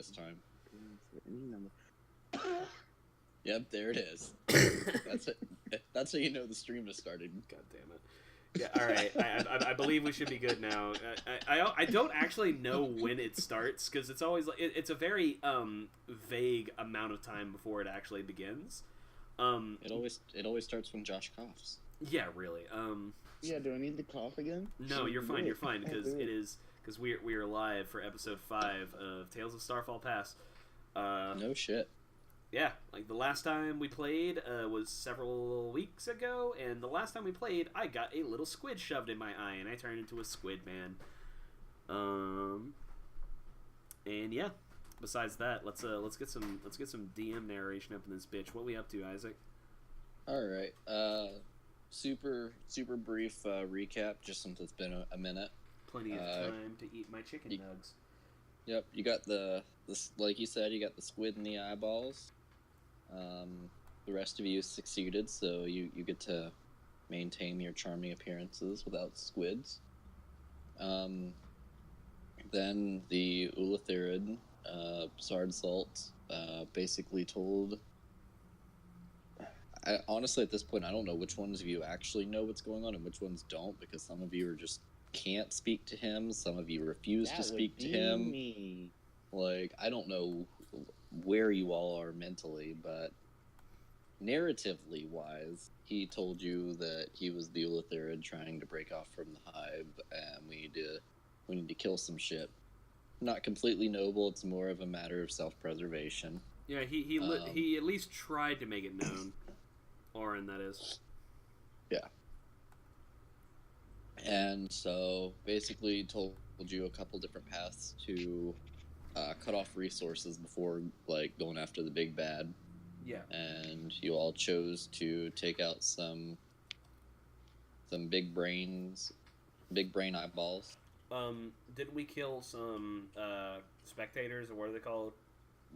this time. Any number. Yep, there it is. That's how you know the stream has started. God damn it. Yeah, all right. I believe we should be good now. I don't actually know when it starts because it's always like it's a very vague amount of time before it actually begins. It always starts when Josh coughs. Yeah, really. Yeah, do I need to cough again? No, you're fine. You're fine because we are live for episode 5 of Tales of Starfall Pass. No shit. Yeah, like the last time we played was several weeks ago, and the last time we played, I got a little squid shoved in my eye, and I turned into a squid man. And yeah, besides that, let's get some DM narration up in this bitch. What we up to, Isaac? All right. Super brief recap, just since it's been a minute. Plenty of time to eat my chicken nugs. Yep, you got the like you said, you got the squid in the eyeballs. The rest of you succeeded, so you get to maintain your charming appearances without squids. Then the Ulathirid, Sard Salt, basically told... honestly, at this point, I don't know which ones of you actually know what's going on and which ones don't, because some of you just can't speak to him, some of you refuse to speak to him. Me. Like, I don't know where you all are mentally, but narratively wise, he told you that he was the Ulathirid trying to break off from the hive, and we need to kill some shit. Not completely noble, it's more of a matter of self-preservation. Yeah, he at least tried to make it known. Orin, that is. Yeah. And so, basically told you a couple different paths to cut off resources before, like, going after the big bad. Yeah. And you all chose to take out some big brain eyeballs. Didn't we kill some spectators, or what are they called?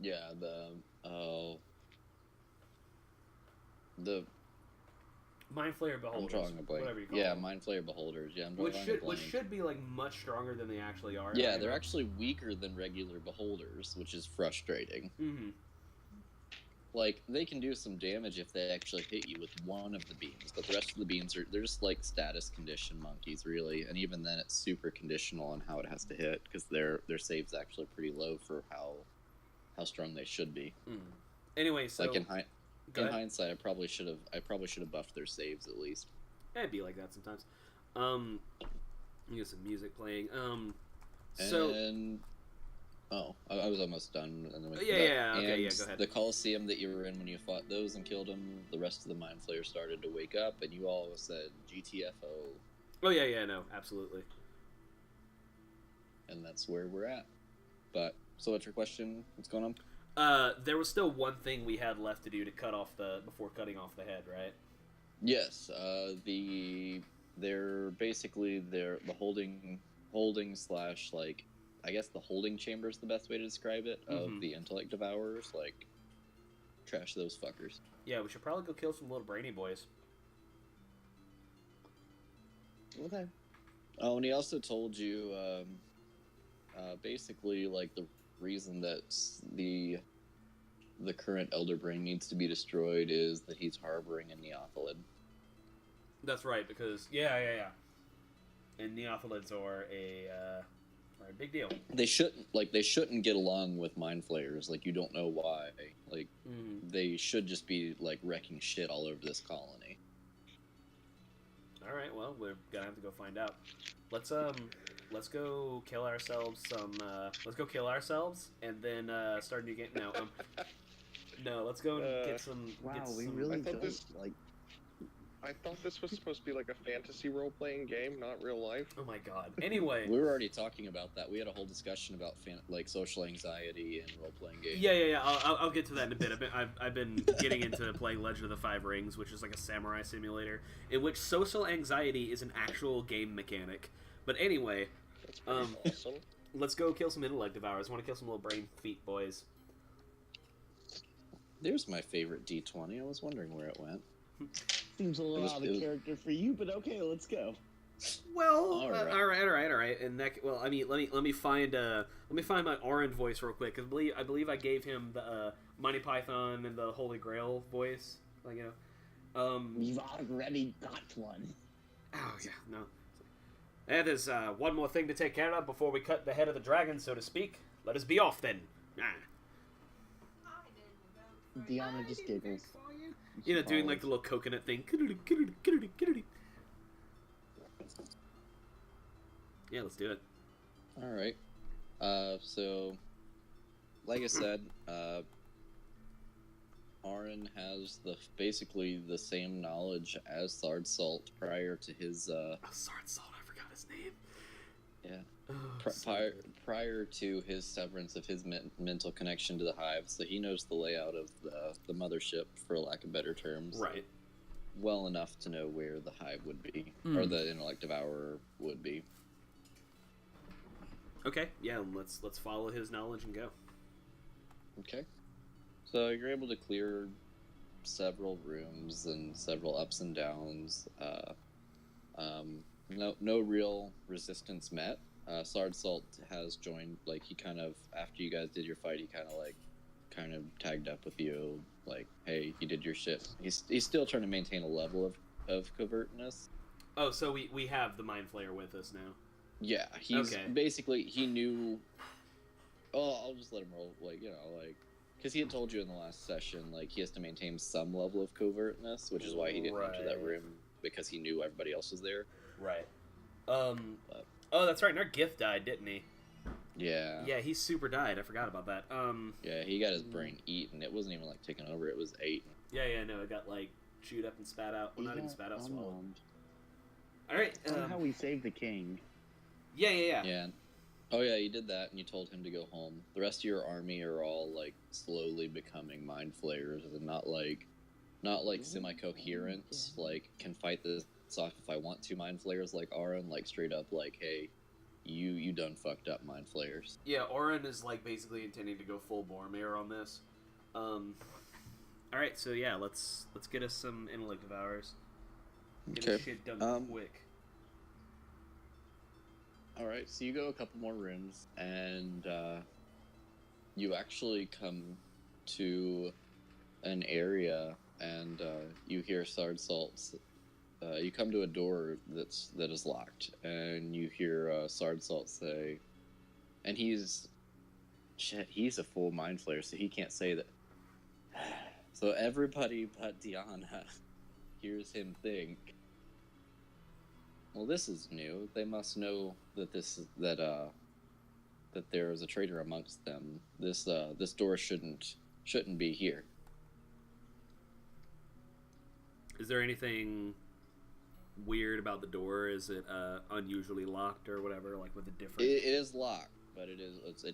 Yeah, the Mind Flayer Beholders. I'm drawing a blank. Whatever you call them. Mind Flayer Beholders. Yeah, I'm drawing a blank. Which should be like much stronger than they actually are. Yeah, they're actually weaker than regular Beholders, which is frustrating. Mm-hmm. Like, they can do some damage if they actually hit you with one of the beams, but the rest of the beams they're just like status condition monkeys, really. And even then, it's super conditional on how it has to hit, because their save's actually pretty low for how strong they should be. Mm. Anyway, so like in hindsight, I probably should have buffed their saves at least. It'd be like that sometimes. You get some music playing. I was almost done. And then okay, yeah, go ahead. The Coliseum that you were in when you fought those and killed them, the rest of the Mind Flayers started to wake up, and you all said GTFO. Oh yeah, no, absolutely. And that's where we're at. But so, what's your question? What's going on? There was still one thing we had left to do to before cutting off the head, right? Yes. They're basically the holding slash, like, I guess the holding chamber is the best way to describe it, of the intellect devourers. Like, trash those fuckers. Yeah, we should probably go kill some little brainy boys. Okay. Oh, and he also told you, basically, like, the reason that the current Elder Brain needs to be destroyed is that he's harboring a Neothalid. That's right, because yeah. And Neothalids are a big deal. They shouldn't get along with Mind Flayers. Like, you don't know why. Like, they should just be, like, wrecking shit all over this colony. Alright, well, we're gonna have to go find out. Let's go kill ourselves and then start a new game. No, let's go and get some... Wow, get we some... really thought don't, like... I thought this was supposed to be like a fantasy role-playing game, not real life. Oh my god. Anyway. We were already talking about that. We had a whole discussion about social anxiety and role-playing games. Yeah. I'll get to that in a bit. I've been getting into playing Legend of the Five Rings, which is like a samurai simulator, in which social anxiety is an actual game mechanic. But anyway, That's pretty awesome. let's go kill some intellect devourers. I want to kill some little brain feet boys. There's my favorite D20. I was wondering where it went. Seems a little out of character for you, but okay, let's go. Well, All right. all right. And that, well, I mean, let me find my Orin voice real quick, because I believe I gave him the Monty Python and the Holy Grail voice, like, you know. We've already got one. Oh yeah, no. And there's one more thing to take care of before we cut the head of the dragon, so to speak. Let us be off then. Deanna just giggles. You know, doing like the little coconut thing. Yeah, let's do it. All right. So, like I said, Aaron has basically the same knowledge as Thard Salt prior to his Sard Salt, I forgot his name. Yeah. Oh, Prior to his severance of his mental connection to the hive, so he knows the layout of the mothership, for lack of better terms. right. Well enough to know where the hive would be, or the intellect devourer would be. Okay, yeah, let's follow his knowledge and go. Okay. So you're able to clear several rooms and several ups and downs. No real resistance met. Sard Salt has joined, like, he kind of, after you guys did your fight, he kind of tagged up with you, like, hey, you did your shit. He's still trying to maintain a level of covertness. Oh, so we have the Mind Flayer with us now. Yeah, he's okay. Basically, he knew. Oh, I'll just let him roll, like, you know, like, because he had told you in the last session, like, he has to maintain some level of covertness, which is why he didn't enter that room, because he knew everybody else was there. Right. Oh, that's right. Our gift died, didn't he? Yeah. Yeah, he super died. I forgot about that. Yeah, he got his brain eaten. It wasn't even like taken over. It was ate. Yeah, no, it got like chewed up and spat out. Well, not even spat out, swallowed. Unwound. All right. Somehow we saved the king. Yeah. Yeah. Oh yeah, you did that, and you told him to go home. The rest of your army are all like slowly becoming mind flayers, and not like semi-coherent. Like, can fight this off if I want to. Mind flayers like Aaron, like straight up, like, hey, you done fucked up, mind flayers. Yeah, Orin is like basically intending to go full Boromir on this. All right, so yeah, let's get us some intellect devours. Get this shit done quick. All right, so you go a couple more rooms, and you actually come to an area, and you hear Sard Salt's. You come to a door that is locked, and you hear Sard Salt say, and he's a full mind flayer, so he can't say that. So everybody but Deanna hears him think, well, this is new. They must know that that there is a traitor amongst them. This door shouldn't be here. Is there anything weird about the door? Is it unusually locked or whatever, like with a different... It is locked, but it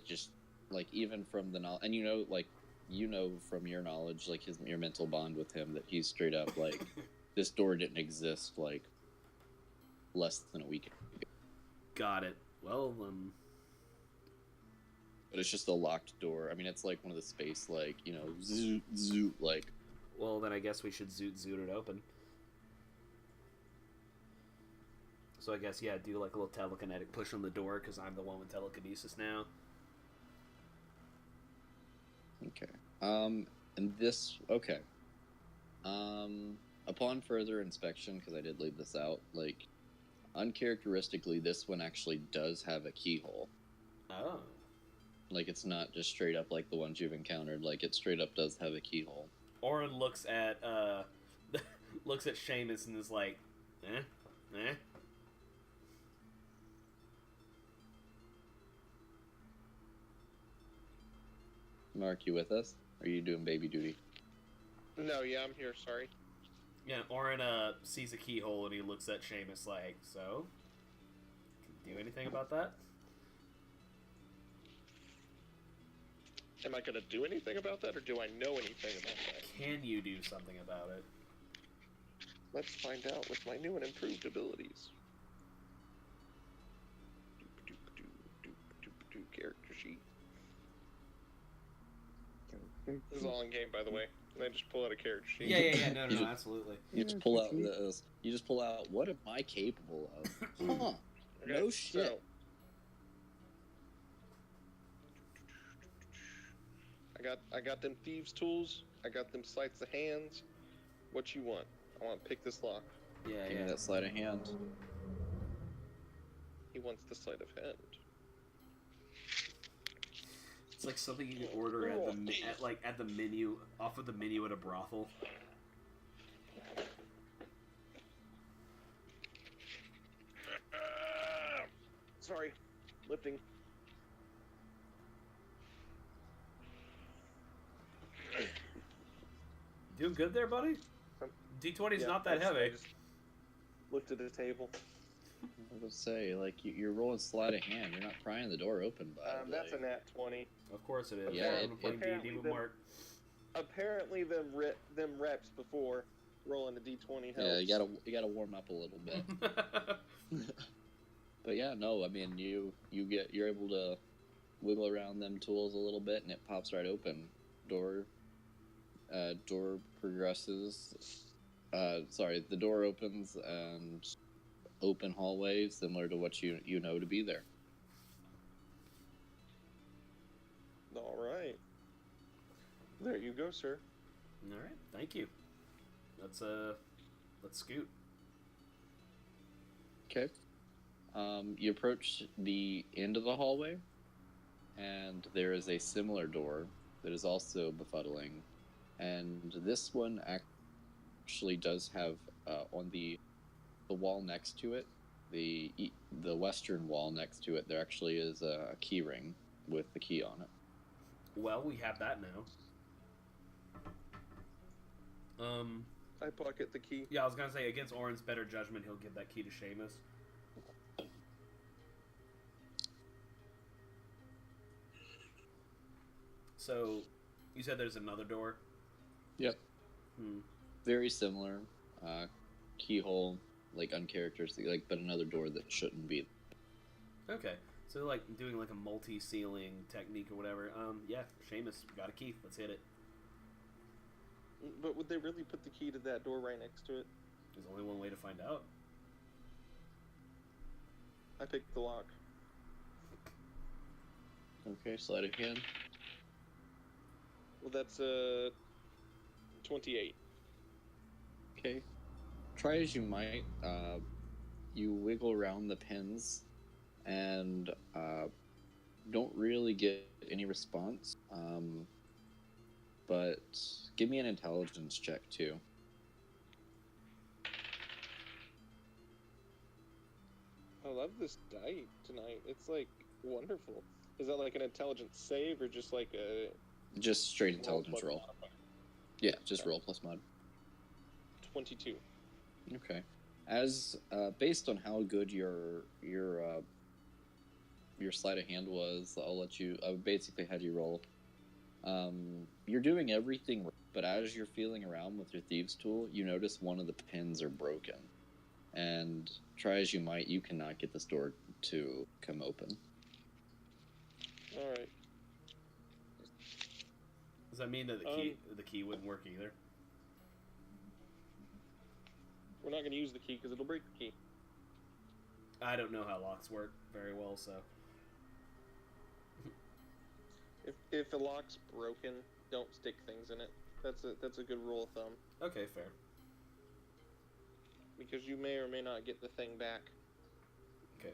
just, like, even from the knowledge, and you know from your knowledge, like, your mental bond with him, that he's straight up like, this door didn't exist like less than a week ago. Got it. Well, but it's just a locked door. I mean, it's like one of the space, like, you know, zoot zoot, like. Well, then I guess we should zoot it open. So I guess, yeah, do like a little telekinetic push on the door, because I'm the one with telekinesis now. Okay. And this... Okay. Upon further inspection, because I did leave this out, like, uncharacteristically, this one actually does have a keyhole. Oh. Like, it's not just straight up like the ones you've encountered. Like, it straight up does have a keyhole. Orin looks at, looks at Seamus and is like, eh? Mark, you with us? Or are you doing baby duty? No, yeah, I'm here. Sorry. Yeah, Orin sees a keyhole and he looks at Seamus like, so? Can you do anything about that? Am I gonna do anything about that, or do I know anything about that? Can you do something about it? Let's find out with my new and improved abilities. Character sheet. This is all in game, by the way. And I just pull out a character sheet. Yeah. No, absolutely. You just pull out this. You just pull out. What am I capable of? Huh? Okay, No shit. So, I got them thieves' tools. I got them sleights of hands. What you want? I want to pick this lock. Yeah, Give me that sleight of hand. He wants the sleight of hand. It's like something you can order at the menu, off of the menu at a brothel. Sorry, lifting. Doing good there, buddy? D20's Yeah, not that I heavy. just lifted the table. I would say, like, you're rolling sleight of hand. You're not prying the door open, but That's a nat 20. Of course it is. Yeah, I'm playing D&D with Mark. Apparently, them reps before rolling a d20 helps. yeah, you gotta warm up a little bit. But yeah, no, I mean, you're able to wiggle around them tools a little bit, and it pops right open. Door progresses. The door opens and open hallway similar to what you know to be there. All right. There you go, sir. All right, thank you. Let's scoot. Okay. You approach the end of the hallway, and there is a similar door that is also befuddling, and this one actually does have on the wall next to it, the western wall next to it, there actually is a key ring with the key on it. Well, we have that now. I pocket the key. Yeah, I was gonna say, against Orin's better judgment, he'll give that key to Seamus. So, you said there's another door? Yep. Very similar. Keyhole, like uncharacteristic, like, but another door that shouldn't be. Okay. So, like, doing like a multi-sealing technique or whatever. Yeah, Seamus, got a key. Let's hit it. But would they really put the key to that door right next to it? There's only one way to find out. I picked the lock. Okay, sleight of hand. Well, that's 28. Okay. Try as you might, you wiggle around the pins and don't really get any response. But give me an intelligence check too. I love this die tonight. It's like wonderful. Is that like an intelligence save or just like a Just straight intelligence roll. modifier? Yeah, just roll plus mod. 22. Okay. As based on how good your sleight of hand was, I'll let you. I basically had you roll. You're doing everything, right, but as you're feeling around with your thieves' tool, you notice one of the pins are broken, and try as you might, you cannot get this door to come open. All right. Does that mean that the key wouldn't work either? We're not going to use the key because it'll break the key. I don't know how locks work very well, so. If the lock's broken, don't stick things in it. That's a good rule of thumb. Okay, fair. Because you may or may not get the thing back. Okay.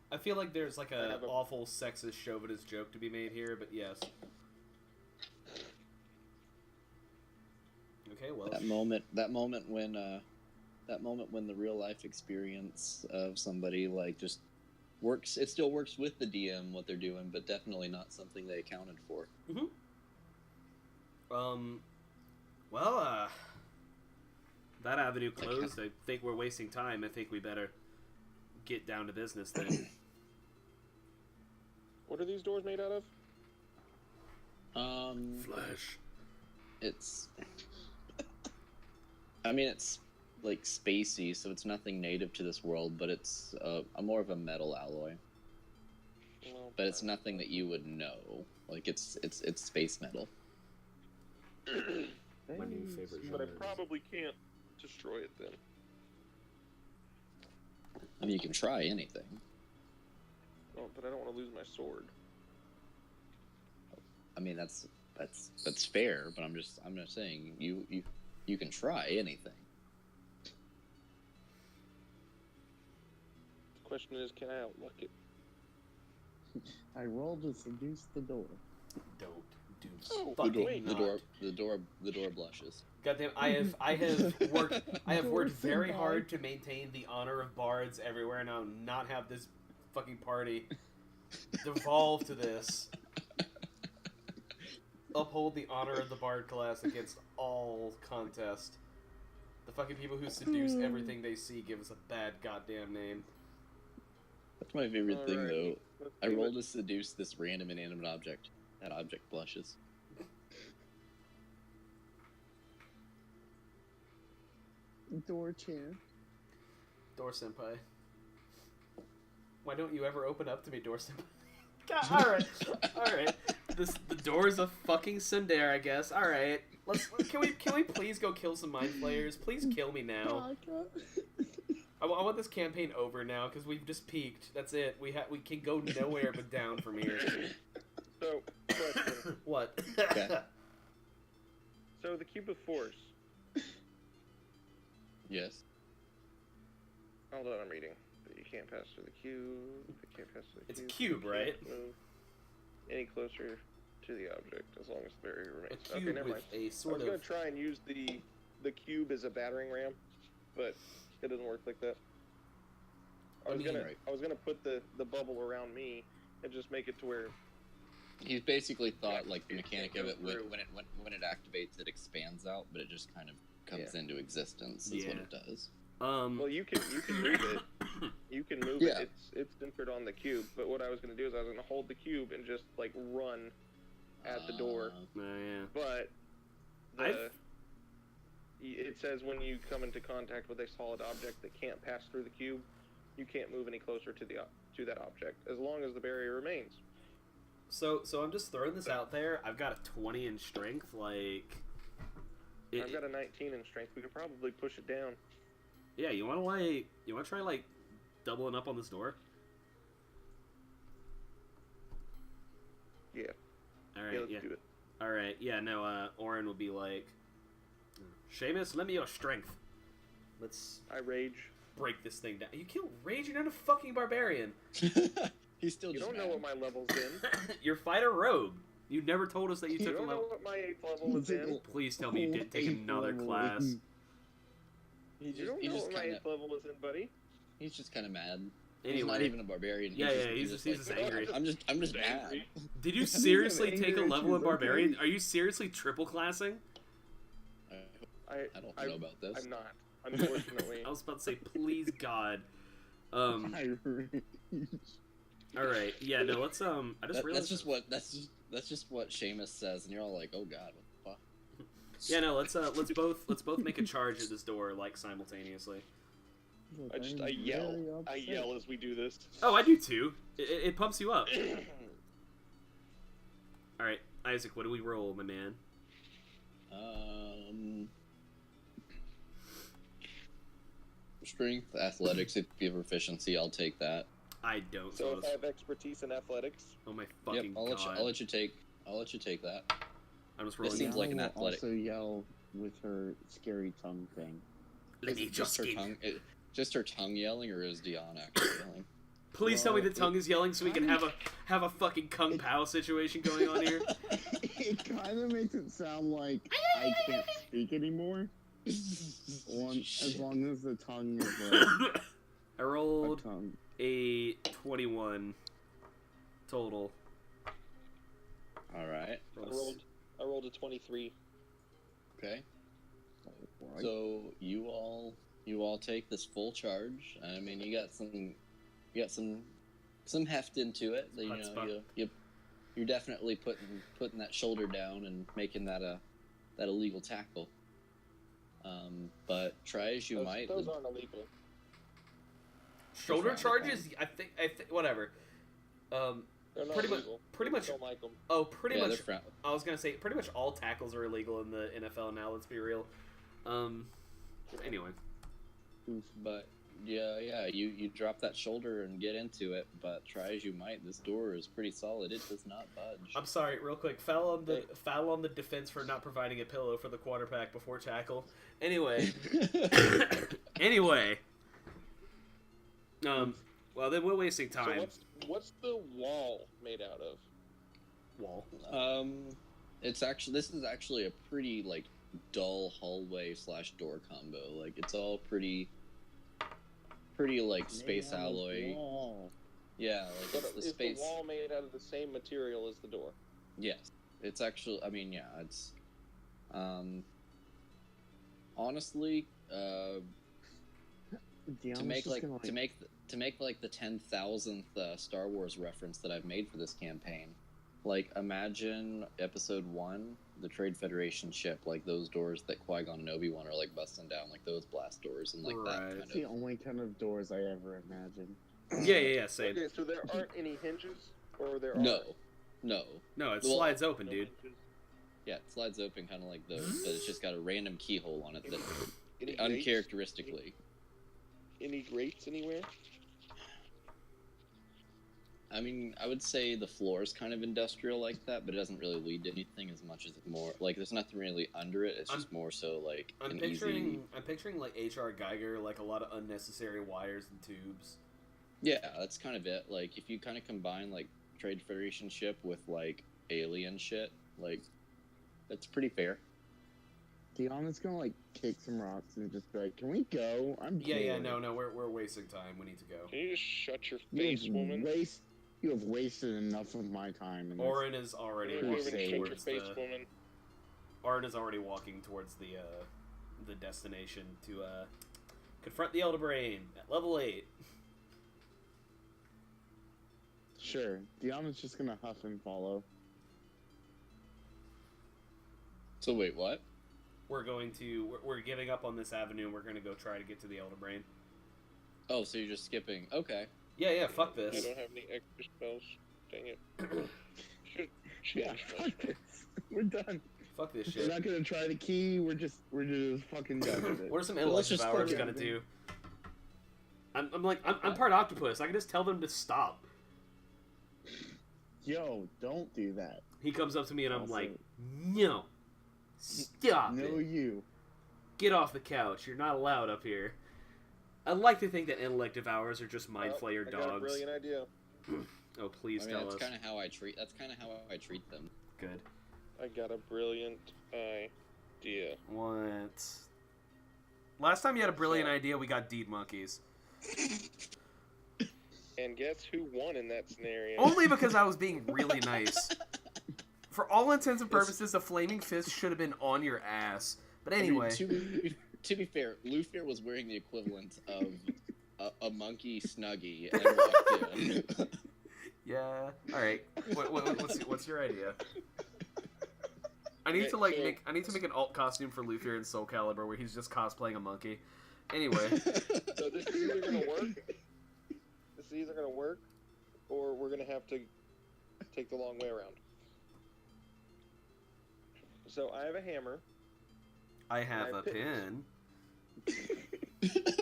I feel like there's like a awful sexist chauvinist joke to be made here, but yes. Okay, well. That moment when the real life experience of somebody like just works. It still works with the DM what they're doing, but definitely not something they accounted for. Mm-hmm. Well, that avenue closed. I think we're wasting time. I think we better get down to business then. What are these doors made out of? Flesh. It's. I mean, it's like spacey, so it's nothing native to this world, but it's a more of a metal alloy. Well, But it's nothing that you would know. Like it's space metal. My new favorite But I genre. probably can't destroy it then. I mean, you can try anything. Oh, but I don't want to lose my sword. I mean, that's fair, but I'm just saying you can try anything. The question is, can I outluck it? I rolled to seduce the door. Don't do Oh, fucking wait. not. The door blushes. Goddamn, I have worked very Goodbye. hard to maintain the honor of bards everywhere, and I'll not have this fucking party devolve to this. Uphold the honor of the bard class against all contest. The fucking people who seduce everything they see give us a bad goddamn name. That's my favorite thing, Alright, though. let's I do rolled it. to seduce this random inanimate object. That object blushes. Door chair. Door senpai. Why don't you ever open up to me, door senpai? God, alright. The door's a fucking tsundere, I guess. Alright. Can we please go kill some mind flayers? Please kill me now. I want this campaign over now because we've just peaked. That's it. We can go nowhere but down from here. So, question. What? Okay. So the cube of force. Yes. Hold on, I'm reading. You can't pass through the cube. You can't pass through the It's a cube. cube, right? You can't move any closer to the object as long as the barrier A remains. cube Okay, never with mind. a I sort was gonna of. try and use the cube as a battering ram, but it doesn't work like that. I was gonna put the bubble around me and just make it to where He basically thought like the it mechanic can't of go it through. when it activates, it expands out, but it just kind of comes into existence. Is what Yeah. it does. well, you can move it. You can move Yeah. it. It's centered on the cube. But what I was gonna do is I was gonna hold the cube and just like run at the door. Oh, yeah. But I've- it says when you come into contact with a solid object that can't pass through the cube, you can't move any closer to that object as long as the barrier remains. So I'm just throwing this out there. I've got a 20 in strength. Like, I've got a 19 in strength. We could probably push it down. yeah. You want to try like doubling up on this door? Yeah. All Yeah, right. let's Yeah. do it. All right. Yeah. No. Oren will be like, Seamus, lend me your strength. Let's I rage. break this thing down. You can't rage. You're not a fucking barbarian. He's still You just don't know mad. what my level's in. You're fighter rogue. You never told us that you You took a don't know level. what my 8th level is in. Please tell me you didn't take another class. You don't know what my 8th level is in, buddy. He's just kind of mad. He's not Anyway, even a barbarian. Yeah, he's just angry. I'm just mad. Angry. Did you seriously I'm take a angry, level in she's barbarian? okay. Are you seriously triple classing? I don't know about this. I'm not. Unfortunately. I was about to say, please God. All right, yeah, no, let's I just realized That's just what Seamus says, and you're all like, oh God, what the fuck? Yeah, no, let's both make a charge at this door like simultaneously. I yell as we do this. Oh, I do too. It pumps you up. All right, Isaac, what do we roll, my man? Strength, athletics. If you have proficiency, I'll take that. I don't. So if I have expertise in athletics, oh my Yep, fucking I'll God! let you take that. I'm just It rolling. seems like an will athletic. also yell with her scary tongue thing. Let me Just her speak. tongue. Just her tongue yelling, or is Dion actually yelling? Please tell me Well, the tongue is yelling so we can have a fucking Kung Pao situation going on here. It kind of makes it sound like I can't speak anymore. As long as the tongue is like I a rolled tongue. a 21 total. All right. I rolled a 23. Okay. Right. So you all take this full charge. I mean, you got some heft into it. You know, you're definitely putting that shoulder down and making that a illegal tackle. But try as you might. Those aren't illegal. Shoulder Frowned upon. charges? I think whatever. They're not Pretty much. legal. Pretty People much. don't like them. Oh, pretty Yeah, much. they're I was gonna say pretty much all tackles are illegal in the NFL now. Let's be real. Anyway. But yeah, you drop that shoulder and get into it. But try as you might, this door is pretty solid. It does not budge. I'm sorry, real quick. Foul on the defense for not providing a pillow for the quarterback before tackle. Anyway. Anyway. Well, then we're wasting time. So what's the wall made out of? Wall. This is actually a pretty like dull hallway / door combo. Like it's all pretty like space alloy. Yeah, like it's the Is space. the wall made out of the same material as the door? Yes, it's actually. I mean, yeah, it's. Honestly, to make like the 10,000th Star Wars reference that I've made for this campaign, like imagine Episode 1, the Trade Federation ship, like those doors that Qui-Gon and Obi-Wan are like busting down, like those blast doors and like that kind That's the only kind of doors I ever imagined. Yeah, same. Okay, so there aren't any hinges, or there are? No, it slides open, dude. Yeah, it slides open kind of like those, but it's just got a random keyhole on it that Any uncharacteristically. Any grates anywhere? I mean, I would say the floor is kind of industrial like that, but it doesn't really lead to anything as much as it's more like there's nothing really under it. It's just more so like I'm picturing like H.R. Geiger, like a lot of unnecessary wires and tubes. Yeah, that's kind of it. Like if you kind of combine like Trade Federation ship with like alien shit, like that's pretty fair. Deanna's gonna like kick some rocks and just be like, "Can we go?" Yeah. No, we're wasting time. We need to go. Can you just shut your face, woman? You have wasted enough of my time. In Orin is already Can you walking even shut your towards face, woman? Orin is already walking towards the destination to confront the Elder Brain at level 8. Sure, Deanna's just gonna huff and follow. So wait, what? We're giving up on this avenue and we're gonna go try to get to the Elder Brain. Oh, so you're just skipping? Okay. Yeah, fuck this. I don't have any extra spells. Dang it. Yeah, fuck this. We're done. Fuck this We're shit. not gonna try the key. We're just fucking done with it. What are some Well, let's intellective just hours fucking- gonna do? I'm part octopus. I can just tell them to stop. Yo, don't do that. He comes up to me and I'm Also- like, no, stop No, it. you. Get off the couch. You're not allowed up here. I'd like to think that intellective hours are just mind flayer I got a dogs. brilliant idea. Oh, please I mean, tell that's us. kind of how I treat. That's kind of how I treat them. Good. I got a brilliant idea. What? Last time you had a brilliant idea, we got deed monkeys. And guess who won in that scenario? Only because I was being really nice. For all intents and purposes, the flaming fist should have been on your ass. But anyway. I mean, to be fair, Luther was wearing the equivalent of a monkey snuggie and walked in. Yeah. All right. What's your idea? I need to make an alt costume for Luther in Soul Calibur where he's just cosplaying a monkey. Anyway. So this is either gonna work. This is either gonna work, or we're gonna have to take the long way around. So I have a hammer. I have a pin.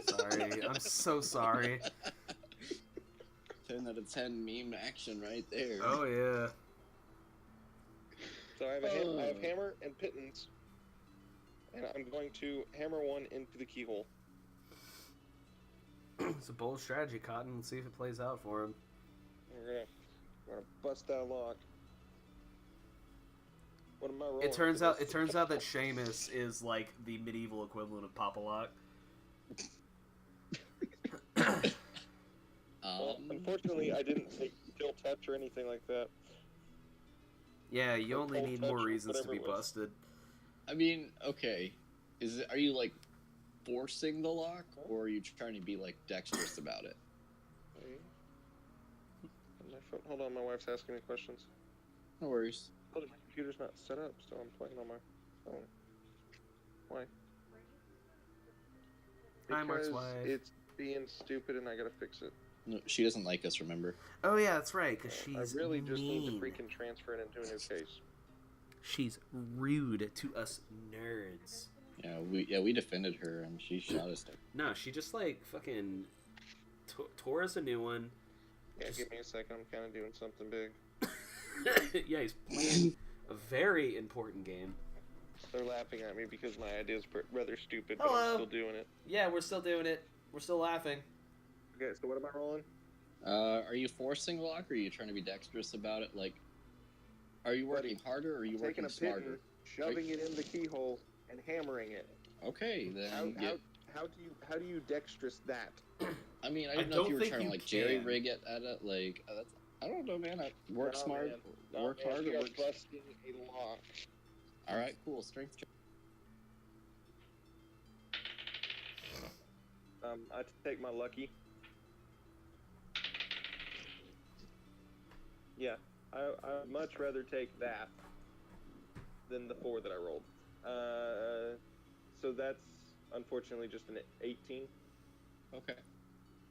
Sorry, I'm so sorry. 10 out of 10 meme action right there. Oh yeah. So I have hammer and pittance, and I'm going to hammer one into the keyhole. It's a bold strategy, Cotton. Let's see if it plays out for him. We're gonna bust that lock. What am I rolling? It turns out that Seamus is like the medieval equivalent of Papa Lock. Well, unfortunately, I didn't take kill touch or anything like that. Yeah, you Or only cold need touch more or reasons to whatever be it was. busted. I mean, okay. Are you like forcing the lock, or are you trying to be like dexterous about it? Hold on, my wife's asking me questions. No worries. Oh, my computer's not set up, so I'm playing on my phone. Why? Hi, Mark's Because wife. it's being stupid and I gotta fix it. No, she doesn't like us, remember? Oh yeah, that's right, because she's I really just need to mean. freaking transfer it into a new case. She's rude to us nerds. Yeah, we defended her and she shot us down. No, she just like fucking tore us a new one. Yeah, give me a second. I'm kind of doing something big. Yeah, he's playing a very important game. They're laughing at me because my idea is rather stupid, but Hello. I'm still doing it. Yeah, we're still doing it. We're still laughing. Okay, so what am I rolling? Are you forcing the lock, or are you trying to be dexterous about it? Like, are you working harder, or are you Taking working a smarter? Pitton, shoving it in the keyhole, and hammering it. Okay, then. How do you dexterous that? I mean, I didn't know if you were trying to like jerry rig it at it. Like, that's, I don't know, man. Work smart, work hard, or work. Busting a lock. All right, cool. Strength check. I take my lucky. Yeah, I'd much rather take that than the 4 that I rolled. So that's unfortunately just an 18. Okay.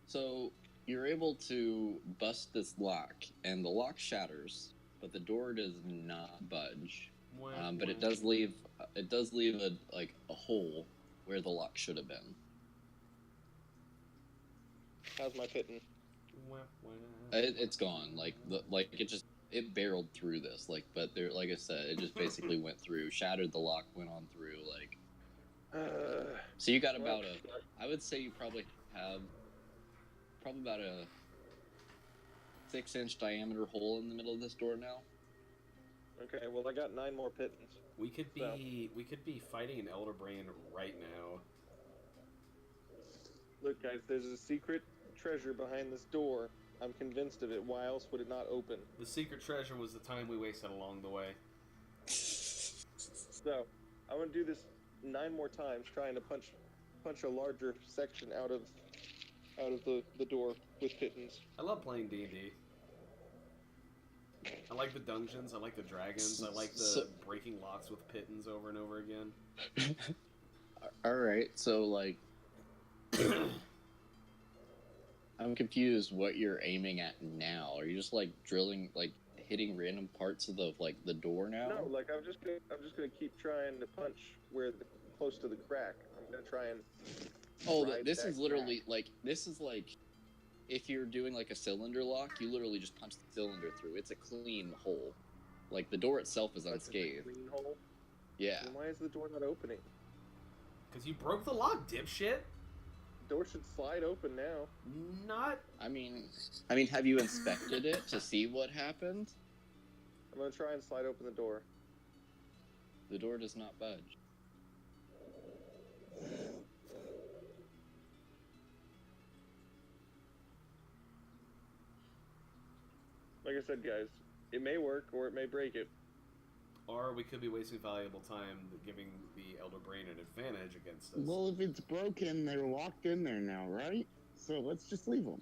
So you're able to bust this lock, and the lock shatters, but the door does not budge. But it does leave a hole where the lock should have been. How's my Pitton? It's gone. It barreled through this. But there, like I said, it just basically went through, shattered the lock, went on through. So you got about I would say you probably have about a 6-inch diameter hole in the middle of this door now. Okay, well I got 9 more Pittons. We could be fighting an Elder Brain right now. Look, guys, there's a secret treasure behind this door. I'm convinced of it. Why else would it not open? The secret treasure was the time we wasted along the way. So, I'm gonna do this 9 more times, trying to punch a larger section out of the door with Pittons. I love playing D&D. I like the dungeons. I like the dragons. I like the breaking locks with Pittons over and over again. All right, so I'm confused what you're aiming at now. Are you just drilling, hitting random parts of the door now? No, I'm just gonna keep trying to punch close to the crack. I'm gonna try and. Oh, this is literally if you're doing a cylinder lock, you literally just punch the cylinder through. It's a clean hole. The door itself is unscathed. Clean hole. Yeah. Then why is the door not opening? Because you broke the lock, dipshit. Door should slide open now. Not. I mean, have you inspected it to see what happened? I'm gonna try and slide open the door. The door does not budge. Like I said, guys, it may work or it may break it. Or we could be wasting valuable time giving the Elder Brain an advantage against us. Well, if it's broken, they're locked in there now, right? So let's just leave them.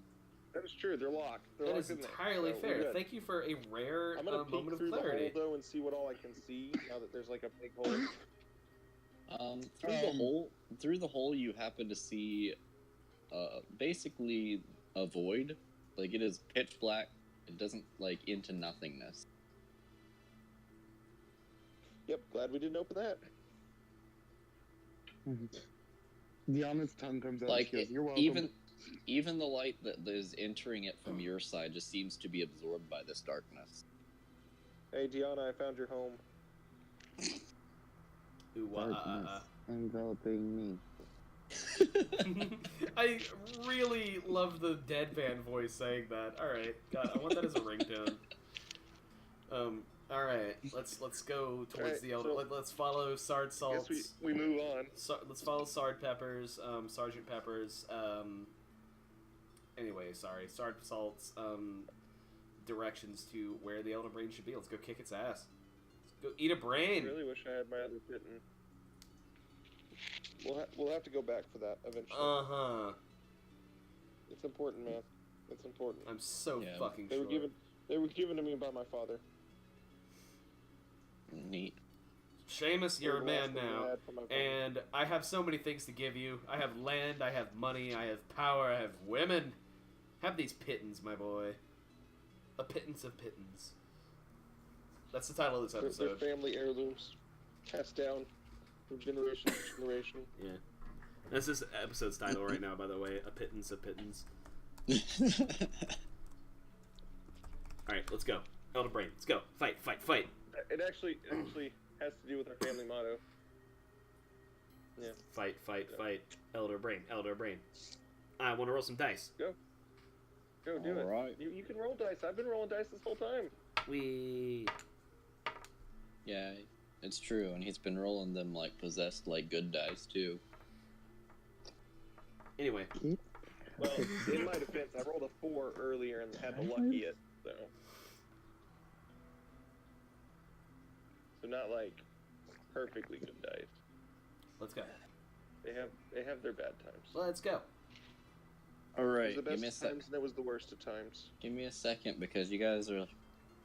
That is true. They're locked. That is entirely fair. Thank you for a rare I'm gonna moment peek of through clarity. the hole though and see what all I can see now that there's a big hole. Through the hole, you happen to see, basically a void. It is pitch black. It doesn't into nothingness. Yep, glad we didn't open that. Deanna's tongue comes out. She goes, "You're welcome." Even the light that is entering it from your side just seems to be absorbed by this darkness. Hey, Deanna, I found your home. Ooh, Darkness enveloping me. I really love the deadpan voice saying that. All right, God, I want that as a ringtone. All right, let's go towards the Elder. Let's follow Sard Salt's. Guess we move on. Let's follow Sard Peppers, Sergeant Peppers. Anyway, sorry, Sard Salt's directions to where the Elder Brain should be. Let's go kick its ass. Let's go eat a brain. I really wish I had my other Pitton. We'll have to go back for that eventually. It's important, man. It's important. I'm so fucking sure. They were given to me by my father. Neat. Seamus, you're a man now, and I have so many things to give you. I have land, I have money, I have power, I have women. Have these pittons, my boy. A pittance of pittons. That's the title of this episode. They're family heirlooms, passed down from generation to generation. Yeah. That's this episode's title right now, by the way. A pittance of pittons. Alright, let's go. Elder Brain, let's go. Fight, fight, fight. It actually has to do with our family motto. Yeah. Fight, fight, fight. Elder Brain, Elder Brain. I want to roll some dice. Go do it. Alright. You can roll dice. I've been rolling dice this whole time. Yeah, it's true, and he's been rolling them like possessed, like good dice too. Anyway. Well, in my defense, I rolled a 4 earlier and had the lucky it, so. So not like perfectly good dice. Let's go. They have their bad times. Let's go. Alright, It was the give me a best sec. times and it was the worst of times. Give me a second because you guys are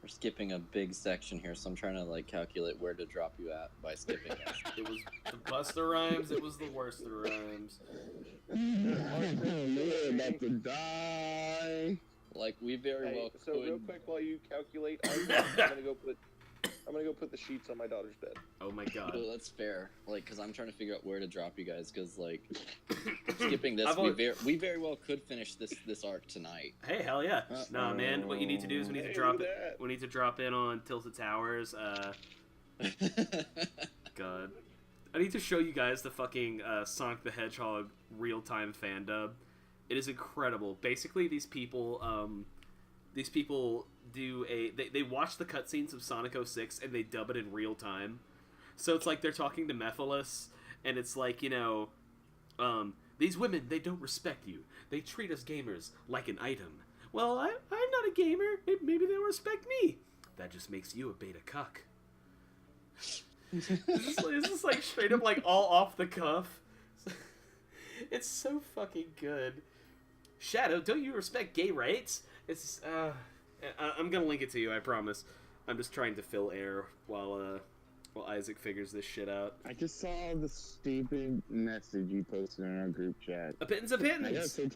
skipping a big section here, so I'm trying to like calculate where to drop you at by skipping it. It was the best of rhymes, it was the worst of rhymes. You're about to die. Like we very well So could. real quick while you calculate, I'm gonna go put the sheets on my daughter's bed. Oh my god. Well, that's fair. Like, cause I'm trying to figure out where to drop you guys. Cause like skipping this, I've we always- very well could finish this arc tonight. Hey, hell yeah. Nah, man, what you need to do is we need to drop look it. at that. We need to drop in on Tilted Towers. God. I need to show you guys the fucking Sonic the Hedgehog real-time fan dub. It is incredible. Basically, these people do they watch the cutscenes of Sonic 06 and they dub it in real time. So it's like they're talking to Mephiles, and it's like, you know, these women, they don't respect you. They treat us gamers like an item. Well, I'm not a gamer. Maybe they don't respect me. That just makes you a beta cuck. It's just like straight up like all off the cuff. It's so fucking good. Shadow, don't you respect gay rights? It's I'm gonna link it to you, I promise. I'm just trying to fill air while Isaac figures this shit out. I just saw the stupid message you posted in our group chat. A pittance of I gotta pittance. say,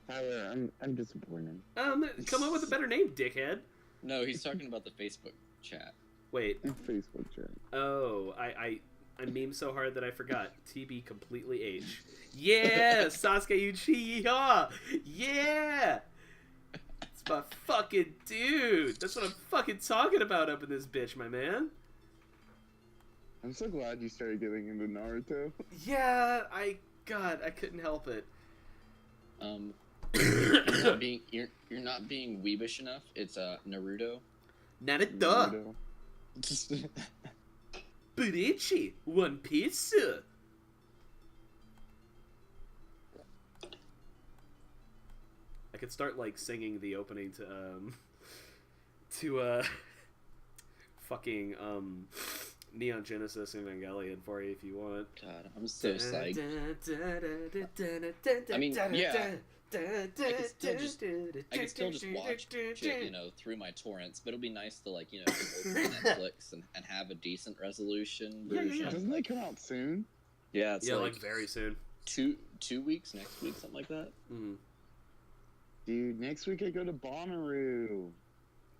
Tyler, I'm disappointed. Come up with a better name, dickhead. No, he's talking about the Facebook chat. Wait. In Facebook chat. Oh, I memed so hard that I forgot. TB completely H. Yeah, Sasuke Uchiha. Yeah. It's my fucking dude. That's what I'm fucking talking about up in this bitch, my man. I'm so glad you started getting into Naruto. Yeah, I couldn't help it. You're not being weebish enough. It's Naruto. Naruto. Burichi. One Piece. I could start like singing the opening to fucking Neon Genesis Evangelion for you if you want. God, I'm so psyched. I mean, yeah. I could still just watch shit, you know, through my torrents, but it'll be nice to, like, you know, open Netflix and have a decent resolution version. Yeah. Doesn't that come out soon? Yeah, it's Yeah, like very soon. 2 weeks, next week, something like that. Mm. Dude, next week I go to Bonnaroo.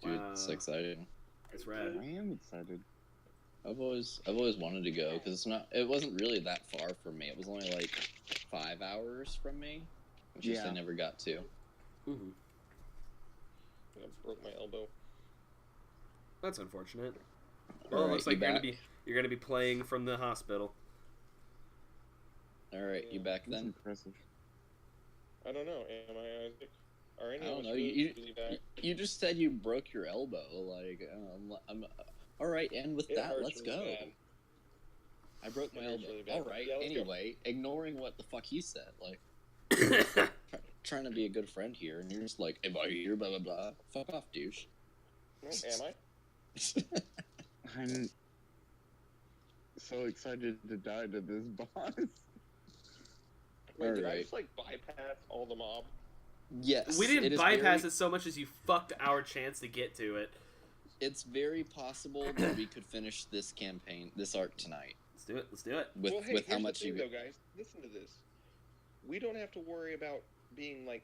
Dude, Wow. it's exciting. It's I rad. am excited. I've always wanted to go because it wasn't really that far from me. It was only like 5 hours from me, which is I Yeah. never got to. Mm-hmm. I broke my elbow. That's unfortunate. All Well, it right, looks like you you're gonna be playing from the hospital. All right, you back That's then? impressive. I don't know. Am I Isaac? Are any I of don't us know. really back? You just said you broke your elbow. Like, I'm all right. And with It that, hurts let's really go. bad. I broke my It hurts elbow. really bad. All right. Yeah, let's go. Anyway, ignoring what the fuck he said, like trying to be a good friend here, and you're just like, "Am I here?" Blah blah blah. Fuck off, douche. No, am I? I'm so excited to die to this boss. Wait, did I Alright. just like bypass all the mob? Yes, We didn't it is bypass very, it so much as you fucked our chance to get to it. It's very possible that we could finish this campaign, this arc tonight, Let's do it. Let's do it. with well, hey, with how here's much the thing, you. though, guys. Listen to this. We don't have to worry about being like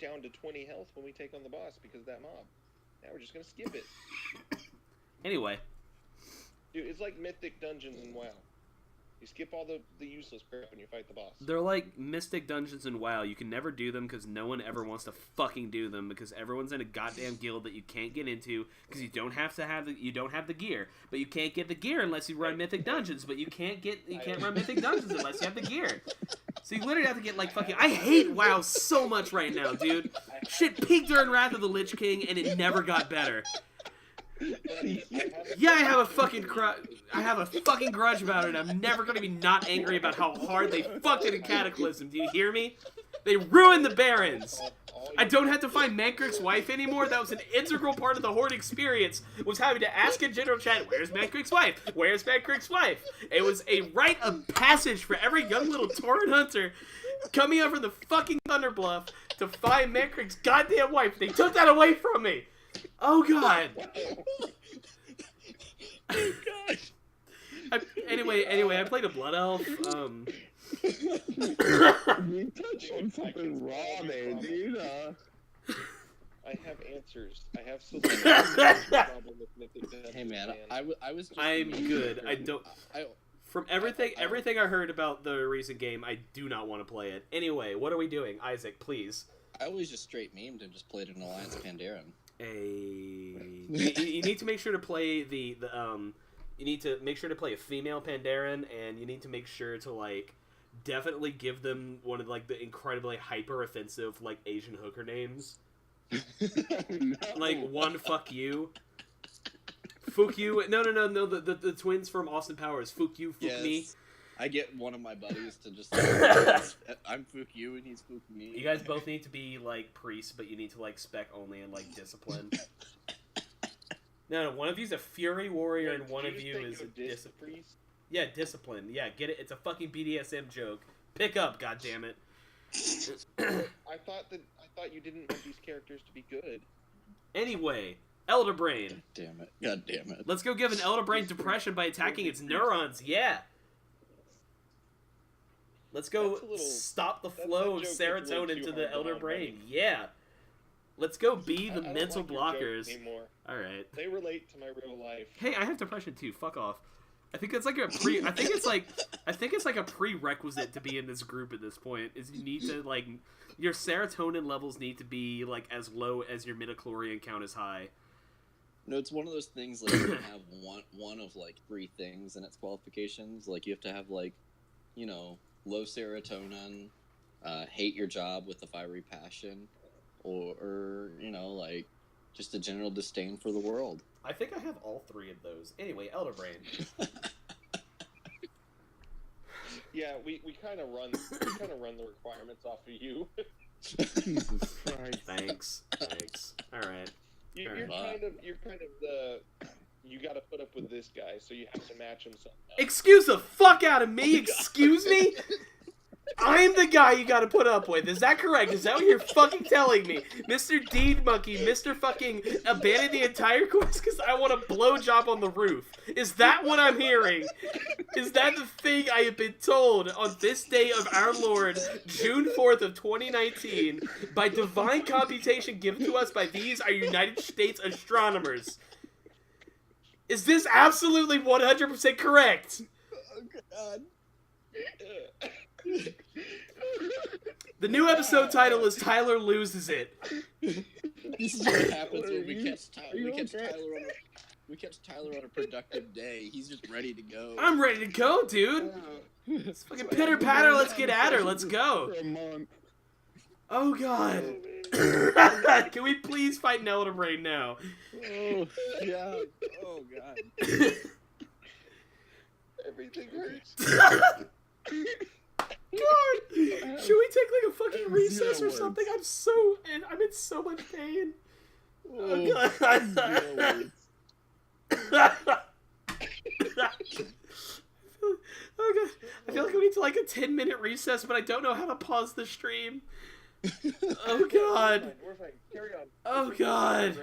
down to 20 health when we take on the boss because of that mob. Now we're just gonna skip it. Anyway. Dude, it's like Mythic Dungeons in WoW. You skip all the useless crap when you fight the boss. They're like Mystic Dungeons in WoW. You can never do them because no one ever wants to fucking do them because everyone's in a goddamn guild that you can't get into because you don't have the gear. But you can't get the gear unless you run Mythic Dungeons. But you can't run Mythic Dungeons unless you have the gear. So you literally have to get like fucking. I hate WoW so much right now, dude. Shit peaked during Wrath of the Lich King and it never got better. Yeah, I have a fucking grudge about it. I'm never gonna be not angry about how hard they fucked it in Cataclysm. Do you hear me? They ruined the Barons. I don't have to find Mankrik's wife anymore. That was an integral part of the Horde experience. Was having to ask in general chat, "Where's Mankrik's wife? Where's Mankrik's wife?" It was a rite of passage for every young little Tauren hunter coming up from the fucking Thunderbluff to find Mankrik's goddamn wife. They took that away from me. Oh god. Oh gosh. Anyway, I played a Blood Elf. You touched on something raw there, dude. I have answers. I have solutions. Hey man, I was. Just I'm good. I don't. From everything I heard about the recent game, I do not want to play it. Anyway, what are we doing, Isaac? Please. I always just straight memed and just played an Alliance Pandaren. You need to make sure to play you need to make sure to play a female Pandaren, and you need to make sure to like definitely give them one of like the incredibly hyper offensive like Asian hooker names. No. Like one fuck you. Fuck you. No, the twins from Austin Powers. Fuck you, fuck me. I get one of my buddies to just I'm Fook you and he's Fook me. You guys both need to be like priests, but you need to like spec only and like discipline. No, one of you's a fury warrior and one of you is a discipline. Yeah, discipline. Yeah, get it? It's a fucking BDSM joke. Pick up, goddammit. I thought you didn't want these characters to be good. Anyway, Elder Brain. God damn it. Let's go give an Elder Brain depression by attacking its neurons. Yeah. Let's go stop the flow of serotonin to the Elder Brain. Yeah. Let's go be the mental blockers. All right. They relate to my real life. Hey, I have depression too. Fuck off. I think it's like a I think it's like a prerequisite to be in this group at this point. Is you need to like your serotonin levels need to be like as low as your midichlorian count is high. No, it's one of those things like you can have one of like 3 things in its qualifications. Like you have to have like, you know, low serotonin, hate your job with a fiery passion, or you know, like just a general disdain for the world. I think I have all 3 of those. Anyway, Elder Brain. Yeah, we kind of run the requirements off of you. Jesus Christ. Thanks. All right. You're kind of the you got to put up with this guy, so you have to match him somehow. Excuse the fuck out of me. Excuse me. I'm the guy you gotta put up with. Is that correct? Is that what you're fucking telling me? Mr. Deed Monkey, Mr. fucking abandon the entire course because I want a blowjob on the roof. Is that what I'm hearing? Is that the thing I have been told on this day of our Lord, June 4th of 2019, by divine computation given to us by these, our United States astronomers? Is this absolutely 100% correct? Oh, God. The new episode title is Tyler Loses It. This is what happens when we catch Tyler on a productive day. He's just ready to go. I'm ready to go, dude. It's fucking pitter patter. Let's get at her. Let's go. Oh god. Can we please fight an Elder Brain now? Oh yeah. Oh god. Everything hurts. God, should we take like a fucking recess or something? I'm in so much pain. Oh god. Oh god. I feel like we need to like a 10-minute recess, but I don't know how to pause the stream. Oh god. We're fine. Carry on. Oh god.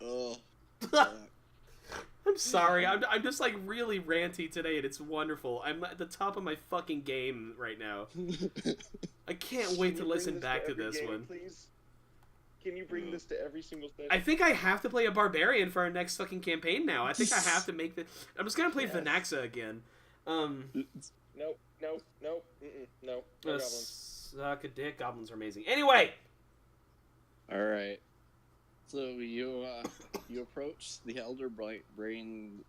Oh. I'm sorry. I'm just like really ranty today, and it's wonderful. I'm at the top of my fucking game right now. I can't wait to Can you listen bring back to every this game, one. please? Can you bring this to every single session? I think I have to play a barbarian for our next fucking campaign now. I think I have to make the. I'm just gonna play Yes. Vanaxa again. Nope. No goblins. Suck a dick. Goblins are amazing. Anyway. All right. So you approach the Elder Brain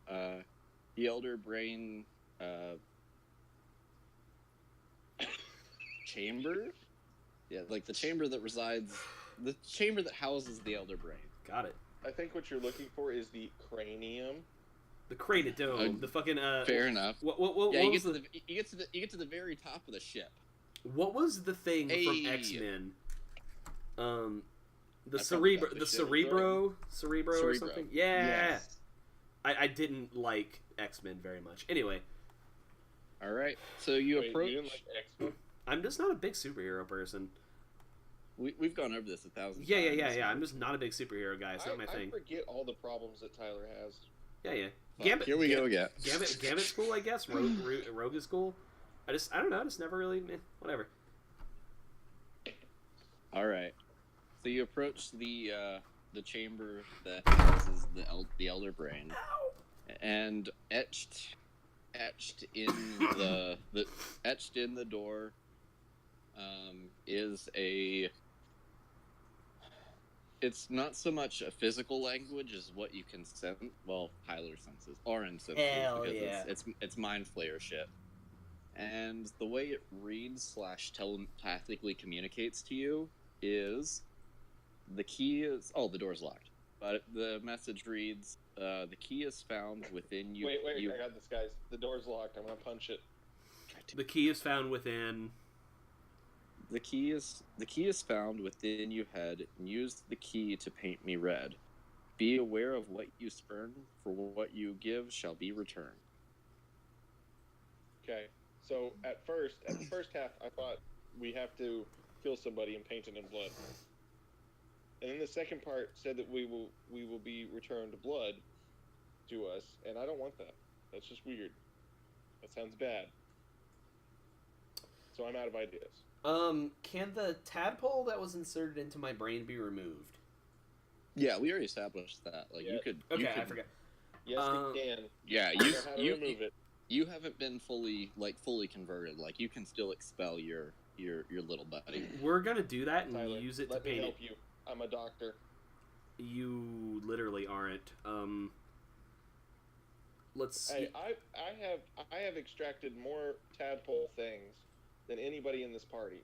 chamber. Yeah, like the chamber that houses the Elder Brain. Got it. I think what you're looking for is the cranium. The Cranidome. The fucking. Fair enough. What Yeah, what you was get to the very top of the ship. What was the thing Hey. from X-Men? The I Cerebro, forgot the the shit. Cerebro or Cerebro. something. Yeah. Yes. I didn't like X-Men very much. Anyway, All right. So you Wait, approach. you didn't like X-Men? I'm just not a big superhero person. We've gone over this 1,000 Yeah. times. I'm just not a big superhero guy. It's not my I thing. forget all the problems that Tyler has. Yeah. Fuck, Gambit. here we go again. Gambit's cool, I guess. Rogue is cool. I don't know. I just never really, whatever. All right. So you approach the chamber that houses the Elder Brain, and etched in the door is a. It's not so much a physical language as what you can sense. Well, Tyler senses, Oren senses, Hell because yeah. it's mind flayer shit. And the way it reads / telepathically communicates to you is the key is the door's locked. But the message reads, the key is found within you. Wait, I got this, guys. The door's locked. I'm gonna punch it. The key is found within. The key is found within you head, and use the key to paint me red. Be aware of what you spurn, for what you give shall be returned. Okay. So at the first half, I thought we have to kill somebody and paint it in blood. And then the second part said that we will be returned blood to us, and I don't want that. That's just weird. That sounds bad. So I'm out of ideas. Can the tadpole that was inserted into my brain be removed? Yeah, we already established that. Like Yeah. you could. Okay, you could, I forgot. Yes, we can. Yeah, I know how to remove it. you haven't been fully converted. Like you can still expel your little buddy. We're gonna do that and Tyler, use it to let me paint help it. you. I'm a doctor. You literally aren't. Let's see. Hey, I have extracted more tadpole things than anybody in this party.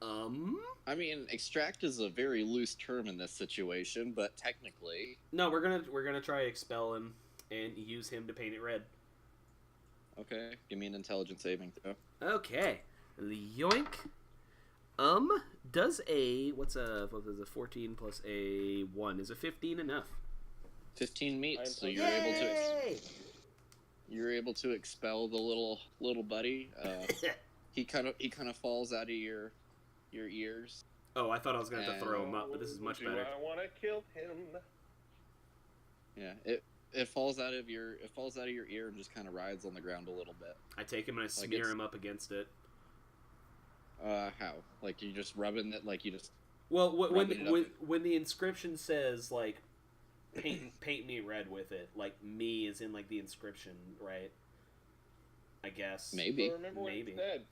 I mean, extract is a very loose term in this situation, but technically, No, we're gonna try expel him and use him to paint it red. okay. Give me an intelligence saving throw. Okay, yoink. Does what is a 14 plus a 1? Is a 15 enough? 15 meets, so Yay! you're able to expel the little buddy. He kind of falls out of your ears. Oh, I thought I was gonna have to throw him up, but this is much Do better. I want to kill him? Yeah, it falls out of your ear and just kind of rides on the ground a little bit. I take him and I smear him up against it. How? Like you just rubbing it? Like you just? Well, Rubbing it up. when the inscription says like paint me red with it, like me is in like the inscription, right? I guess. Maybe. So remember what Maybe. it said.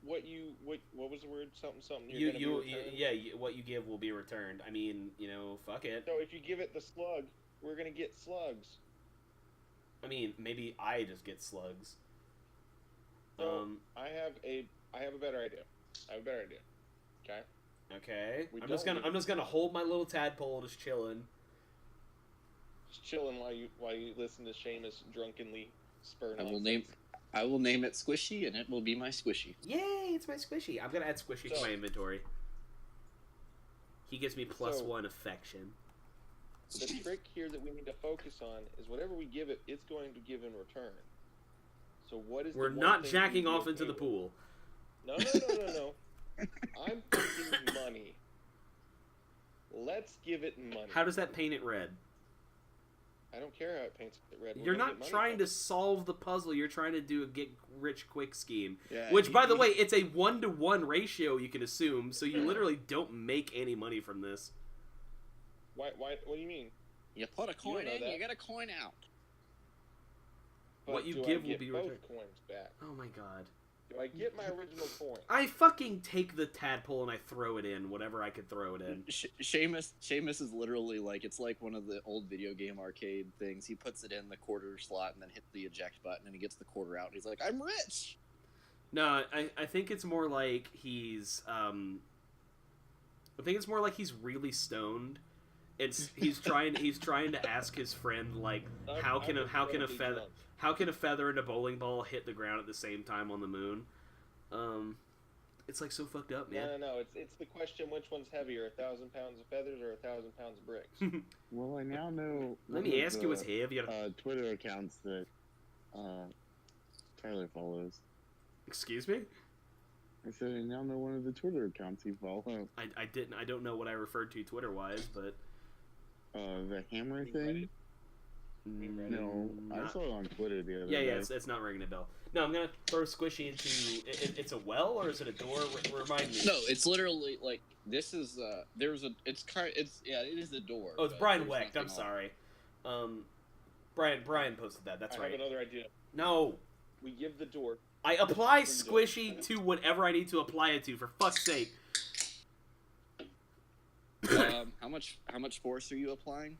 What was the word? Something. What you give will be returned. I mean, fuck it. So if you give it the slug, we're gonna get slugs. I mean, maybe I just get slugs. So I have a better idea. Okay. Okay. We I'm just don't- gonna hold my little tadpole just chilling. Just chilling while you listen to Seamus drunkenly spur. I will name it Squishy, and it will be my Squishy. Yay! It's my squishy. I'm gonna add squishy to my inventory. He gives me +1 affection. The trick here that we need to focus on is whatever we give it, it's going to give in return. So what is? We're the one not thing jacking you'd be off into okay the with? pool. No. I'm thinking money. Let's give it money. How does that paint it red? I don't care how it paints it red. You're not trying to solve the puzzle. You're trying to do a get-rich-quick schme. Yeah, Which, by the way, it's a 1-to-1 ratio, you can assume, so you literally don't make any money from this. Why? What do you mean? You put a coin know in, that. you get a coin out. But What you do give I will get be both returned. coins back. Oh my god. Do I get my original coin? I fucking take the tadpole and I throw it in, whatever I could throw it in. Seamus is literally like, it's like one of the old video game arcade things. He puts it in the quarter slot and then hits the eject button and he gets the quarter out and he's like, I'm rich! No, I think it's more like he's, I think it's more like he's really stoned. He's trying to ask his friend, like, how can a feather and a bowling ball hit the ground at the same time on the moon? It's like so fucked up, man. No. It's the question: which one's heavier, 1,000 pounds of feathers or 1,000 pounds of bricks? Well, I now know. Let me ask you what's heavier. Twitter accounts that Tyler follows. Excuse me? I said I now know one of the Twitter accounts he follows. I don't know what I referred to Twitter wise, but The hammer You thing. read it? No, I saw it on Twitter the other day. Yeah, it's not ringing a bell. No, I'm gonna throw Squishy into. It's a well or is it a door? Remind me. No, it's literally like, this is, it is a door. Oh, it's but Brian there's Wecht. nothing I'm on. sorry. Brian posted that. That's I right. have another idea. No, We give the door. I apply Squishy to whatever I need to apply it to. For fuck's sake. How much force are you applying?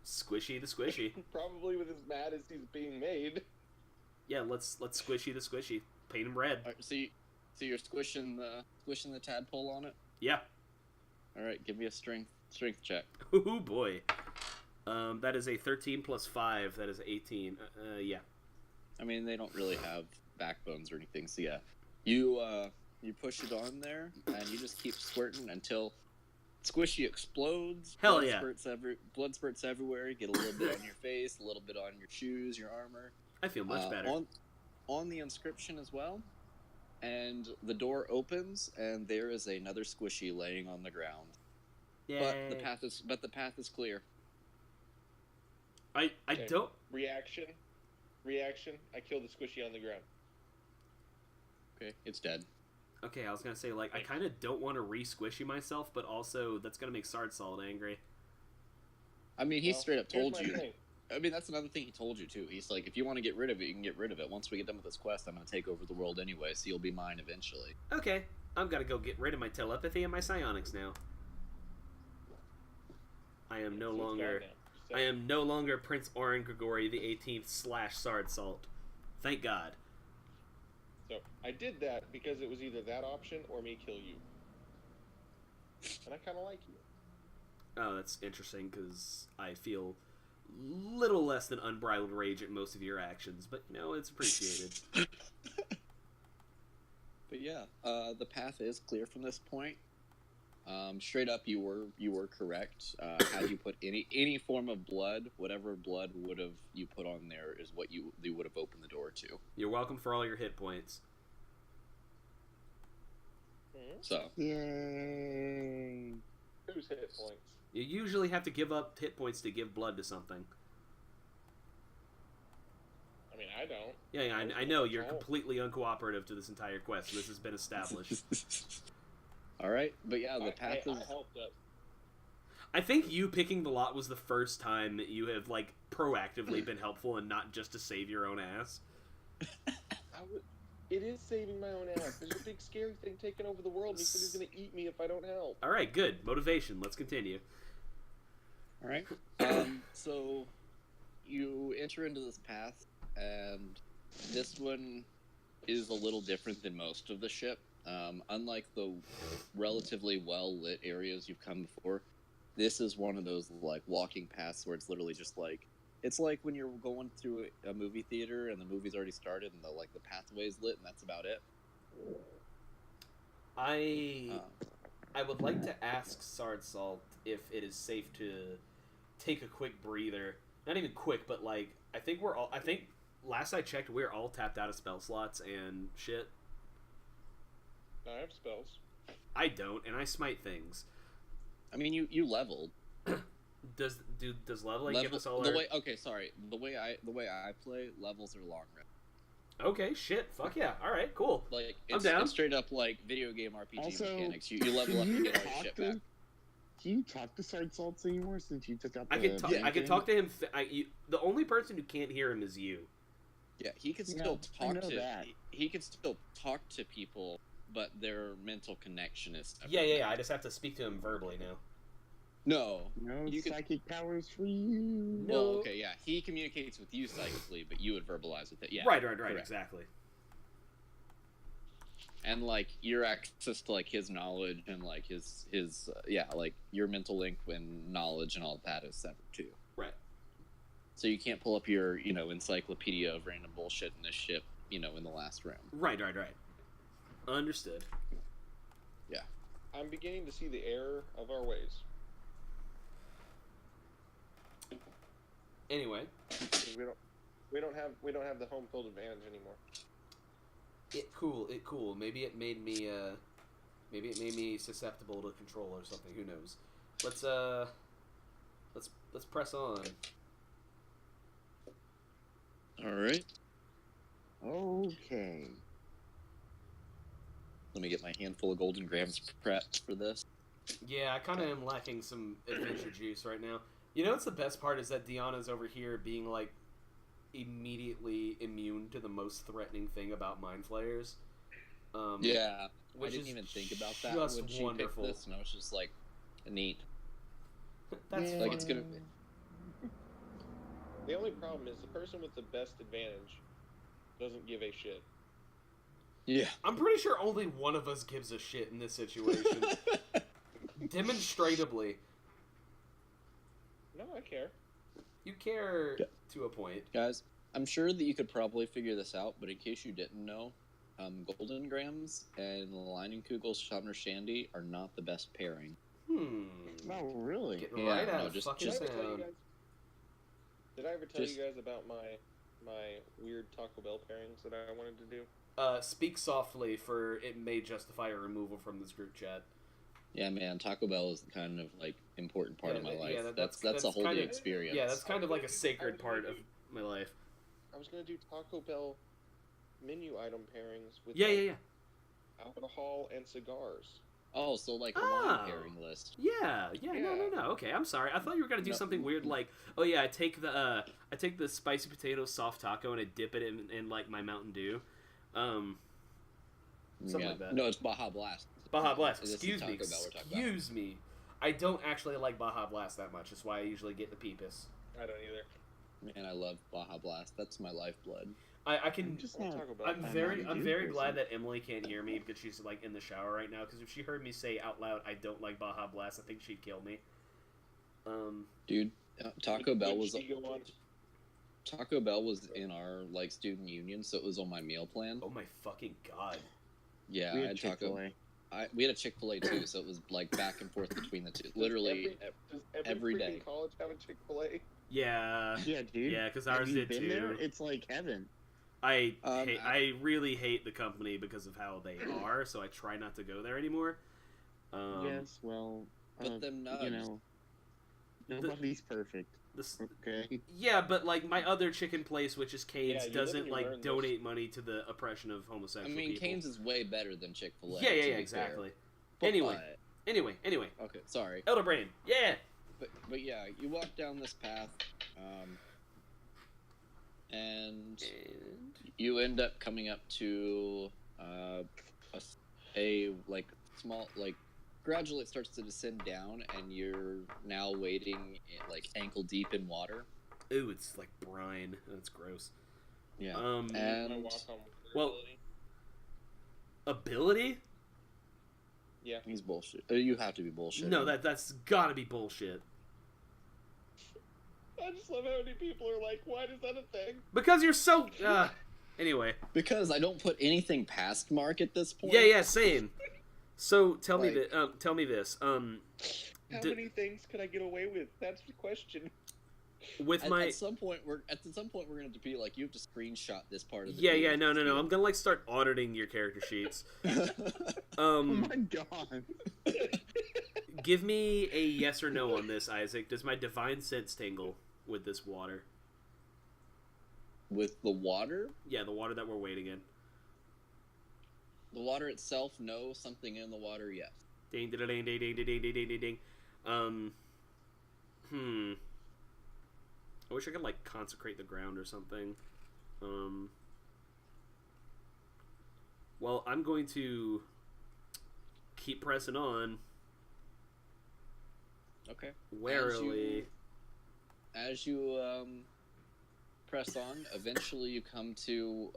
Squishy the Squishy. Probably with as mad as he's being made. Yeah, let's Squishy the Squishy. Paint him red. All right, so you're squishing the tadpole on it. Yeah. All right, give me a strength check. Ooh boy. That is a 13 plus 5. That is 18. Yeah. I mean, they don't really have backbones or anything, so yeah. You push it on there, and you just keep squirting until Squishy explodes. Hell yeah. Blood spurts everywhere. You get a little bit on your face, a little bit on your shoes, your armor. I feel much better. On the inscription as well. And the door opens, and there is another Squishy laying on the ground. Yay. But the path is clear. I Okay. don't. Reaction. I kill the squishy on the ground. Okay, it's dead. Okay, I was gonna say, like, I kind of don't want to re-squishy myself, but also that's gonna make Sard Salt angry. I mean, he Well, straight up here's told my you. thing. I mean, that's another thing he told you, too. He's like, if you want to get rid of it, you can get rid of it. Once we get done with this quest, I'm going to take over the world anyway, so you'll be mine eventually. Okay, I'm gonna go get rid of my telepathy and my psionics now. I am no So it's gone longer. now. So- I am no longer Prince Oren Grigori the 18th / Sard Salt. Thank God. So I did that because it was either that option or me kill you. And I kind of like you. Oh, that's interesting because I feel little less than unbridled rage at most of your actions, but you know, it's appreciated. But yeah, the path is clear from this point. Straight up, you were correct. Had you put any form of blood, whatever blood you put on there is what you would have opened the door to. You're welcome for all your hit points. So Yay! Who's hit points? You usually have to give up hit points to give blood to something. I mean, I don't. Yeah, I know you're completely uncooperative to this entire quest. So this has been established. all right, but yeah, the path is. I helped us. I think you picking the lot was the first time that you have like proactively been helpful and not just to save your own ass. It is saving my own ass. There's a big scary thing taking over the world. He said he's gonna eat me if I don't help. All right, good motivation. Let's continue. All right. So you enter into this path, and this one is a little different than most of the ship. Unlike the relatively well-lit areas you've come before, this is one of those like walking paths where it's literally just like, it's like when you're going through a movie theater and the movie's already started and the pathway's lit and that's about it. I would like to ask Sard Salt if it is safe to take a quick breather. Not even quick, but like I think last I checked we're all tapped out of spell slots and shit. I have spells. I don't, and I smite things. I mean, you leveled. Does leveling give us all the our... way? Okay, sorry. The way I play, levels are long rest. Okay, shit, fuck yeah. All right, cool. Like I'm it's, down. it's straight up like video game RPG Also, mechanics. You level up and get all your shit back. Can you talk to Sard Salts anymore since you took out the... I can talk. band I can thing? talk to him. The only person who can't hear him is you. Yeah, he can No, still I talk know to. that. He can still talk to people, but their mental connection is separate. Yeah. I just have to speak to him verbally now. No. No You can- psychic powers for you. No. Well, okay, yeah. He communicates with you psychically, but you would verbalize with it. Yeah. Right. correct. Exactly. And like your access to like his knowledge and like his like your mental link and knowledge and all that is separate too. Right. So you can't pull up your encyclopedia of random bullshit in this ship in the last round. Right. Understood. I'm beginning to see the error of our ways. Anyway, We don't have the home field advantage anymore. it cool. Maybe it made me susceptible to control or something. Who knows? Let's press on. All right. Okay. Let me get my handful of golden grams prepped for this. Yeah, I kind of am lacking some adventure juice right now. You know what's the best part is that Deanna's over here being like immediately immune to the most threatening thing about mind flayers. Yeah, which I didn't is even think about that just when she wonderful. picked this, and I was just like, neat. That's Yeah. Like fun. it's gonna. The only problem is the person with the best advantage doesn't give a shit. Yeah. I'm pretty sure only one of us gives a shit in this situation. Demonstratably, No, I care. you care Yeah. to a point. Guys, I'm sure that you could probably figure this out, but in case you didn't know, Golden Grams and Leinenkugel Summer Shandy are not the best pairing. No, really. Getting Yeah, right out no, of just- fucking just- town. Did I ever tell Just- you guys about my weird Taco Bell pairings that I wanted to do? Speak softly, for it may justify a removal from this group chat. Yeah, man, Taco Bell is the kind of like important part Yeah, of my that- life. yeah, that's that's a whole kind new of- experience. Yeah, that's kind of like a sacred part of my life. I was gonna do Taco Bell menu item pairings with Yeah. alcohol and cigars. Oh, so like a Oh. wine pairing list. Yeah. No. Yeah. Okay, I'm sorry. I thought you were gonna do No. something weird like, oh yeah, I take the spicy potato soft taco and I dip it in like my Mountain Dew. Something Yeah. like that. No, it's Baja Blast. Baja Blast. This is Excuse me. Taco Bell we're talking about. Excuse me. I don't actually like Baja Blast that much. That's why I usually get the Peepus. I don't either. Man, I love Baja Blast. That's my lifeblood. I can. I'm just Well, not. Taco Bell. I'm I'm very not a I'm Jew very person. glad that Emily can't hear me because she's like in the shower right now. Because if she heard me say out loud, I don't like Baja Blast, I think she'd kill me. Dude, Taco Bell Would was she go on? Taco Bell was in our like student union, so it was on my meal plan. Oh my fucking god. Yeah, We I had had Taco. Chick-fil-A. We had a Chick-fil-A too, so it was like back and forth between the two. Literally, Does every freaking day. college have a Chick-fil-A? Yeah. Yeah, dude. Yeah, because Have ours you did been too. there? It's like heaven. I really hate the company because of how they are, so I try not to go there anymore. Yes, well, Put them nuts. you know, nobody's perfect. This, Okay. yeah, but like my other chicken place, which is Cane's, Yeah, you live doesn't and you like learn this. donate money to the oppression of I homosexual mean, people. Cane's is way better than Chick-fil-A. Yeah, to be exactly. fair. But- Anyway. Okay, sorry. Elder Brain. Yeah. But yeah, you walk down this path, and you end up coming up to a like small like gradually it starts to descend down, and you're now wading like ankle deep in water. Ooh, it's like brine. That's gross. Yeah, I and walk on well- ability. Ability? Yeah. he's bullshit. You have to be bullshit. No, that's gotta be bullshit. I just love how many people are like, why is that a thing? Because you're so. Anyway. because I don't put anything past Mark at this point. Yeah, same. So tell me Like- that. Tell me this. How D- many things could I get away with? That's the question. With At, my. at some point we're gonna have to be like, you have to screenshot this part of the Yeah, video. no. I'm gonna like start auditing your character sheets. Oh Um, my god. Give me a yes or no on this, Isaac. Does my divine sense tingle with this water? With the water? Yeah, the water that we're wading in. The water itself, no. Something in the water, yes. Ding, ding, ding, ding, ding, ding, ding, ding, ding, ding. I wish I could, like, consecrate the ground or something. Well, I'm going to keep pressing on. Okay. Warily. As you press on, eventually you come to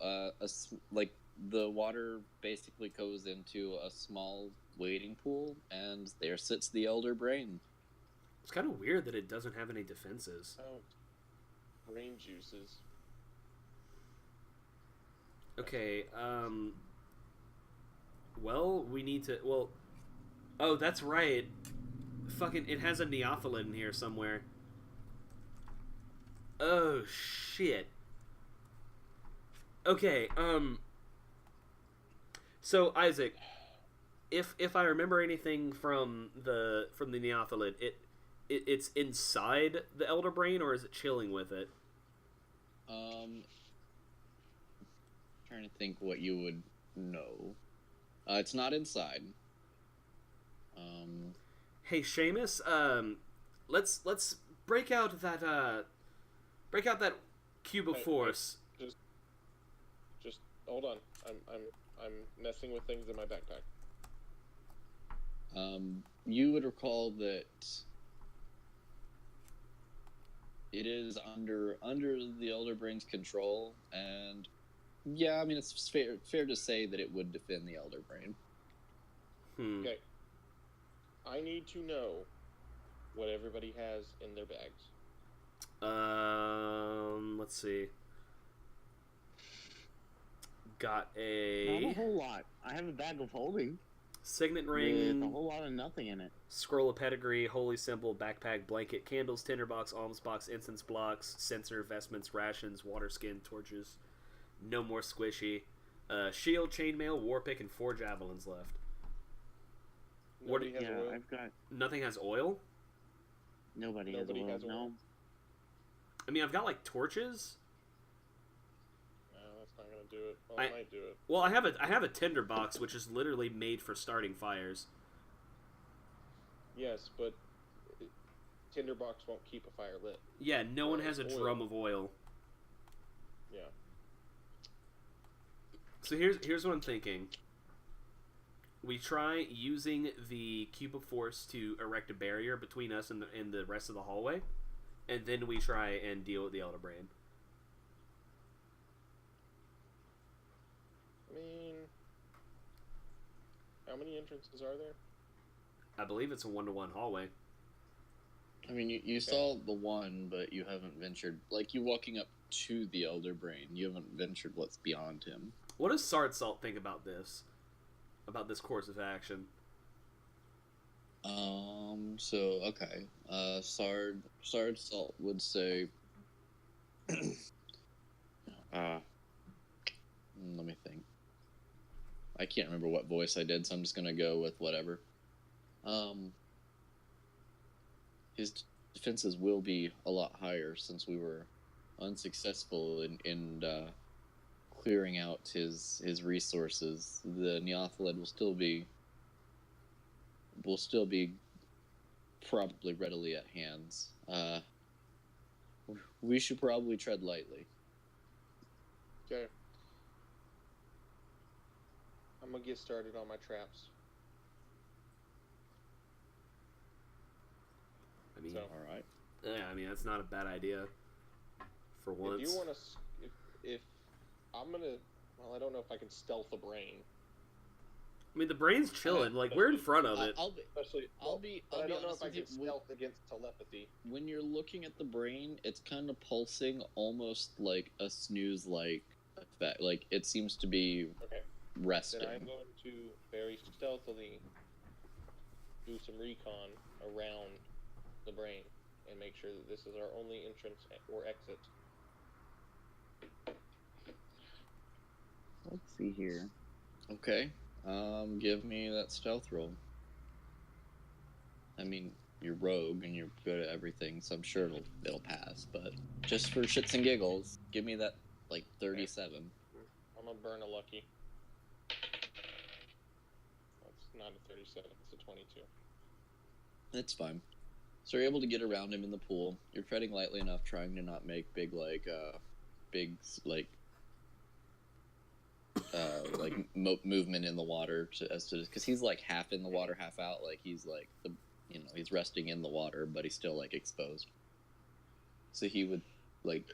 like the water basically goes into a small wading pool, and there sits the Elder Brain. It's kind of weird that it doesn't have any defenses. Oh, brain juices. Okay, well, we need to, well, oh, that's right. Fucking, it has a Neophyllid in here somewhere. Oh, shit. Okay, so, Isaac, if I remember anything from the Neophyllid, it's inside the Elder Brain, or is it chilling with it? Trying to think what you would know. It's not inside. Hey, Seamus, let's break out that cube of force. Just hold on. I'm messing with things in my backpack. You would recall that it is under the Elder Brain's control, and yeah, I mean it's fair to say that it would defend the Elder Brain. Okay. I need to know what everybody has in their bags. Let's see. Got Not a a whole lot. I have a bag of holding signet with ring, a whole lot of nothing in it. scroll of pedigree, holy symbol, backpack, blanket, candles, tinderbox, alms box, incense blocks, censer, vestments, rations, water skin, torches. No more squishy. Shield, chainmail, war pick, and 4 javelins left. Nobody has Yeah, oil. I've got. Nothing has oil? Nobody Nobody has has oil. oil. No. I mean, I've got, like, torches. No, that's not gonna do it. Well, it might do it. Well, I have a tinderbox, which is literally made for starting fires. Yes, but tinderbox won't keep a fire lit. Yeah, no one has a Oil. drum of oil. Yeah. So here's what I'm thinking. We try using the cube of force to erect a barrier between us and the rest of the hallway, and then we try and deal with the Elder Brain. I mean, how many entrances are there? I believe it's a 1-to-1 hallway. I mean, you saw the one, but you haven't ventured. Like, you walking up to the Elder Brain, you haven't ventured what's beyond him. What does Sard Salt think about this? About this course of action? So, okay. Sard Salt would say... let me think. I can't remember what voice I did, so I'm just gonna go with whatever. His defenses will be a lot higher since we were unsuccessful in clearing out his resources. The Neophyllid will still be probably readily at hands. We should probably tread lightly. Okay. I'm gonna get started on my traps. I mean, So- All right. yeah, I mean that's not a bad idea. For once. If you want to, if I'm gonna, well, I don't know if I can stealth a brain. I mean, the brain's chilling. Like we're in front of it. I'll be Especially, I'll I be don't know honest if I with can you. stealth against telepathy. When you're looking at the brain, it's kind of pulsing almost like a snooze-like effect. Like, it seems to be Okay. resting. Then I'm going to very stealthily do some recon around the brain and make sure that this is our only entrance or exit. Let's see here. Okay. Give me that stealth roll. I mean, you're rogue and you're good at everything, so I'm sure it'll pass. But just for shits and giggles, give me that like 37. I'm gonna burn a lucky. That's not a 37. It's a 22. It's fine. So you're able to get around him in the pool. You're treading lightly enough, trying to not make big movement in the water because he's like half in the water, half out. Like he's like he's resting in the water, but he's still like exposed. So he would like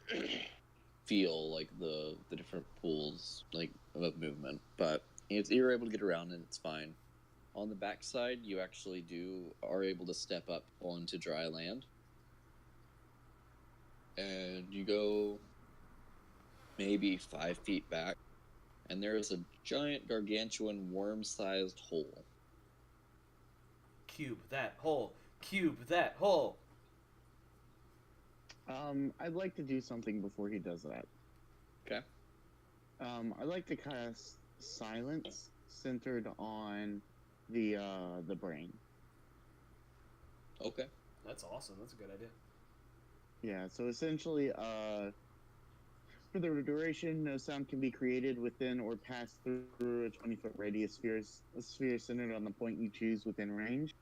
feel like the different pools like of movement, but you're able to get around and it's fine. On the backside, you actually are able to step up onto dry land, and you go maybe 5 feet back, and there is a giant, gargantuan, worm-sized hole. Cube that hole. Cube that hole. I'd like to do something before he does that. Okay. I'd like to cast Silence centered on the brain. Okay. That's awesome. That's a good idea. Yeah, so essentially, for the duration, no sound can be created within or pass through a 20-foot radius a sphere centered on the point you choose within range.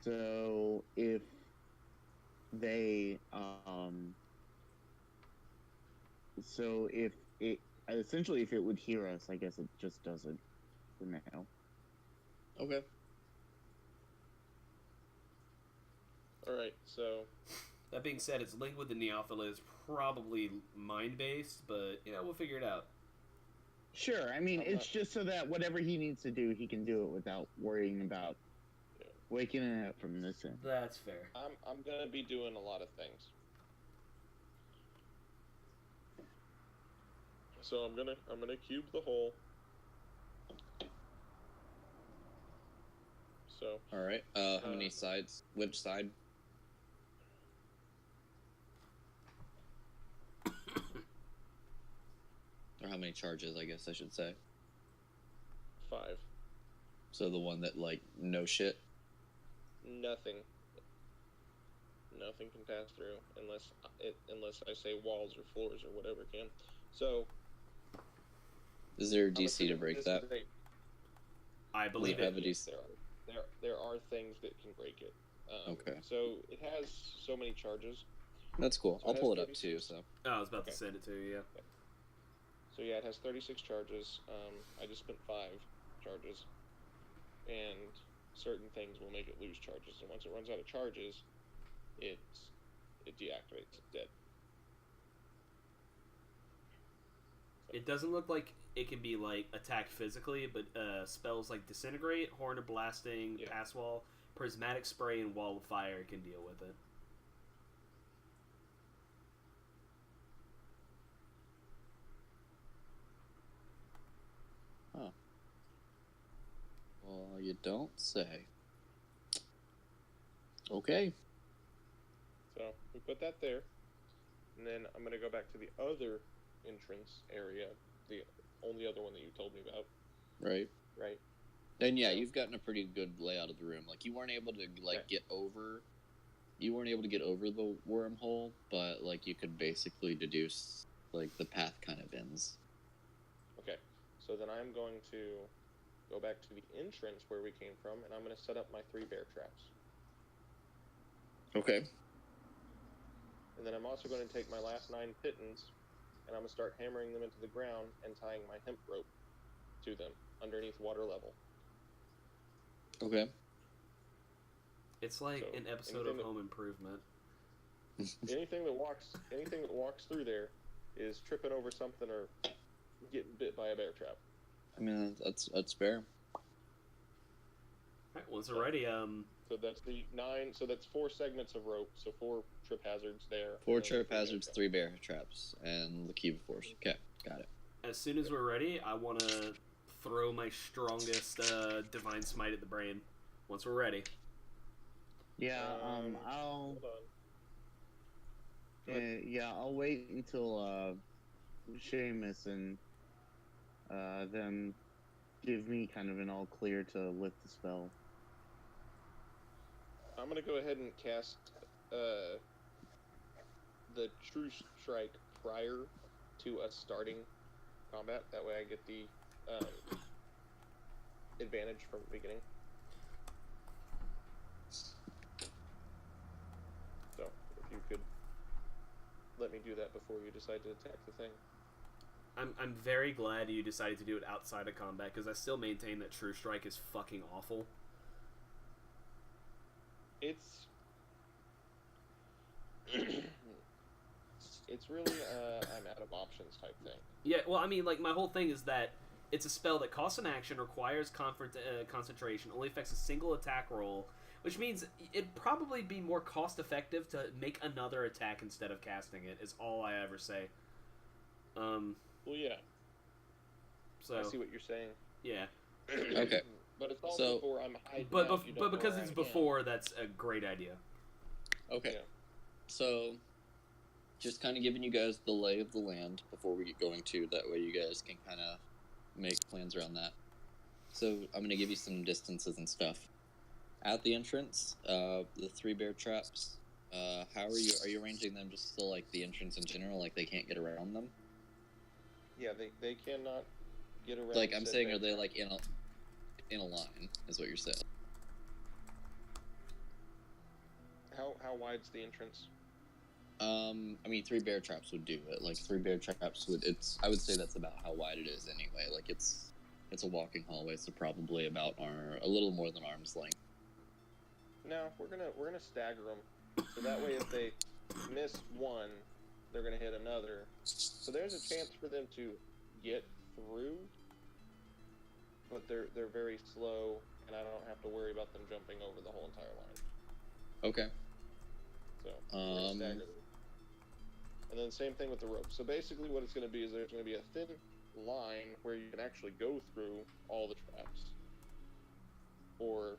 So if they, so if it would hear us, I guess it just doesn't for now. Okay. Alright, so... That being said, its link with the Neophila is probably mind-based, but, we'll figure it out. Sure, I mean, it's just so that whatever he needs to do, he can do it without worrying about waking it up from this end. That's fair. I'm gonna be doing a lot of things. So I'm gonna cube the hole. So. All right. How many sides? Which side? Or how many charges? I guess I should say. 5. So the one that like no shit. Nothing can pass through unless I say walls or floors or whatever can. So. Is there a DC to break that? I believe have a it. DC. There are things that can break it. Okay. So it has so many charges. That's cool. So I'll pull it up too. So. Oh, I was about to send it to you. Yeah. So yeah, it has 36 charges. I just spent 5 charges, and certain things will make it lose charges. And once it runs out of charges, it deactivates. It's dead. It doesn't look like it can be like attacked physically, but spells like Disintegrate, Horn of Blasting, Pass Wall, Prismatic Spray, and Wall of Fire can deal with it. Huh. Well, you don't say. Okay. So we put that there, and then I'm gonna go back to the other entrance area, the only other one that you told me about. Right. Right. And yeah, you've gotten a pretty good layout of the room. Like you weren't able to get over. You weren't able to get over the wormhole, but like you could basically deduce like the path kind of ends. Okay. So then I'm going to go back to the entrance where we came from, and I'm going to set up my 3 bear traps. Okay. And then I'm also going to take my last 9 Pitons, and I'm going to start hammering them into the ground and tying my hemp rope to them underneath water level. Okay. It's like an episode of Home Improvement. Anything that walks through there is tripping over something or getting bit by a bear trap. I mean, that's fair. Alright, once we're ready, So that's the 9. So that's 4 segments of rope. So 4 trip hazards there. 4 trip hazards, 3 bear traps, and the key of force. Okay, got it. As soon as we're ready, I want to throw my strongest divine smite at the brain. Once we're ready. Yeah, Hold on. I'll wait until Seamus and them give me kind of an all clear to lift the spell. I'm gonna go ahead and cast the True Strike prior to us starting combat. That way, I get the advantage from the beginning. So, if you could let me do that before you decide to attack the thing. I'm very glad you decided to do it outside of combat, because I still maintain that True Strike is fucking awful. It's it's really I'm out of options type thing. Yeah, well, I mean, like, my whole thing is that it's a spell that costs an action, requires concentration, only affects a single attack roll, which means it'd probably be more cost-effective to make another attack instead of casting it, is all I ever say. Well, yeah. So, I see what you're saying. Yeah. Okay. But it's all So- before I'm hiding But, out, you don't but know because where it's I am. before, that's a great idea. Okay. Yeah. So, just kind of giving you guys the lay of the land before we get going to. That way, you guys can kind of make plans around that. So, I'm going to give you some distances and stuff. At the entrance, the 3 bear traps. How are you arranging them? Just so like the entrance in general, like they can't get around them. Yeah, they cannot get around. Like I'm said saying, bear are they trap. like in a line? Is what you're saying? How wide's the entrance? I mean, 3 bear traps would do it. Like 3 bear traps would. I would say that's about how wide it is anyway. Like it's a walking hallway, so probably about a little more than arm's length. No, we're gonna stagger them, so that way if they miss one, they're gonna hit another. So there's a chance for them to get through, but they're very slow, and I don't have to worry about them jumping over the whole entire line. Okay. So we're gonna stagger them. And then same thing with the rope. So basically what it's going to be is there's going to be a thin line where you can actually go through all the traps. Or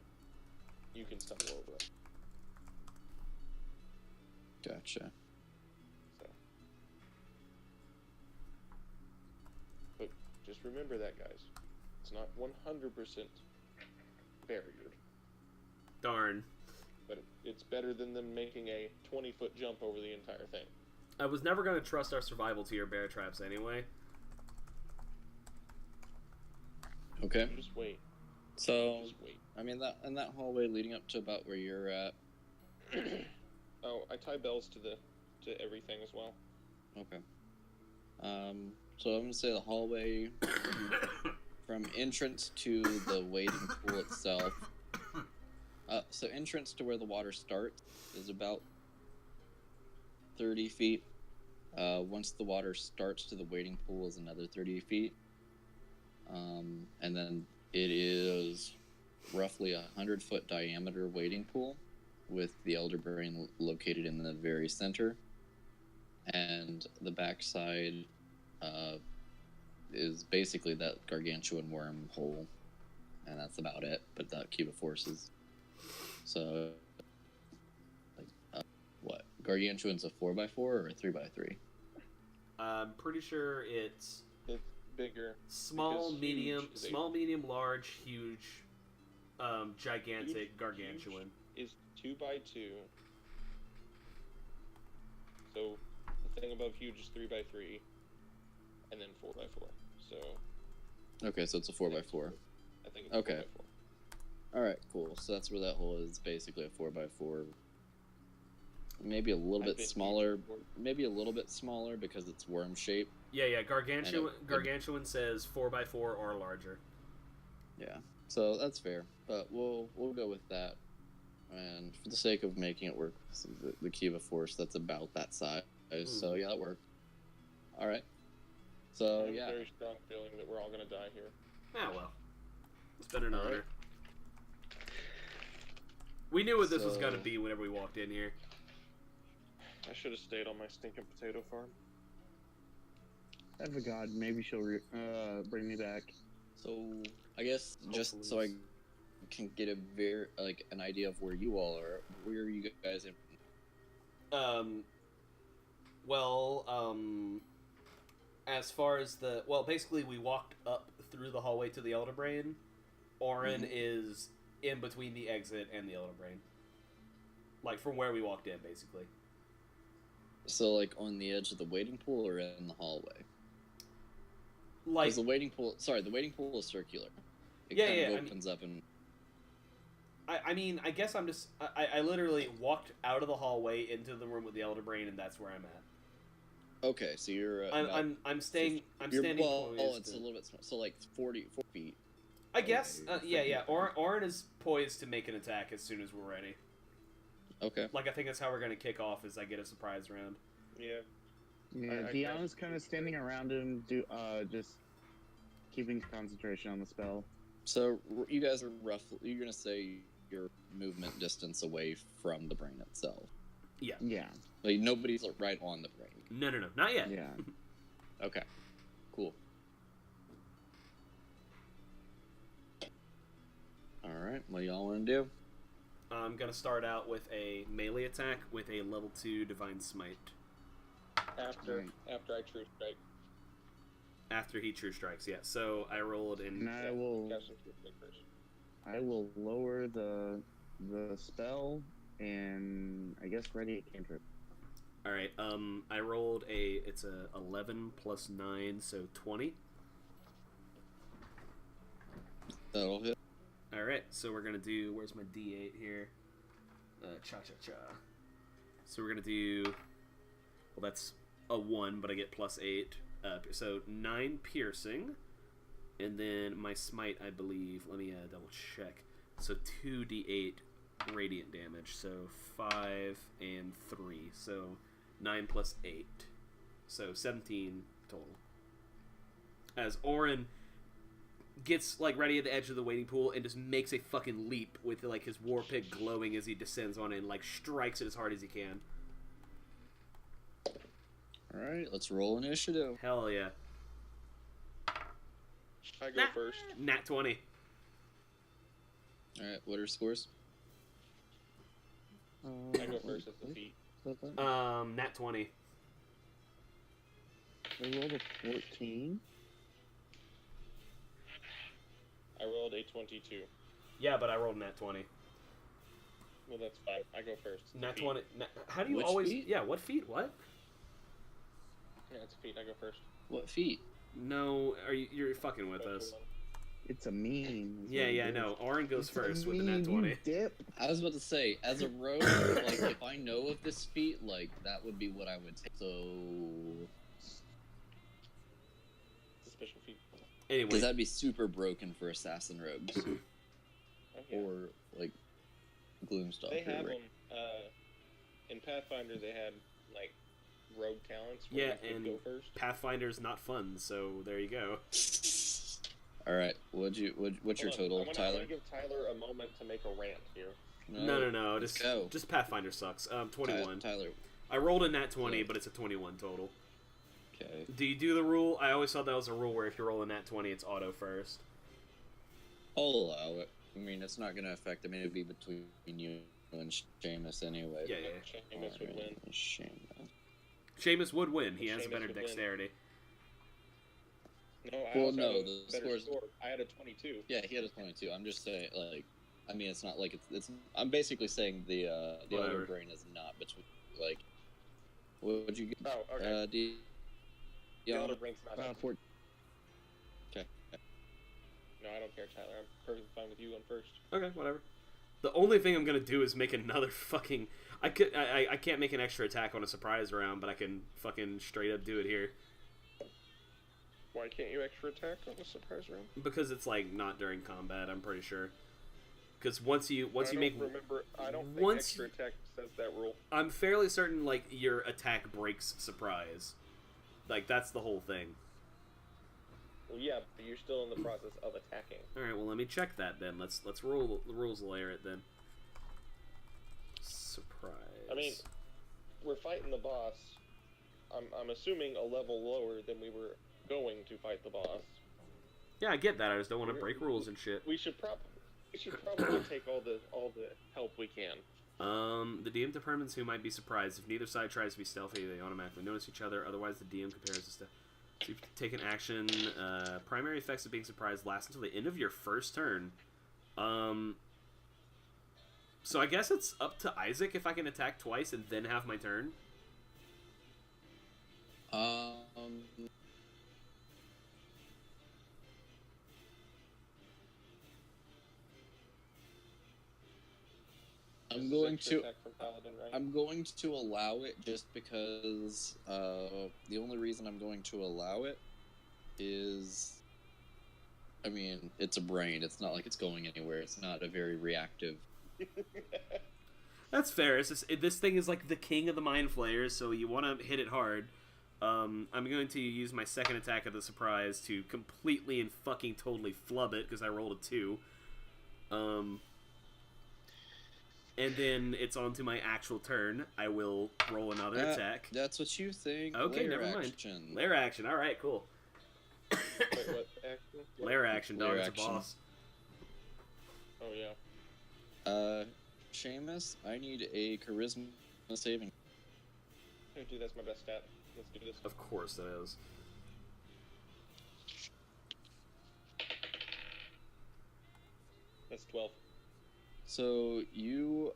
you can stumble over it. Gotcha. So. But just remember that, guys. It's not 100% barriered. Darn. But it's better than them making a 20-foot jump over the entire thing. I was never going to trust our survival to your bear traps anyway. Okay. Just wait. So, Just wait. I mean, that in that hallway leading up to about where you're at. Oh, I tie bells to everything as well. Okay. So I'm gonna say the hallway from entrance to the wading pool itself. So entrance to where the water starts is about 30 feet. Once the water starts to the wading pool is another 30 feet. And then it is roughly 100-foot diameter wading pool with the elderberry located in the very center. And the backside is basically that gargantuan wormhole. And that's about it, but that cube of forces. So, what? Gargantuan's a 4x4 or a 3x3? I'm pretty sure it's Bigger. small, Because medium, huge is a- small, medium, large, huge, gigantic, Huge- gargantuan. Is 2x2. So the thing above huge is 3x3, and then 4x4. So Okay, so it's a 4x4. I think it's Okay. 4x4. Alright, cool. So that's where that hole is, basically a 4x4. Maybe a little I've bit been smaller. huge before. Maybe a little bit smaller because it's worm shaped. Yeah, gargantuan. I know. Gargantuan says 4x4 or larger. Yeah, so that's fair. But we'll go with that. And for the sake of making it work, the key of a force, that's about that size. So yeah, that worked. All right. I So have yeah, a very strong feeling that we're all gonna die here. Ah, well. It's been an All right. honor. We knew what this was So- going to be whenever we walked in here. I should have stayed on my stinking potato farm. I forgot. Maybe she'll bring me back. so I guess just so I can get a an idea of where you all are. Where are you guys in? As far as basically we walked up through the hallway to the Elder Brain. Orin is in between the exit and the Elder Brain. Like, from where we walked in, basically. So, like, on the edge of the waiting pool or in the hallway? Like, the waiting pool... Sorry, the waiting pool is circular. It Yeah, kind yeah, of I opens up and... I mean, I guess I'm just... I literally walked out of the hallway into the room with the Elder Brain, and that's where I'm at. Okay, so you're... I'm standing well, poised. it's a little bit small. So, like, 4 feet. I guess, Okay, yeah. Orin is poised to make an attack as soon as we're ready. Okay. Like, I think that's how we're going to kick off, is I get a surprise round. Yeah. Yeah, Deanna's kind of standing around him, just keeping concentration on the spell. So, you guys are roughly... You're going to say your movement distance away from the brain itself. Yeah. Yeah. Like, nobody's right on the brain. No, not yet. Yeah. Okay. Cool. Alright, what do y'all want to do? I'm going to start out with a melee attack with a level 2 Divine Smite. After I true strike. After he true strikes, yeah. So I rolled in... And Cast some true strike first. I will lower the spell and I guess ready a cantrip. Alright, I rolled it's a 11 plus 9, so 20. That'll hit. Alright, so we're gonna do, where's my D8 here? Cha-cha-cha. So we're gonna do, well, that's a 1, but I get plus 8. So 9 piercing, and then my smite, I believe, let me double check. So 2d8 radiant damage, so 5 and 3, so 9 plus 8, so 17 total. As Orin gets like ready at the edge of the waiting pool and just makes a fucking leap with like his war pig glowing as he descends on it and like strikes it as hard as he can. Alright, let's roll initiative. Hell yeah. I go first. Nat 20. Alright, what are scores? I go first at the feet. Nat 20. I rolled a 14. I rolled a 22. Yeah, but I rolled nat 20. Well, that's fine. I go first. Nat Feet. 20. How do you Which always... feet? Yeah, what feet? What? Yeah, it's feet. I go first. What feet? No, you're fucking with us. It's a meme. is Yeah, what it I is. know. Orin goes It's a first with the meme, nat you 20. Dip. I was about to say, as a rogue, like, if I know of this feat, like, that would be what I would take. So... It's a special feat. Anyway. Because that'd be super broken for assassin rogues. Oh, yeah. Or, like, Gloomstalker. They have right? them. In Pathfinder, they had like rogue talents. Yeah, Where you and could go first. Pathfinder's not fun, so there you go. Alright, what's your Hold on, total, I wanna Tyler? give Tyler a moment to make a rant here. No. let's Just go. just Pathfinder sucks. 21. Tyler, I rolled a nat 20, but it's a 21 total. okay. Do you do the rule? I always thought that was a rule where if you roll a nat 20, it's auto first. I'll allow it. I mean, it's not going to affect... I mean, it'd be between you and Seamus anyway. Yeah. Seamus would win. Seamus. Seamus would win. He has Seamus better would win. dexterity. No, I Well, also no, had a the better scores- score. I had a 22. Yeah, he had a 22. I'm just saying, like... I mean, it's not like it's... I'm basically saying the Whatever. Elder Brain is not between... Like... What would you get? Oh, okay. The Yeah. Elder Brain's not. 14. Okay. No, I don't care, Tyler. I'm perfectly fine with you going first. Okay, whatever. The only thing I'm gonna do is make another fucking... I can't make an extra attack on a surprise round, but I can fucking straight up do it here. Why can't you extra attack on the surprise round? Because it's like not during combat, I'm pretty sure. Because once you make... I don't think once- extra attack says that rule. I'm fairly certain like your attack breaks surprise. Like that's the whole thing. Well, yeah, but you're still in the process of attacking. All right, well let me check that then. Let's roll the rules layer it then. Surprise. I mean, we're fighting the boss. I'm assuming a level lower than we were going to fight the boss. yeah, I get that. I just don't want to break rules and shit. We should probably take all the help we can. The DM determines who might be surprised. If neither side tries to be stealthy, they automatically notice each other. Otherwise, the DM compares the stuff. So you take an action. Primary effects of being surprised last until the end of your first turn. So I guess it's up to Isaac if I can attack twice and then have my turn. I'm going to Attack from Paladin, right? I'm going to allow it just because the only reason I'm going to allow it is, I mean, it's a brain. It's not like it's going anywhere. It's not a very reactive. That's fair. This thing is like the king of the mind flayers, so you want to hit it hard. I'm going to use my second attack of the surprise to completely and fucking totally flub it because I rolled a 2. And then it's on to my actual turn. I will roll another attack. That's what you think. Okay, Lair never mind. action. Lair action. All right, cool. Wait, what action? Lair action, dog. Lair It's a action. boss. Oh yeah. Seamus, I need a charisma saving. Oh, dude, that's my best stat. Let's do this. Of course it is. That's 12. So you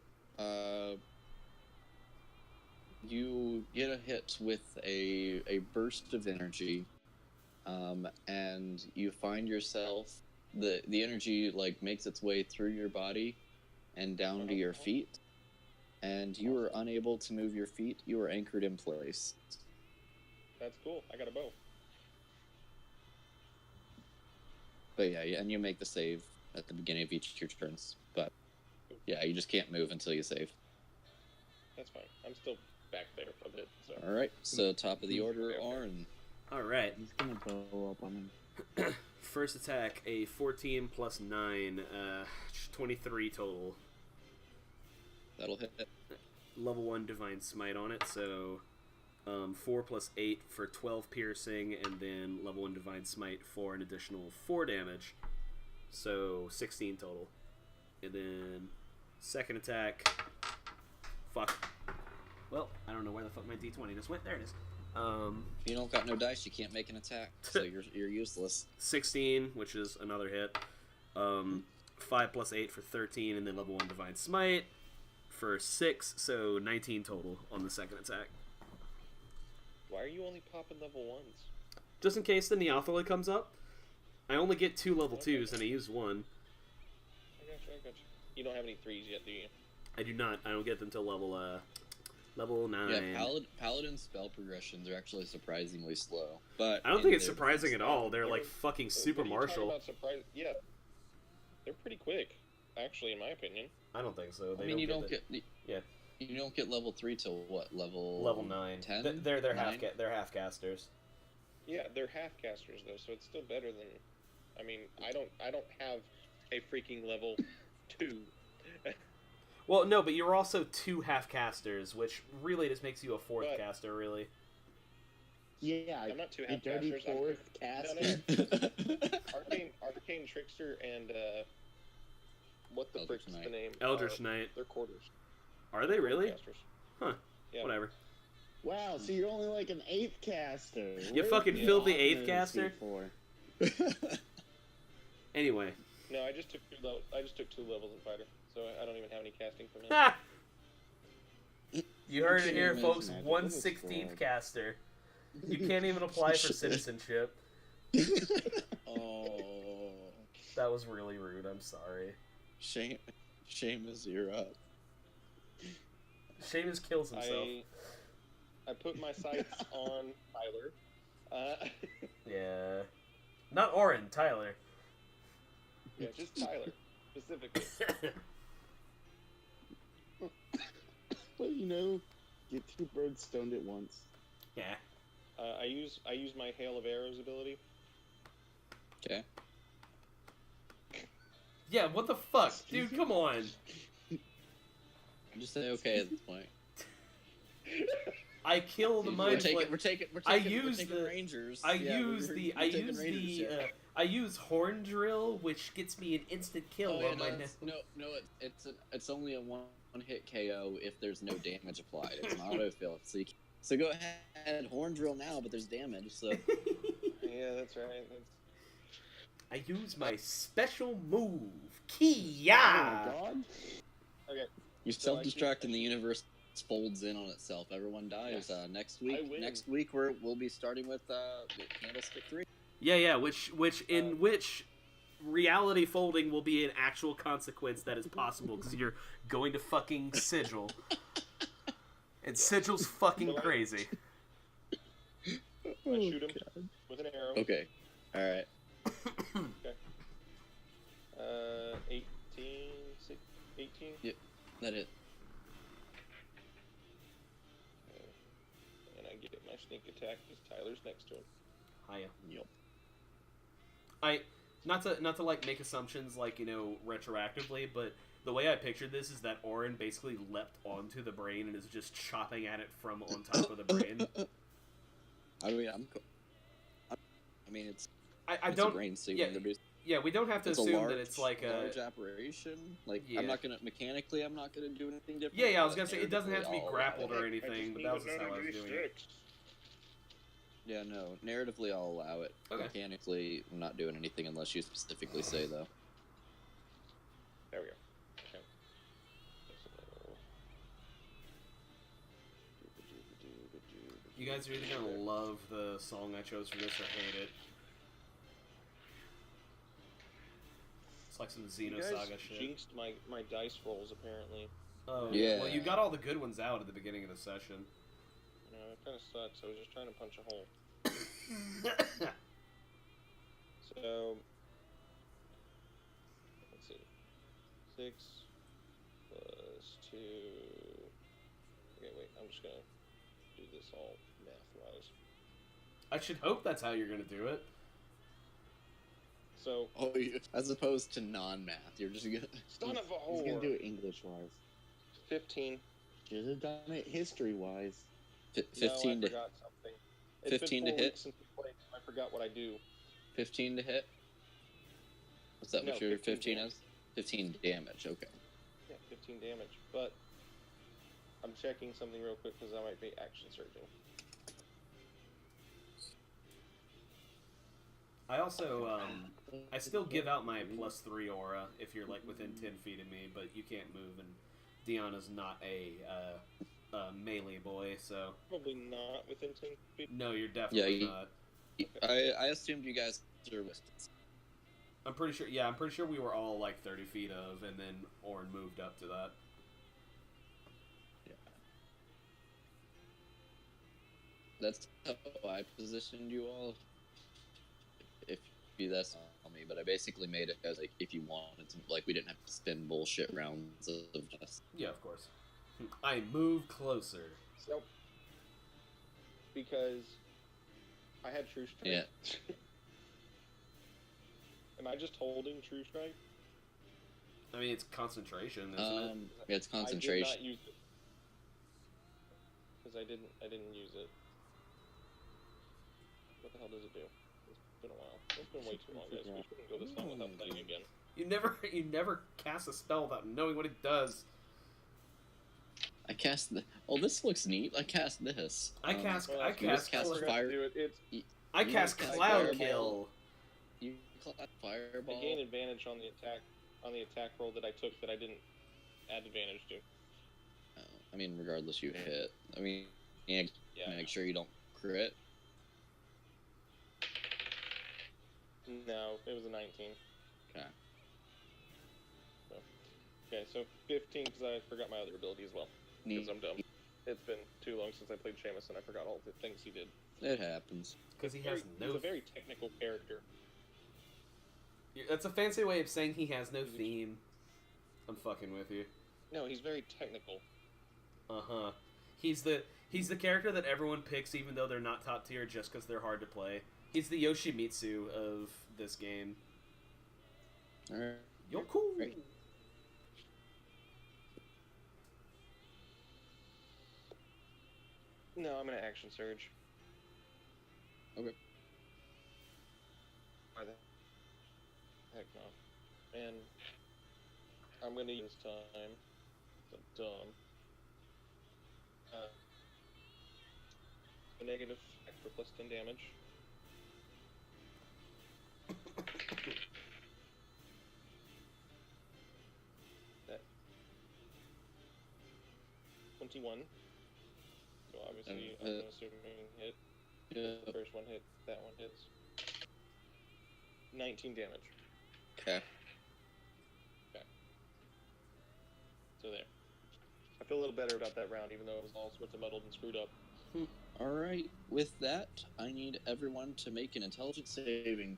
get a hit with a burst of energy, and you find yourself the energy like makes its way through your body and down to your feet, and you are unable to move your feet. You are anchored in place. That's cool. I got a bow. But yeah, and you make the save at the beginning of each of your turns. But yeah, you just can't move until you save. That's fine. I'm still back there for a bit. So. All right. So top of the order, Arn. All right. He's gonna blow up on him. First attack, a 14 plus 9, 23 total. That'll hit. Level 1 Divine Smite on it, so 4 plus 8 for 12 piercing, and then level 1 Divine Smite for an additional 4 damage, so 16 total. And then second attack, fuck. Well, I don't know where the fuck my d20 just went. There it is. If you don't got no dice, you can't make an attack, so you're useless. 16, which is another hit. 5 plus 8 for 13, and then level 1 Divine Smite for 6, so 19 total on the second attack. Why are you only popping level 1s? Just in case the Neophila comes up. I only get 2 level 2s, and I use 1. I got you. You don't have any 3s yet, do you? I do not. I don't get them till level 9. Yeah, paladin spell progressions are actually surprisingly slow. But I don't think it's surprising at all. They're like fucking super What are you talking martial. about surprise? Yeah. They're pretty quick, actually, in my opinion. I don't think so. I mean, you don't get Yeah. You don't get level 3 till what? level 9. 10? They're Nine? they're half casters. Yeah, they're half casters though, so it's still better than. I mean, I don't have a freaking level 2. Well, no, but you're also 2 half casters, which really just makes you a 4th But- caster, really. Yeah, I'm not 2 a half dirty casters. fourth caster. Arcane Trickster and what the Eldritch frick's Knight. the name? Eldritch Knight. They're quarters. Are they really? Casters. Huh. Yeah. Whatever. Wow, so you're only like an 8th caster. You Where fucking have filthy gotten 8th those caster? before? Anyway. No, I just took 2 levels in fighter, so I don't even have any casting from him. Ha! You heard it Can't here, imagine folks. that. 1/16th caster. You can't even apply for citizenship. Oh, That was really rude. I'm sorry. Seamus, you're up. Seamus kills himself. I put my sights on Tyler. Yeah. Not Orin, Tyler. Yeah, just Tyler, specifically. Well, you know, get 2 birds stoned at once. Yeah. I use my Hail of Arrows ability. Okay. Yeah, what the fuck? Dude, come on. Just say okay at this point. I kill the We're mind taking rangers. I use horn drill, which gets me an instant kill Oh, on my it's only a one hit KO if there's no damage applied. It's an autofill. So go ahead, horn drill now, but there's damage. So Yeah, that's right. I use my special move, Kia. Oh my god. Okay. You're So I self-destruct and the keep- universe folds in on itself. Everyone dies. Yes. Next I week. win. Next week we'll be starting with Candlestick 3. Yeah, which reality folding will be an actual consequence that is possible because you're going to fucking Sigil. And Sigil's fucking crazy. I shoot him with an arrow. Okay. All right. 18. Yep. That hit. And I get my sneak attack because Tyler's next to him. Hiya. Yep. Not to like make assumptions like, retroactively, but the way I pictured this is that Orin basically leapt onto the brain and is just chopping at it from on top of the brain. I mean, it's I it's don't. a brain suit. Yeah, yeah, we don't have to it's assume a large, that it's like a large operation. Like Yeah. I'm not gonna do anything different. Yeah, I was but gonna say it doesn't have to be narratively, grappled or I anything, just but need that was a just how I was menace doing it. six. Yeah, no. Narratively, I'll allow it. Okay. Mechanically, I'm not doing anything unless you specifically say though. There we go. Okay. You guys are either gonna love the song I chose for this or hate it. It's like some You guys Xenosaga shit. jinxed my dice rolls, apparently. Oh, Yeah. Well, you got all the good ones out at the beginning of the session. No, it kind of sucks. I was just trying to punch a hole. So, let's see. 6 plus 2. Okay, wait. I'm just gonna do this all math-wise. I should hope that's how you're gonna do it. So, Oh, as opposed to non-math, you're just gonna. son of a He's gonna whore. do it English-wise. 15. Should have done it history-wise. 15 no, I to forgot something. It's 15 been to 4 hit? weeks since we played, so I forgot what I do. 15 to hit. What's that? No, What your 15 15 damage. is? 15 damage. Okay. Yeah, 15 damage. But I'm checking something real quick because I might be action surging. I also, I still give out my +3 aura if you're like within 10 feet of me, but you can't move, and Deanna's not a melee boy, so Probably not within 10 feet. no, you're definitely Yeah, not. I assumed you guys are distance. I'm pretty sure we were all like 30 feet of, and then Orin moved up to that. Yeah. That's how I positioned you all. If you that's on me, but I basically made it as like if you wanted to, like we didn't have to spin bullshit rounds of just. Yeah, of course. I move closer. So, because I had True Strike. Yeah. Am I just holding True Strike? I mean, it's concentration, isn't it? Yeah, it's concentration. I did not use it. Because I didn't use it. What the hell does it do? It's been a while. It's been way too long, guys. We shouldn't go this long without playing again. You never cast a spell without knowing what it does. I cast the. Oh, this looks neat. I cast this. I cast Well, I you just cast cast forgot fire. to do it. I you cast cast Cloud Fireball. Kill. You cast fireball. I gain advantage on the attack roll that I took that I didn't add advantage to. I mean, regardless, you hit. I mean, yeah, Yeah. make sure you don't crit. No, it was a 19. Okay. Okay, so 15 because I forgot my other ability as well. Because I'm dumb. It's been too long since I played Seamus and I forgot all the things he did. It happens. Because he has He's no. a very technical character. That's a fancy way of saying he has no theme. I'm fucking with you. No, he's very technical. Uh-huh. He's the character that everyone picks even though they're not top tier just because they're hard to play. He's the Yoshimitsu of this game. Alright. You're cool. Great. No, I'm gonna action surge. Okay. Why the heck no? And I'm gonna use time. So dumb. A negative for plus 10 damage. 21. So obviously, I'm assuming hit. Yeah. The first one hit. That one hits. 19 damage. Okay. So there. I feel a little better about that round, even though it was all sorts of muddled and screwed up. All right. With that, I need everyone to make an intelligence saving.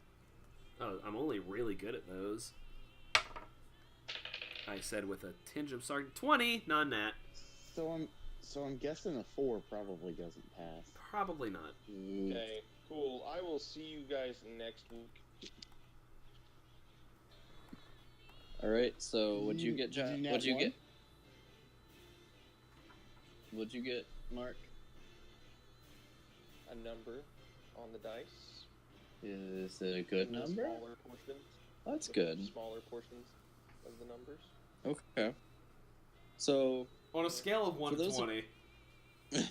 Oh, I'm only really good at those. I said with a tinge of sarcasm. 20, non-nat. So I'm guessing a 4 probably doesn't pass. Probably not. Okay, cool. I will see you guys next week. All right. So, what'd you get, John? What'd you get? What'd you get, Mark? A number on the dice. Is it a good number? Smaller portions. That's good. Smaller portions of the numbers. Okay. So, on a scale of 1 to 20. It's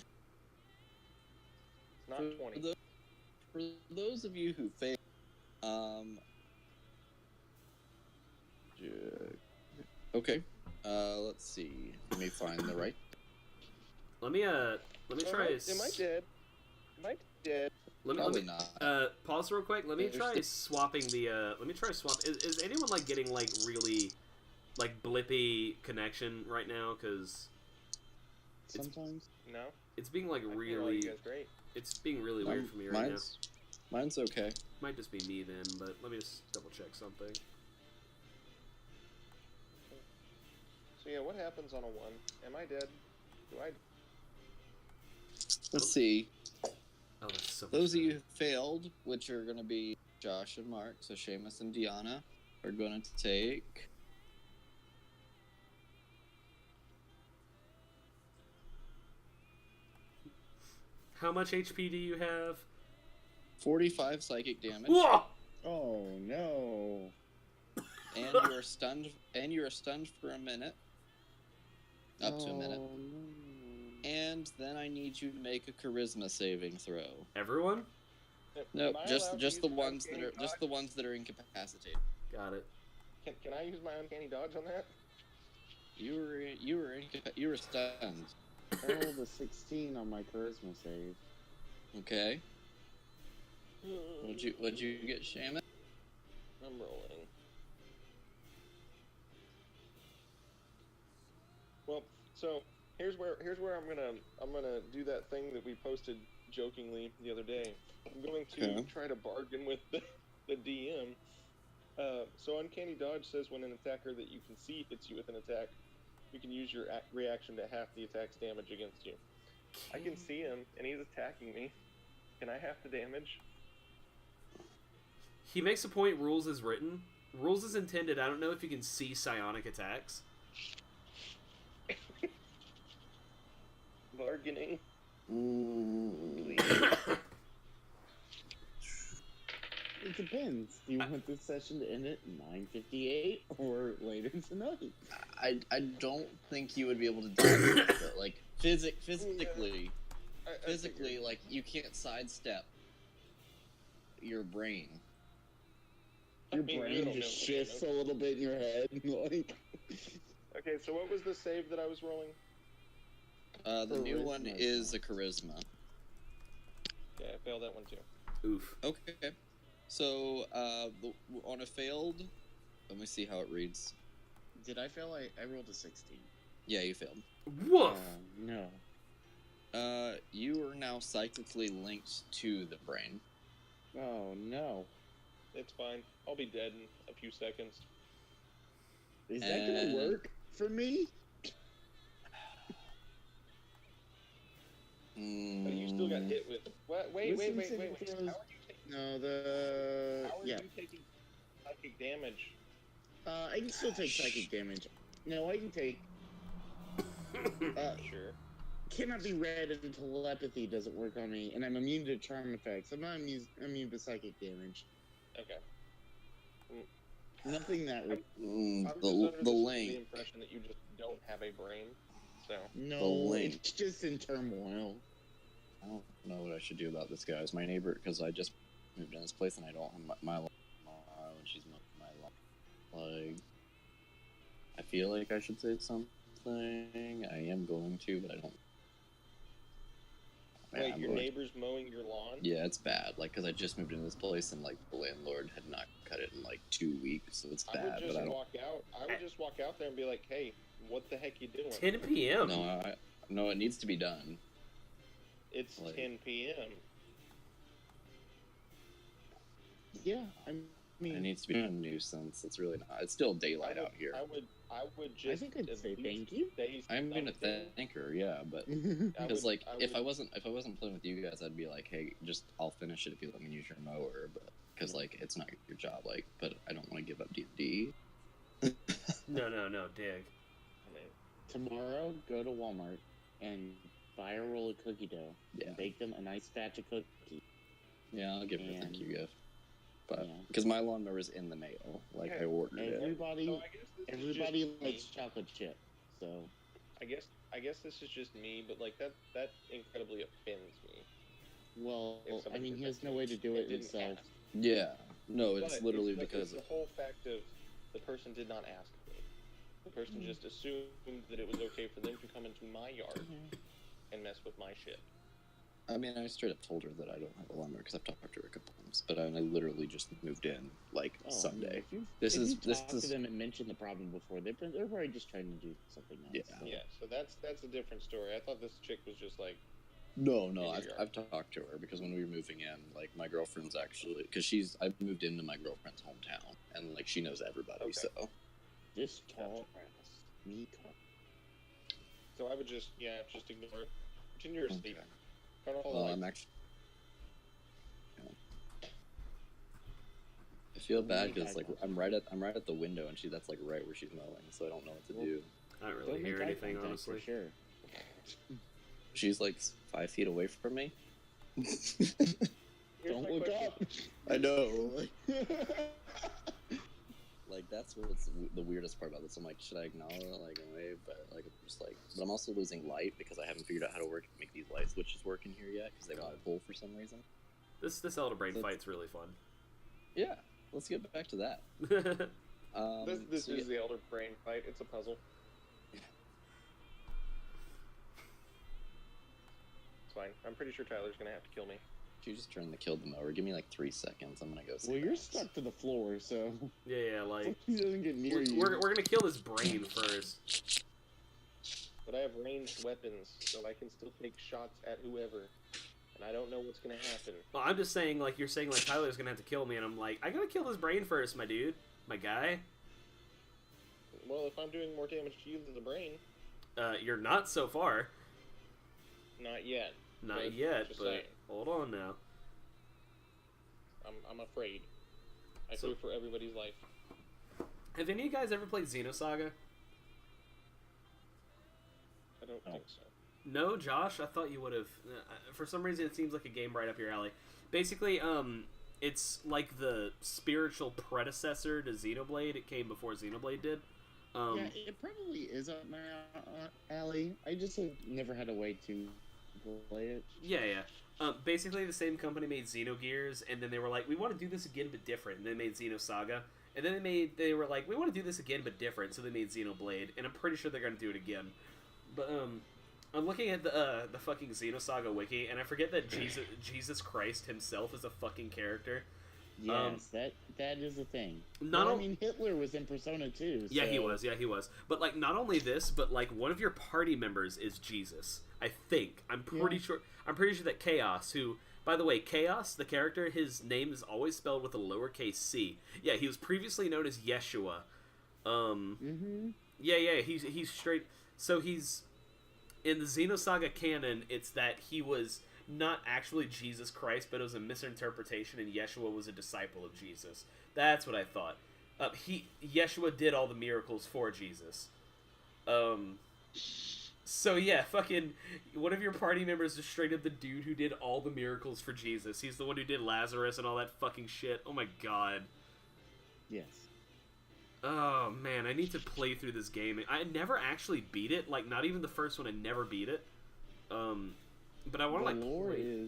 not 20. For those of you who failed, okay. Let's see. Let me find the right. Let me try. Am I dead? Am I dead? Probably not. Pause real quick. Let me try swapping the. Let me try swap. Is anyone like getting like really, like blippy connection right now? Because sometimes. No. It's being like I really. You guys great. It's being really weird for me right now. Mine's okay. Might just be me then, but let me just double check something. So yeah, what happens on a 1? Am I dead? Do I? Let's see. Oh, that's so Those of you who failed, which are going to be Josh and Mark, so Seamus and Deanna, are going to take. How much HP do you have? 45 psychic damage. Whoa! Oh no! And you are stunned. And you are stunned for a minute. Up to a minute. No. And then I need you to make a charisma saving throw. Everyone? No, just the my ones that uncanny are dodge? just the ones that are incapacitated. Got it. Can I use my uncanny dodge on that? You were stunned. I rolled a 16 on my charisma save. Okay. What'd you get, Shaman? I'm rolling. Well, so here's where I'm gonna do that thing that we posted jokingly the other day. I'm going to try to bargain with the DM. So Uncanny Dodge says when an attacker that you can see hits you with an attack, you can use your reaction to half the attack's damage against you. I can see him, and he's attacking me. Can I half the damage? He makes a point. Rules is written. Rules is intended. I don't know if you can see psionic attacks. Bargaining. It depends. Do you want this session to end at 9:58 or later tonight? I don't think you would be able to do that, but like physically, like you can't sidestep your brain. Your brain just shifts a little bit in your head, like. Okay, so what was the save that I was rolling? The new one is a charisma. Yeah, I failed that one too. Oof. Okay. So, on a failed, let me see how it reads. Did I fail? I rolled a 16. Yeah, you failed. Woof! No. You are now psychically linked to the brain. Oh, no. It's fine. I'll be dead in a few seconds. Is that gonna work for me? But you still got hit with... What? Wait. How are you taking... No, How are you taking psychic damage? I can still take psychic damage. No, I can take... Sure. Cannot be read and telepathy doesn't work on me, and I'm immune to charm effects. I'm not immune to psychic damage. Okay. Nothing that would... the link. The impression that you just don't have a brain, so... No, it's just in turmoil. I don't know what I should do about this guy. It's my neighbor, because I just moved in this place and I don't have my and she's my like. I feel like I should say something, thing. I am going to, but I don't. Wait, I'm your going- neighbor's mowing your lawn? Yeah, it's bad. Like, because I just moved into this place and like the landlord had not cut it in like 2 weeks, so it's I would bad. just But I don't. walk out. I would just walk out there and be like, "Hey, what the heck you doing?" 10 p.m. No, it needs to be done. It's Like- 10 p.m. Yeah, I It mean, needs to be a nuisance. It's really not. It's still daylight out here. I would just. I think I'd at say least thank you. say I'm gonna something. thank her, yeah, but I because would- like I if I would- wasn't playing with you guys, I'd be like, hey, just I'll finish it if you let me use your mower, but because like it's not your job, like, but I don't want to give up D&D. No, dig. I mean, Tomorrow, go to Walmart and buy a roll of cookie dough Yeah. and bake them a nice batch of cookies. Yeah, I'll give her a thank you gift, but Yeah. because my lawnmower is in the mail, like Yeah. I ordered it. Everybody, so I guess this is everybody just likes me. chocolate chip, so I guess this is just me, but like that incredibly offends me. well, If I somebody mean, did he that has to no me way to do and it didn't himself. ask. Yeah, no, it's But literally it's because the whole fact of the person did not ask me. The person Mm. just assumed that it was okay for them to come into my yard Mhm. and mess with my shit. I mean, I straight up told her that I don't have a lawnmower because I've talked to her a couple times, but I literally just moved in like Oh, Sunday. If you, This if is- you this talk is- to them and mention the problem before, they're probably just trying to do something else. Yeah. so. Yeah, so that's a different story. I thought this chick was just like, No, in your yard. I've talked to her because when we were moving in, like my girlfriend's actually because I moved into my girlfriend's hometown and like she knows everybody, Okay. so This tall grass, me tall. so I would just ignore it. Pretend you're asleep. Okay. Turn off all the Well, lights. I'm actually. I feel bad because like I'm right at the window and that's like right where she's mowing, so I don't know what to do. I don't Don't really make hear eye anything, contact, honestly. For sure. She's like 5 feet away from me. Here's Don't my look question. up. I know. Like that's what's the weirdest part about this. I'm like, should I acknowledge it, like, and wave? But like, I'm just like, but I'm also losing light because I haven't figured out how to make these light switches work in here yet because they won't pull for some reason. This Elder Brain That's- fight's really fun. Yeah, let's get back to that. This So is the Elder Brain fight. It's a puzzle. It's fine. I'm pretty sure Tyler's gonna have to kill me. you just turn the kill the mower. Give me like 3 seconds. I'm gonna go. Well, you're Max. stuck to the floor, so Yeah, like he doesn't get near you. we're gonna kill his brain first. But I have ranged weapons, so I can still take shots at whoever. And I don't know what's gonna happen. Well, I'm just saying, like, you're saying, like, Tyler's gonna have to kill me, and I'm like, I gotta kill his brain first, my dude. My guy. Well, if I'm doing more damage to you than the brain, You're not so far. not yet. Not But yet, just but saying. hold on now. I'm afraid. I So- fear for everybody's life. Have any of you guys ever played Xenosaga? I don't think so. No, Josh? I thought you would have. For some reason, it seems like a game right up your alley. Basically, it's like the spiritual predecessor to Xenoblade. It came before Xenoblade did. Yeah, it probably is up my alley. I just have never had a way to play it. Yeah. Basically, the same company made Xenogears, and then they were like, we want to do this again but different, and they made Xenosaga. And then they were like, we want to do this again but different, so they made Xenoblade, and I'm pretty sure they're going to do it again. But, I'm looking at the fucking Xenosaga wiki, and I forget that Jesus Christ himself is a fucking character. Yes, that is a thing. Not Well, on- I mean, Hitler was in Persona too. Yeah, he so- was. But, like, not only this, but, like, one of your party members is Jesus. I think. I'm pretty sure that Chaos, who, by the way, Chaos, the character, his name is always spelled with a lowercase c. Yeah, he was previously known as Yeshua. Yeah, he's straight. So he's, in the Xenosaga canon, it's that he was not actually Jesus Christ, but it was a misinterpretation, and Yeshua was a disciple of Jesus. That's what I thought. Yeshua did all the miracles for Jesus. So yeah, fucking one of your party members is straight up the dude who did all the miracles for Jesus. He's the one who did Lazarus and all that fucking shit. Oh my god. Yes. Oh man, I need to play through this game. I never actually beat it. Like, not even the first one. I never beat it. But I want to, like, the lore play.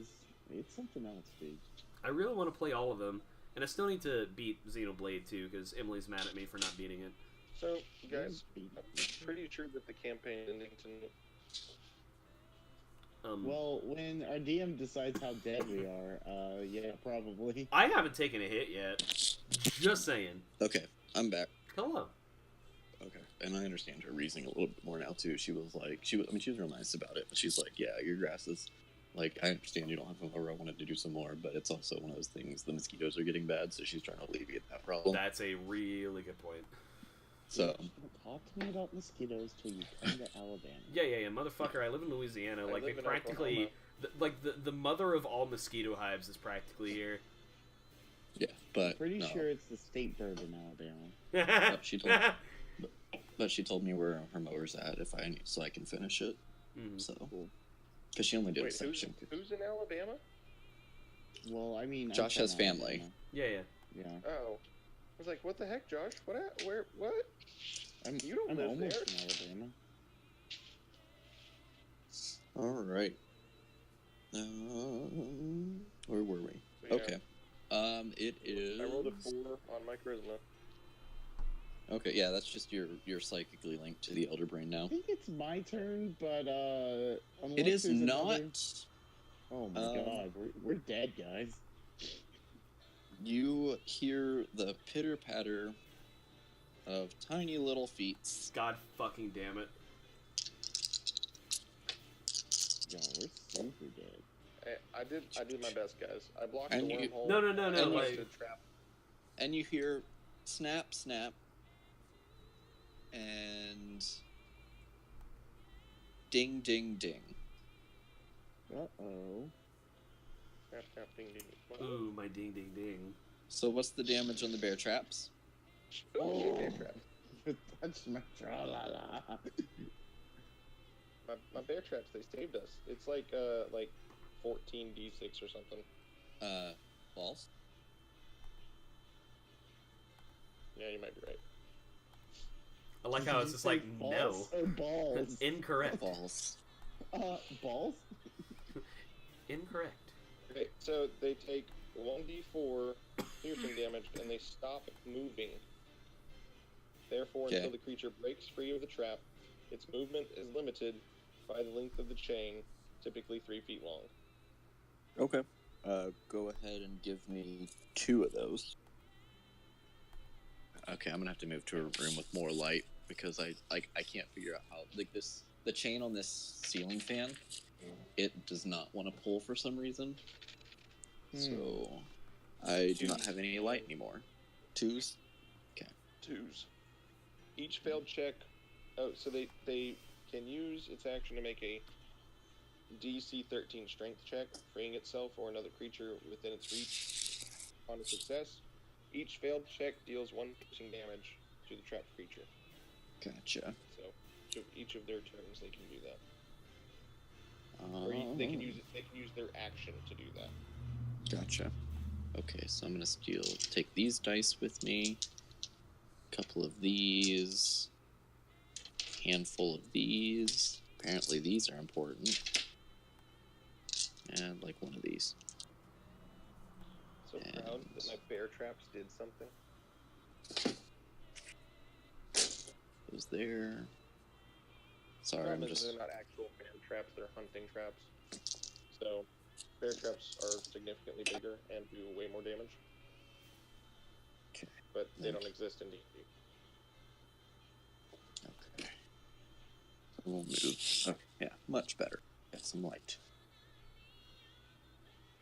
it's something else, dude. I really want to play all of them, and I still need to beat Xenoblade too because Emily's mad at me for not beating it. So, guys, I'm pretty sure that the campaign ending tonight. Well, when our DM decides how dead we are, yeah, probably. I haven't taken a hit yet. Just saying. Okay, I'm back. Hello. Okay, and I understand her reasoning a little bit more now too. She was like, she was real nice about it, but she's like, yeah, your grass is, like, I understand you don't have a mower. I wanted to do some more, but it's also one of those things. The mosquitoes are getting bad, so she's trying to alleviate that problem. That's a really good point. So Talk to me about mosquitoes till you come to Alabama. Yeah, motherfucker. I live in Louisiana. I Like, live they in practically, the mother of all mosquito hives is practically here. yeah, but Pretty no. sure it's the state bird in Alabama. But she told me, but she told me where her mower's at if I need, so I can finish it. Mhm. So, because she only did a Wait, section. who's in Alabama? Well, I mean, I'm Josh from has family. Alabama. Yeah. Yeah, Oh. I was like, what the heck, Josh? Where? What? You don't I'm live almost there. in Alabama. All right. Where were we? So, yeah, Okay. It is. I rolled a 4 on my charisma. Okay, yeah, that's just you're psychically linked to the Elder Brain now. I think it's my turn, but unless It is there's not. another... Oh my god, we're dead, guys. You hear the pitter patter of tiny little feet. God fucking damn it. Yo, we're super dead. I did my best, guys. I blocked And the you- wormhole. No, And I you- like... busted trap. And you hear snap, snap, and ding, ding, ding. Uh-oh. Snap, snap, ding, ding. What? Ooh, my ding ding ding. So what's the damage on the bear traps? Ooh, bear trap. Touch my tra-la-la. My bear traps, they saved us. It's like 14d6 or something. False. Yeah, you might be right. I like how it's just like, no. Balls or balls? Incorrect. False. Balls? Incorrect. Okay, so they take 1d4 piercing damage and they stop moving. Therefore, Okay. until the creature breaks free of the trap, its movement is limited by the length of the chain, typically 3 feet long. Okay. Go ahead and give me 2 of those. Okay, I'm gonna have to move to a room with more light because I can't figure out how, like, the chain on this ceiling fan, it does not want to pull for some reason. So I do not have any light anymore. 2s. Okay. 2s. Each failed check. Oh, so they can use its action to make a DC 13 strength check, freeing itself or another creature within its reach. On a success, each failed check deals 1 piercing damage to the trapped creature. Gotcha. So each of their turns they can do that. Or they can use their action to do that. Gotcha. Okay, so I'm gonna take these dice with me. Couple of these. Handful of these. Apparently these are important. And like one of these. So proud that my bear traps did something. Those there. Sorry, Problem I'm is just. they're not actual bear traps; they're hunting traps. So bear traps are significantly bigger and do way more damage. Okay. But they don't exist in D&D. Okay. We'll move. Okay, yeah, much better. Got some light.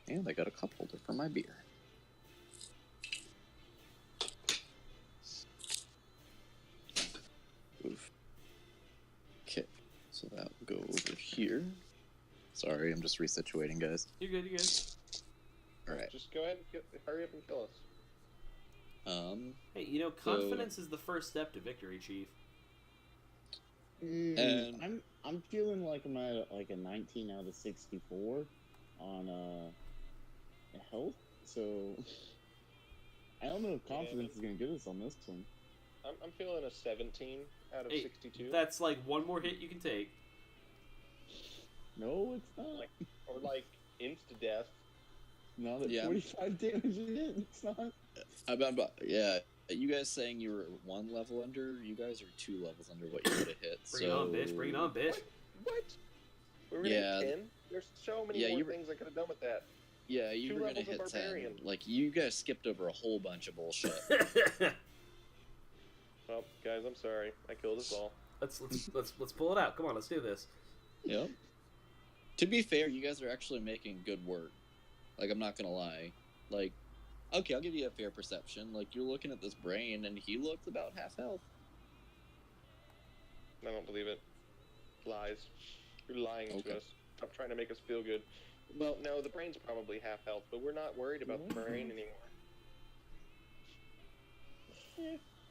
And I got a cup holder for my beer. Oof. Okay, so that will go over here. Sorry, I'm just resituating, guys. You're good, you're good. Alright. Just go ahead and hurry up and kill us. Hey, you know, confidence is the first step to victory, Chief. And- I'm feeling like I'm at like a 19 out of 64 on health, so I don't know if confidence is gonna get us on this one. I'm feeling a 17 out of Hey, 62. That's like one more hit you can take. No, it's not. Or like insta-death. Not at Yeah. 45 damage a hit. It's not. Yeah, you guys saying you were 1 level under? You guys are 2 levels under what you would have hit. Bring it on, bitch. Bring it on, bitch. What? We were gonna hit 10? There's so many more things I could have done with that. Yeah, you 2 were gonna levels of hit 10. Barbarian. Like, you guys skipped over a whole bunch of bullshit. Well, guys, I'm sorry. I killed us all. Let's pull it out. Come on, let's do this. Yep. To be fair, you guys are actually making good work. Like, I'm not gonna lie. Like, okay, I'll give you a fair perception. Like, you're looking at this brain, and he looks about half health. I don't believe it. Lies. You're lying to us. Stop trying to make us feel good. Well, no, the brain's probably half health, but we're not worried about the brain anymore.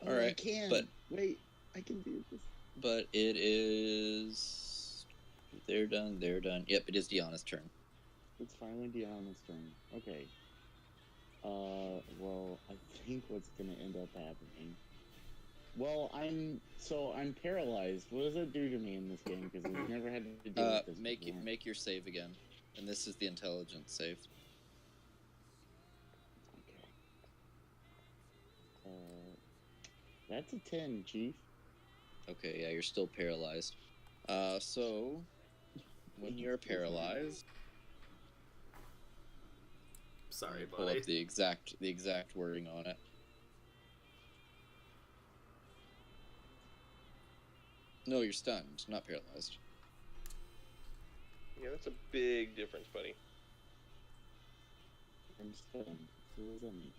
All right, I can. but wait, I can do this. But it is. They're done. Yep, it is Deanna's turn. It's finally Deanna's turn. Okay. Well, I think what's gonna end up happening. Well, I'm paralyzed. What does it do to me in this game? Because I've never had to deal with this before. Make your save again, and this is the intelligence save. Okay. That's a 10, Chief. Okay, yeah, you're still paralyzed. So when you're paralyzed, Sorry, pull buddy. up the exact wording on it. No, you're stunned, not paralyzed. Yeah, that's a big difference, buddy. I'm stunned. So what does that mean?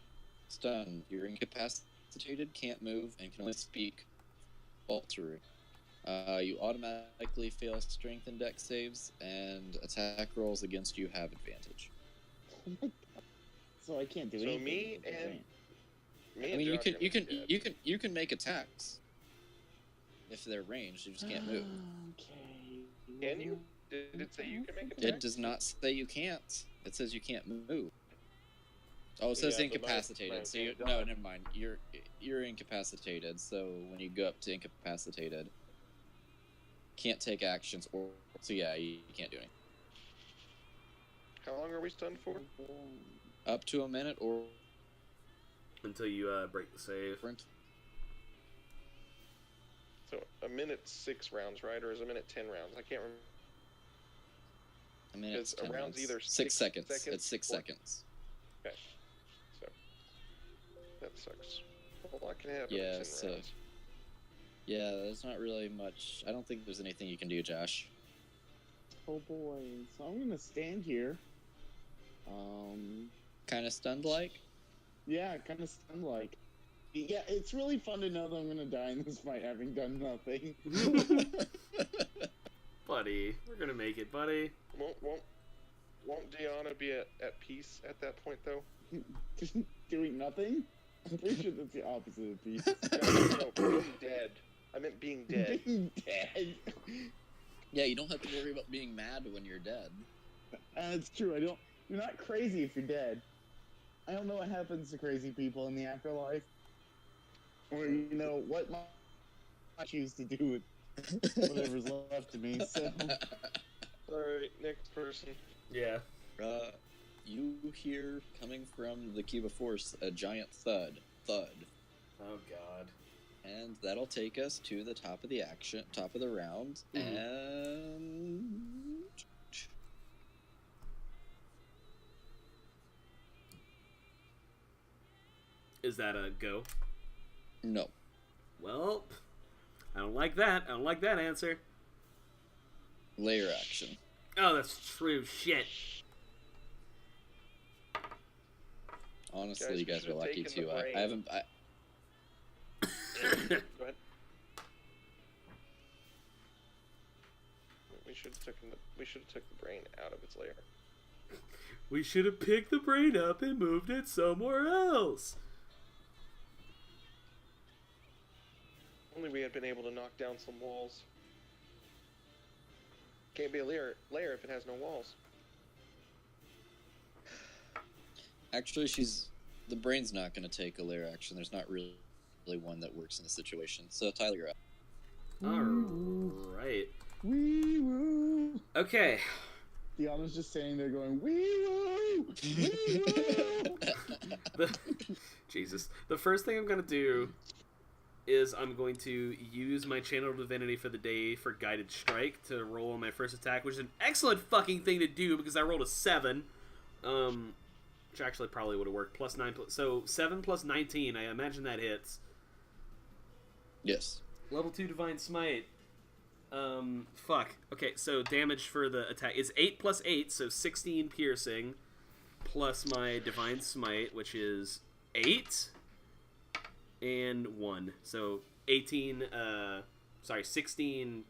Stunned. You're incapacitated, can't move, and can only speak faltering. You automatically fail strength and dex saves, and attack rolls against you have advantage. Oh my god. So I can't do So anything. me and I mean, Josh are gonna be dead. you can make attacks if they're ranged. You just can't move. Okay. Can you? Did it say you can make It attacks? does not say you can't. It says you can't move. Oh, it says Yeah, but incapacitated. mine So you, can't no, die. never mind. You're incapacitated. So when you go up to incapacitated, can't take actions or so yeah, you can't do anything. How long are we stunned for? Up to a minute or Until you break the save. So a minute 6 rounds, right? Or is a minute 10 rounds? I can't remember. a minute. Because a round's either 6 seconds. seconds It's 6 or- seconds. Okay. So that sucks. A lot can happen Yeah, in 10 so- rounds. Yeah, there's not really much. I don't think there's anything you can do, Josh. Oh boy. So I'm gonna stand here. Kind of stunned like. Yeah, kind of stunned like. Yeah, it's really fun to know that I'm gonna die in this fight having done nothing. Buddy, we're gonna make it, buddy. Won't Deanna be at peace at that point, though? Just doing nothing? I'm pretty sure that's the opposite of peace. No, being dead. I meant being dead. Being dead. Yeah, you don't have to worry about being mad when you're dead. It's true. You're not crazy if you're dead. I don't know what happens to crazy people in the afterlife, or what I choose to do with whatever's left of me. So All right, next person. Yeah. You hear coming from the cube of force a giant thud. Oh god. And that'll take us to the top of the round. And Is that a go? no. Well, I don't like that. I don't like that answer. Layer action. Oh, that's true. Shit. Honestly, Guys, you we guys are should've lucky taken too. the brain. I haven't. Go ahead. We should have took the brain out of its lair. We should have picked the brain up and moved it somewhere else. Only we had been able to knock down some walls. Can't be a lair if it has no walls. Actually, the brain's not going to take a layer action. There's not really one that works in the situation. So Tyler, you're up. All right. wee woo. Okay. Deanna's just standing there going wee woo. Jesus. The first thing I'm going to do is I'm going to use my Channel of Divinity for the day for Guided Strike to roll on my first attack, which is an excellent fucking thing to do because I rolled a 7. Which actually probably would have worked. Plus 9. So 7 plus 19. I imagine that hits. Yes. Level 2 Divine Smite. Fuck. Okay, so damage for the attack is 8 plus 8, so 16 piercing, plus my Divine Smite, which is 8 and 1. So 16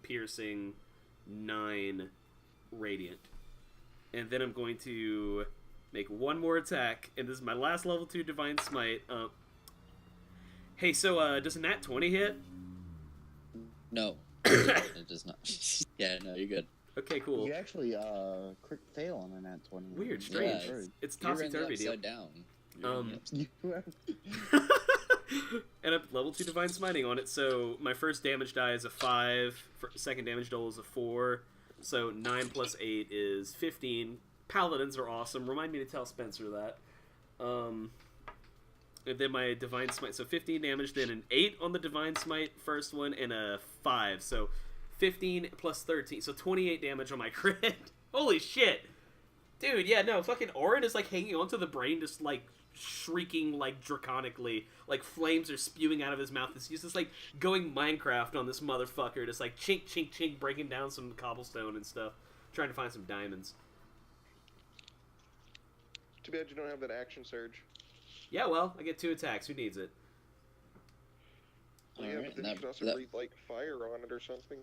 piercing, 9 radiant. And then I'm going to make one more attack, and this is my last level 2 Divine Smite. Hey, so does a nat 20 hit? No. It does not. Yeah, no, you're good. Okay, cool. You actually crit fail on a nat 20. Weird, strange. Yeah, It's You're in the topsy-turvy deal. upside down. You And I'm level 2 Divine Smiting on it, so my first damage die is a 5, second damage dole is a 4, so 9 plus 8 is 15. Paladins are awesome. Remind me to tell Spencer that. And then my Divine Smite, so 15 damage, then an 8 on the Divine Smite, first one, and a 5, so 15 plus 13, so 28 damage on my crit. Holy shit! Dude, yeah, no, fucking Orin is, like, hanging onto the brain, just, like, shrieking, like, draconically, like, flames are spewing out of his mouth. He's just, like, going Minecraft on this motherfucker, just, like, chink, chink, chink, breaking down some cobblestone and stuff, trying to find some diamonds. Too bad you don't have that action surge. Yeah, well, I get 2 attacks. Who needs it? Yeah, Alright, but then you can also breathe, like, fire on it or something.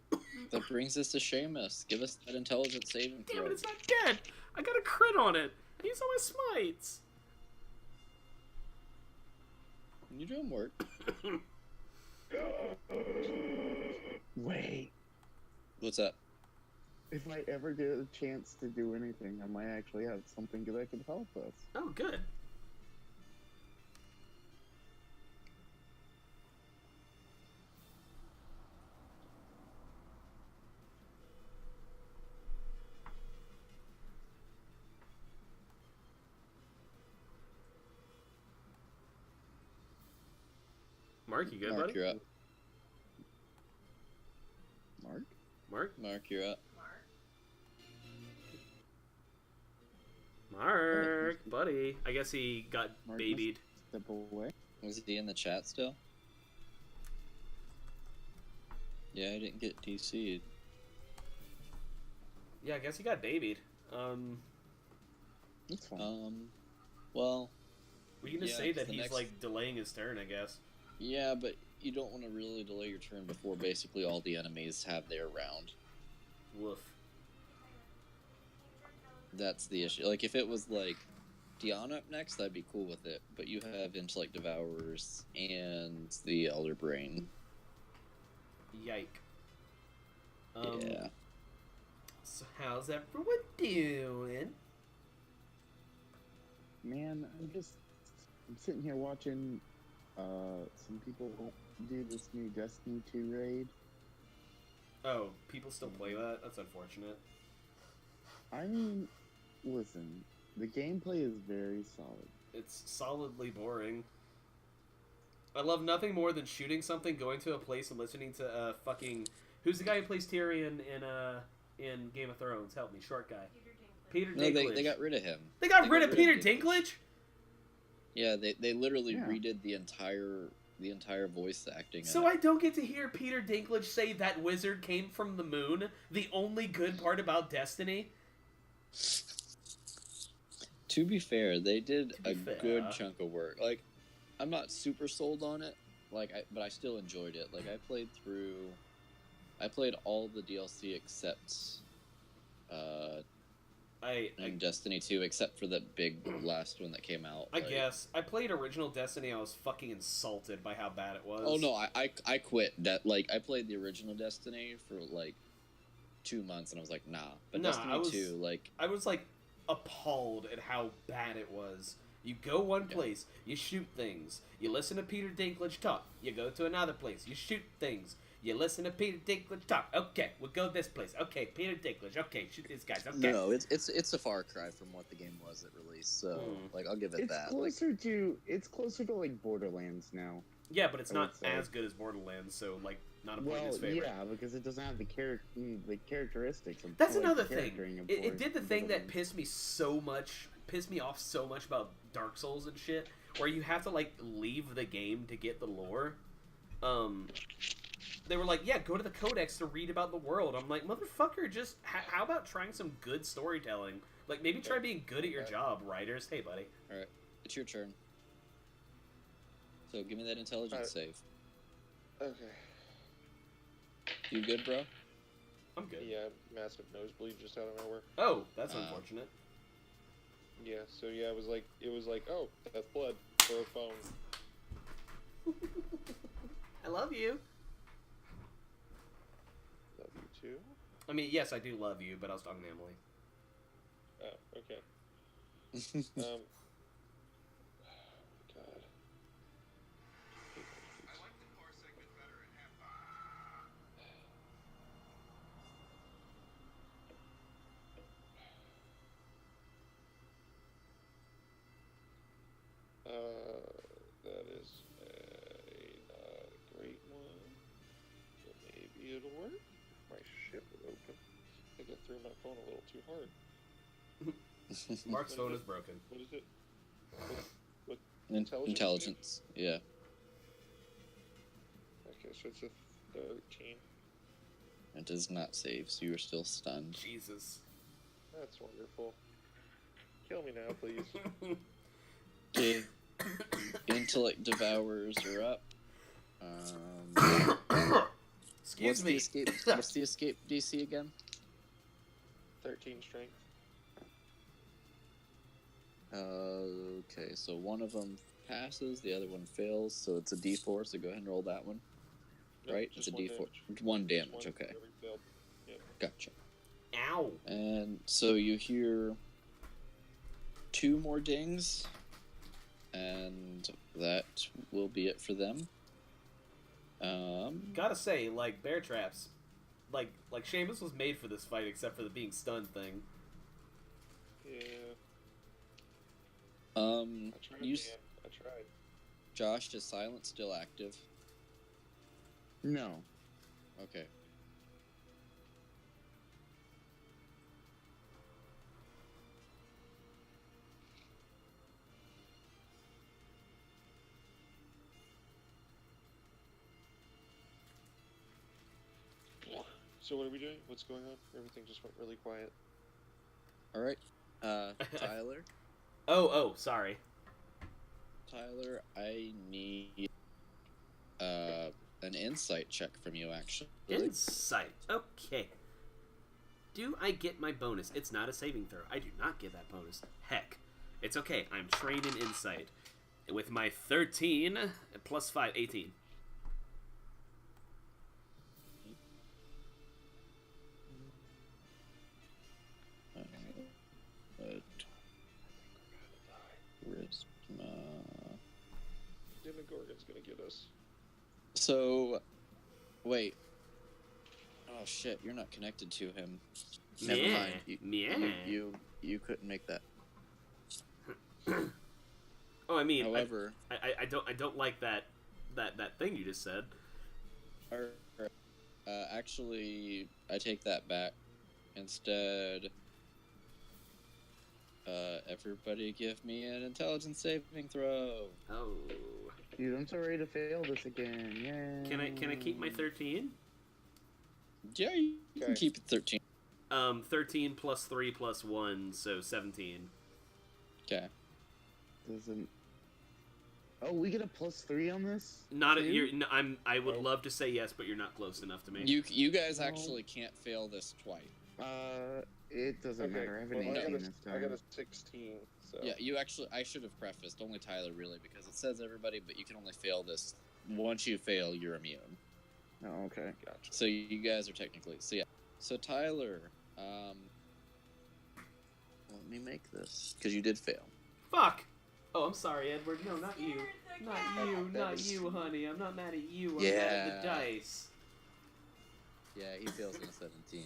That brings us to Seamus. Give us that intelligence saving Damn throw. it, it's not dead! I got a crit on it! I used all my smites! You're doing work. Wait. What's up? If I ever get a chance to do anything, I might actually have something that could help us. Oh, good. Mark, you good, Mark, buddy? you're up. Mark? Mark? Mark, you're up. Mark, buddy. I guess he got Mark babied. Step away. Was he in the chat still? Yeah, I didn't get DC'd. Yeah, I guess he got babied. It's fine. Well, We can just Yeah, say that the he's, next- like, delaying his turn, I guess. yeah, but you don't want to really delay your turn before basically all the enemies have their round. Woof. That's the issue. Like, if it was, like, Diana up next, I'd be cool with it. But you have Intellect Devourers and the Elder Brain. Yike. Yeah. So how's everyone doing? Man, I'm sitting here watching some people do this new Destiny 2 raid. Oh, people still play that? That's unfortunate. I mean, listen, the gameplay is very solid. It's solidly boring. I love nothing more than shooting something, going to a place, and listening to fucking... Who's the guy who plays Tyrion in Game of Thrones? Help me, short guy. Peter No, Dinklage. they got rid of him. They got rid of Peter Dinklage? Yeah, they literally Yeah. redid the entire voice acting. So I don't get to hear Peter Dinklage say that wizard came from the moon, the only good part about Destiny? To be fair, they did To be a fair. good chunk of work. Like, I'm not super sold on it, but I still enjoyed it. Like, I played all the DLC except in Destiny 2, except for the big last one that came out. I guess. I played original Destiny, I was fucking insulted by how bad it was. Oh no, I quit. I played the original Destiny for like 2 months, and I was like, nah. But Nah, Destiny 2, like, I was, like, appalled at how bad it was. You go one place, you shoot things. You listen to Peter Dinklage talk. You go to another place, you shoot things. You listen to Peter Dinklage talk. Okay, we'll go this place. Okay, Peter Dinklage. Okay, shoot these guys. Okay. No, it's a far cry from what the game was at release. So like I'll give it It's that. closer to like Borderlands now. Yeah, but it's I not would say. as good as Borderlands, so like not a point in Well, its favor. yeah, because it doesn't have the characteristics. Of, That's like, another the thing. charactering of It did the thing that Borderlands. pissed me off so much about Dark Souls and shit, where you have to like leave the game to get the lore. They were like, yeah, go to the codex to read about the world. I'm like, motherfucker, just how about trying some good storytelling? Like maybe try being good at your job, writers. Hey, buddy. All right, it's your turn. So give me that intelligence save. Okay. You good, bro? I'm good. Yeah, massive nosebleed just out of nowhere. Oh, that's unfortunate. Yeah, so yeah, it was like, oh, that's blood for a phone. I love you. Love you too. I mean, yes, I do love you, but I was talking to Emily. Oh, okay. God. That is not a great one, but maybe it'll work. My ship would open. I think I threw my phone a little too hard. Mark's phone is broken. What is it? What Intelligence. Yeah. Okay, so it's a 13. It does not save, so you are still stunned. Jesus. That's wonderful. Kill me now, please. Okay. Intellect devours are up. Excuse me. What's the escape DC again? 13 strength. Okay, so one of them passes, the other one fails, so it's a D4, so go ahead and roll that one. Nope, Right? just It's a one D4. damage. One Just damage, one okay. for every failed. Yep. Gotcha. Ow. And so you hear 2 more dings, and that will be it for them. Gotta say, like, bear traps. Like Seamus was made for this fight, except for the being stunned thing. Yeah. I I you, tried. I tried. Josh, is silence still active? No. Okay. So what are we doing? What's going on? Everything just went really quiet. All right. Tyler. Oh, sorry. Tyler, I need an insight check from you, actually. Insight. Okay. Do I get my bonus? It's not a saving throw. I do not get that bonus. Heck. It's okay. I'm trained in insight. With my 13 plus 5, 18. Demogorgon's gonna get us. So, wait. Oh shit! You're not connected to him. Never Yeah. mind. Yeah. You couldn't make that. Oh, I mean, However, I don't like that thing you just said. actually, I take that back. Instead, everybody give me an intelligence saving throw. Oh. Dude, I'm so ready to fail this again. Yeah. Can I keep my 13? Yeah, you can keep it 13. 13 plus 3 plus 1, so 17. Okay. Doesn't. Oh, we get a +3 on this. Not too? you're. No, I would love to say yes, but you're not close enough to me. You guys No. actually can't fail this twice. It doesn't matter. I have an 18 this time. I got a 16. So. Yeah, I should have prefaced only Tyler really because it says everybody, but you can only fail this. Once you fail, you're immune. Oh, okay. Gotcha. So you guys are technically So Tyler, let me make this because you did fail. Fuck. Oh, I'm sorry, Edward. No, not you. Not you, honey. I'm not mad at you. I'm mad at the dice. Yeah, he fails on a 17.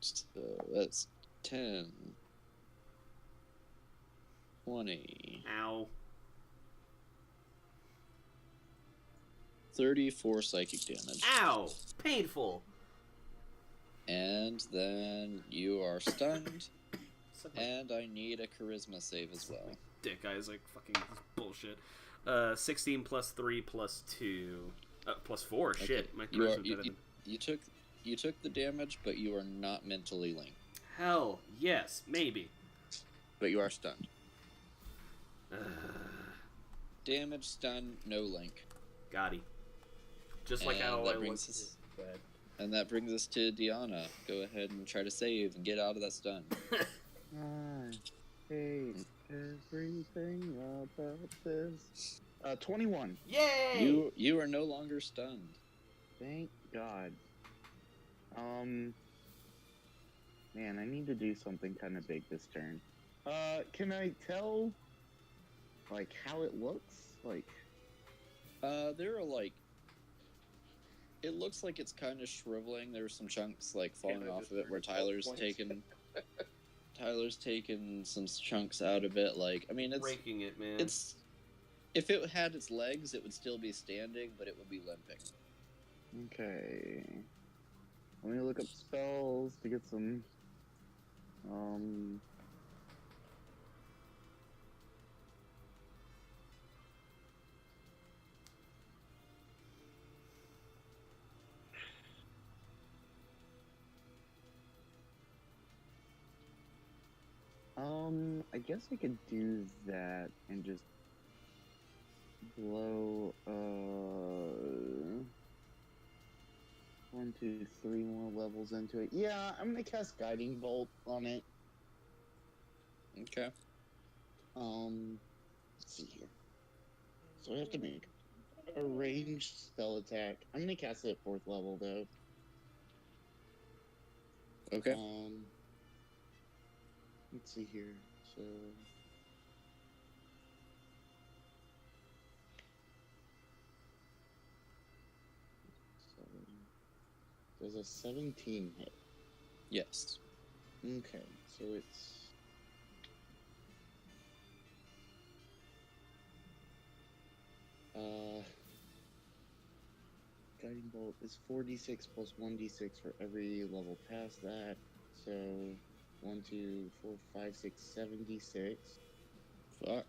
So that's 10, 20, Ow. 34 psychic damage. Ow! Painful. And then you are stunned, Suck my and I need a charisma save as well. dick, Isaac. Fucking bullshit. 16 plus 3 plus 2. Plus 4. Okay. Shit. My You, are, charisma's better than... you took the damage, but you are not mentally linked. Hell, yes. Maybe. But you are stunned. Uh, Damage, stun, no link. Gotti. Just like And how that I brings was... us- And that brings us to Deanna. Go ahead and try to save and get out of that stun. I hate everything about this. 21. Yay! You are no longer stunned. Thank God. Man, I need to do something kind of big this turn. Can I tell, like, how it looks? Like, There are like... It looks like it's kind of shriveling. There were some chunks like falling I off just of it where heard 12 Tyler's points. taken some chunks out of it. Like, I mean, it's Breaking it, man. it's if it had its legs, it would still be standing, but it would be limping. okay. Let me look up spells to get some, I guess I could do that and just blow, 1, 2, 3 more levels into it. Yeah, I'm gonna cast Guiding Bolt on it. Okay. Let's see here. So I have to make a ranged spell attack. I'm gonna cast it at 4th level though. Okay. Let's see here. So there's a 17 hit. Yes. Okay, so it's Guiding Bolt is 4d6 plus 1d6 for every level past that. So 1, 2, 4, 5, 6, 7d6. Fuck.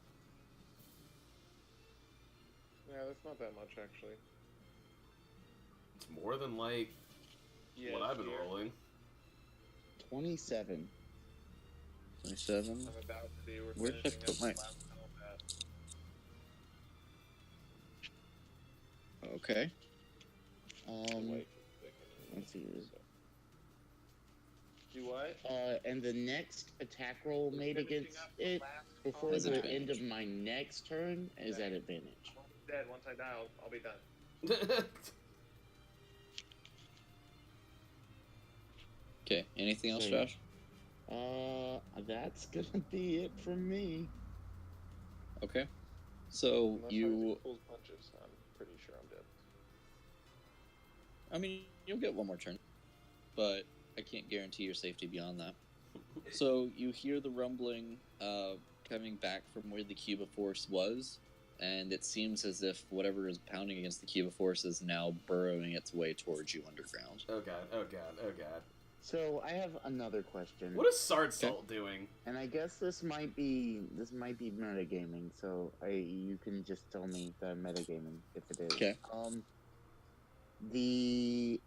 Yeah, that's not that much actually. It's more than, like, Yeah, what I've been here. rolling. 27. 27. I'm about to be. We're Where should I finishing put up my- the last combat. Okay. Wait, Let's see here. Do what? And the next attack roll We're made finishing against up the it last before Has the combat. end of my next turn is at advantage. Once it's dead, once I die, I'll be done. Okay. Anything else, So, Josh? That's gonna be it from me. Okay. So Unless you, Isaac pulls punches, I'm pretty sure I'm dead. I mean, you'll get one more turn, but I can't guarantee your safety beyond that. So you hear the rumbling coming back from where the cube of force was, and it seems as if whatever is pounding against the cube of force is now burrowing its way towards you underground. Oh god, oh god, oh god. So I have another question. What is Sard Salt doing? And I guess this might be metagaming, so you can just tell me the metagaming if it is. Okay. The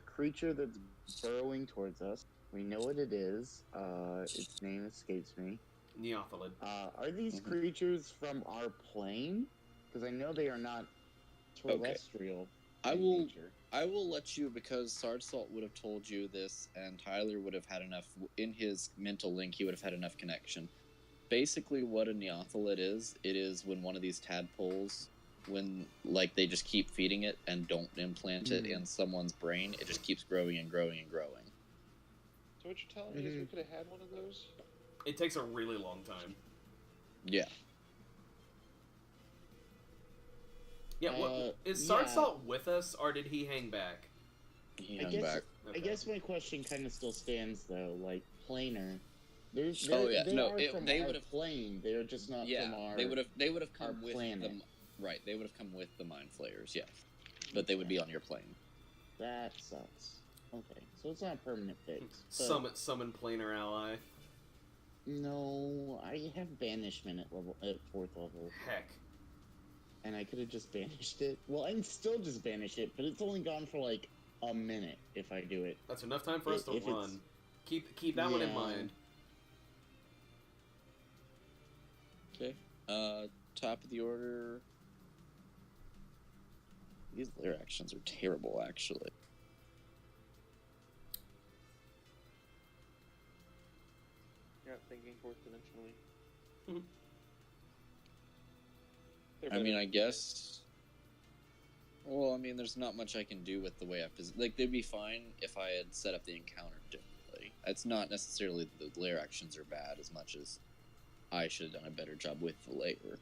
creature that's burrowing towards us, we know what it is. Its name escapes me. Neothalid. Are these creatures from our plane? Because I know they are not terrestrial. I in will nature. I will let you, because Sard Salt would have told you this, and Tyler would have had enough in his mental link. He would have had enough connection. Basically, what a Neothalid is, it is when one of these tadpoles, when like they just keep feeding it and don't implant it in someone's brain, it just keeps growing and growing and growing. So what you're telling me is we could have had one of those? It takes a really long time. Yeah. Yeah, is yeah. Sardsalt with us, or did he hang back? He I hung guess back. Okay. I guess my question kind of still stands though. Like planar, they're Oh yeah, they no, are from they our would have. plane. They're just not Yeah, from our. they would have come our with planet. them. Right, they would have come with the mind flayers. Yes, but they would be on your plane. That sucks. Okay, so it's not a permanent fix. But Summon planar ally. no, I have banishment at 4th level, Heck. and I could have just banished it. Well, I can still just banish it, but it's only gone for like a minute if I do it. That's enough time for us to If it's- run. Keep that one in Yeah. mind. Okay. Top of the order. These lair actions are terrible, actually. You're not thinking fourth dimensionally. Mhm. I mean, I guess. Well, I mean, there's not much I can do with the way I like. They'd be fine if I had set up the encounter differently. It's not necessarily the lair actions are bad as much as I should have done a better job with the lair.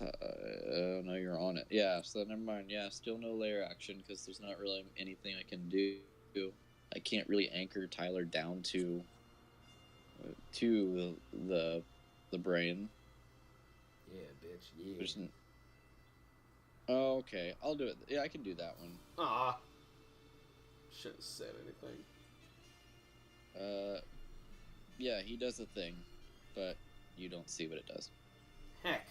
No, you're on it. Yeah, so never mind. Yeah, still no lair action because there's not really anything I can do. I can't really anchor Tyler down to the brain. Yeah, bitch. Yeah. There's oh, okay. I'll do it. Yeah, I can do that one. Ah. Shouldn't have said anything. Yeah, he does the thing, but you don't see what it does. Heck.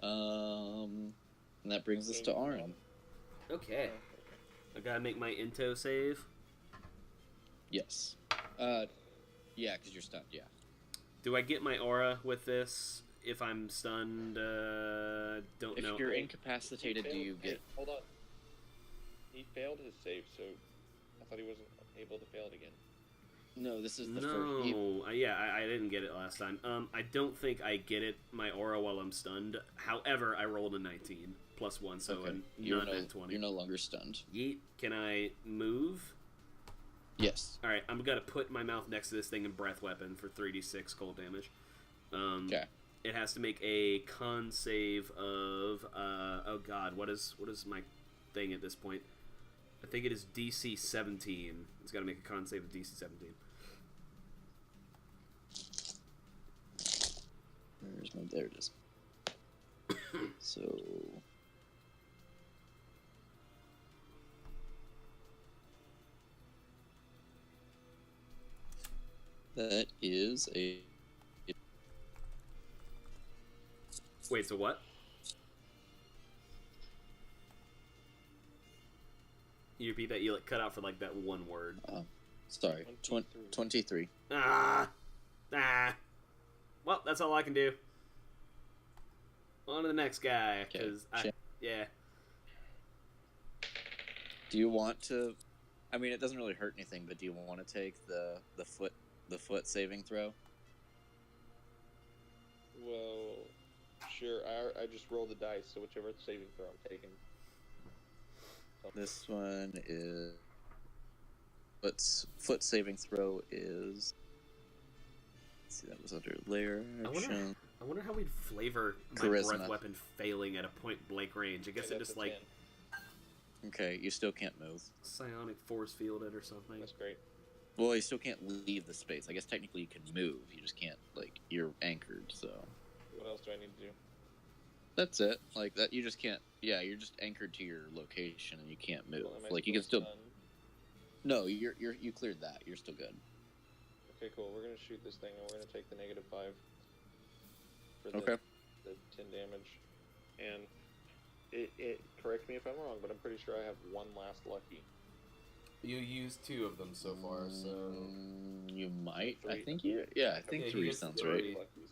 And that brings us to Arn. Okay. I gotta make my Into save. Yes. Yeah, because you're stunned. Yeah. Do I get my aura with this if I'm stunned? Don't know. If you're incapacitated, do you get? Hold on. He failed his save, so I thought he wasn't able to fail it again. No, this is the No, first. yeah, I didn't get it last time. I don't think I get it my aura while I'm stunned. However, I rolled a 19 plus 1, so Okay. not at 20. You're no longer stunned. Yeet. Can I move? Yes. All right, I'm gonna put my mouth next to this thing and breath weapon for 3d6 cold damage. Okay. It has to make a con save of oh god, what is my thing at this point? I think it is DC 17. It's got to make a con save of DC 17. There it is. So that is a. Wait, so what? You repeat that? You cut out for like that one word. Sorry, 23. Ah. Well, that's all I can do. On to the next guy, because yeah. Do you want to? I mean, it doesn't really hurt anything, but do you want to take the foot saving throw? Well, sure. I just rolled the dice, so whichever saving throw I'm taking. This one is foot saving throw is. Let's see, that was under lair action. I wonder how we'd flavor my Charisma. breath weapon failing at a point blank range. I guess it just like 10. Okay, you still can't move. psionic force field it or something. That's great. Well, you still can't leave the space. I guess technically you can move. You just can't, like, you're anchored, so. What else do I need to do? That's it. Like, that, you just can't, yeah, you're just anchored to your location and you can't move. Well, am I Like, you can still, stunned? no, you cleared that. You're still good. Okay, cool. We're gonna shoot this thing, and we're gonna take the -5 for the, Okay. the 10 damage. And it correct me if I'm wrong, but I'm pretty sure I have one last lucky. You used 2 of them so far, so You might. I 3. think you, yeah, I think Yeah, 3 gets sounds 3. right. Luckies.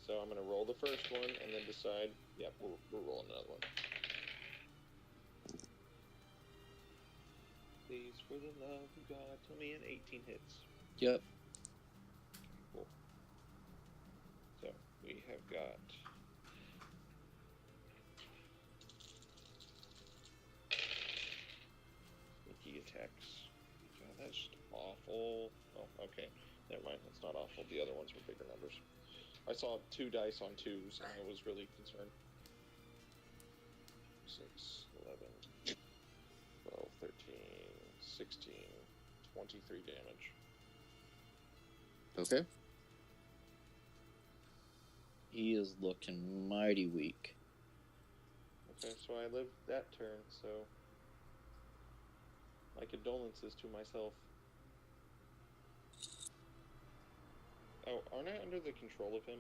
So I'm gonna roll the first one, and then decide. Yep, we're rolling another one. Please, for the love of God, tell me an 18 hits. Yep. Cool. So we have got. awful. The other ones were bigger numbers. I saw 2 dice on 2s, and I was really concerned. 6, 11, 12, 13, 16, 23 damage. Okay. He is looking mighty weak. Okay, so I lived that turn, so my condolences to myself. Oh, aren't I under the control of him?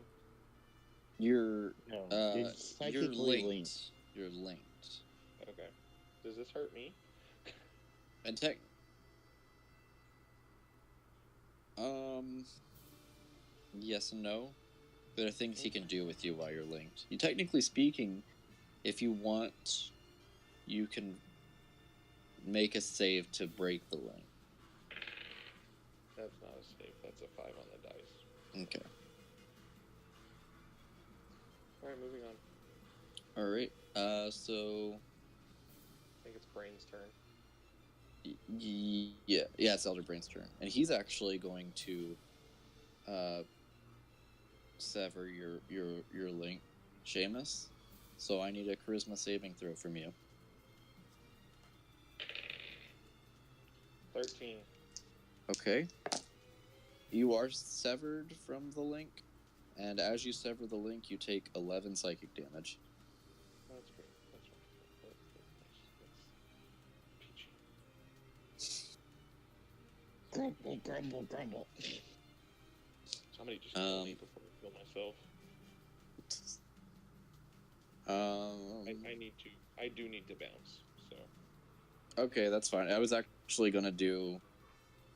You're No, you're you're psychically linked. You're linked. Okay. Does this hurt me? And yes and no. There are things he can do with you while you're linked. You, technically speaking, if you want, you can make a save to break the link. That's not a save. That's a 5 on the dice. Okay. Alright, moving on. Alright, so... I think it's Brain's turn. Yeah, it's Elder Brain's turn. And he's actually going to sever your link, Seamus. So I need a charisma saving throw from you. 13. Okay. You are severed from the link, and as you sever the link, you take 11 psychic damage. That's great. That's right. That's peachy. Grumble, grumble, grumble. Somebody just kill me before I kill myself. I do need to bounce, so. Okay, that's fine. I was actually gonna do,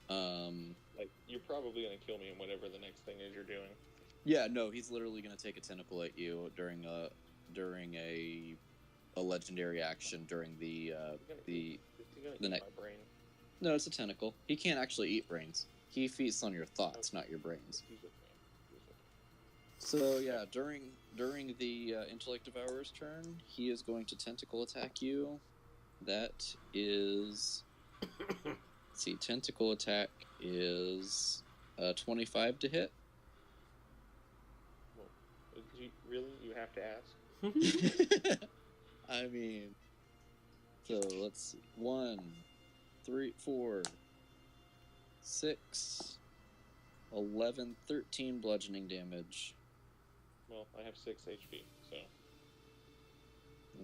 Like, you're probably gonna kill me in whatever the next thing is you're doing. Yeah, no, he's literally gonna take a tentacle at you during a legendary action during the next. My brain. No, it's a tentacle. He can't actually eat brains. He feasts on your thoughts, not your brains. He's with me. So yeah, during the intellect devourer's turn, he is going to tentacle attack you. That is, let's see, tentacle attack is 25 to hit. Well, really? You have to ask? I mean, so let's see. 1, 3, 4, 6, 11, 13 bludgeoning damage. Well, I have 6 HP, so.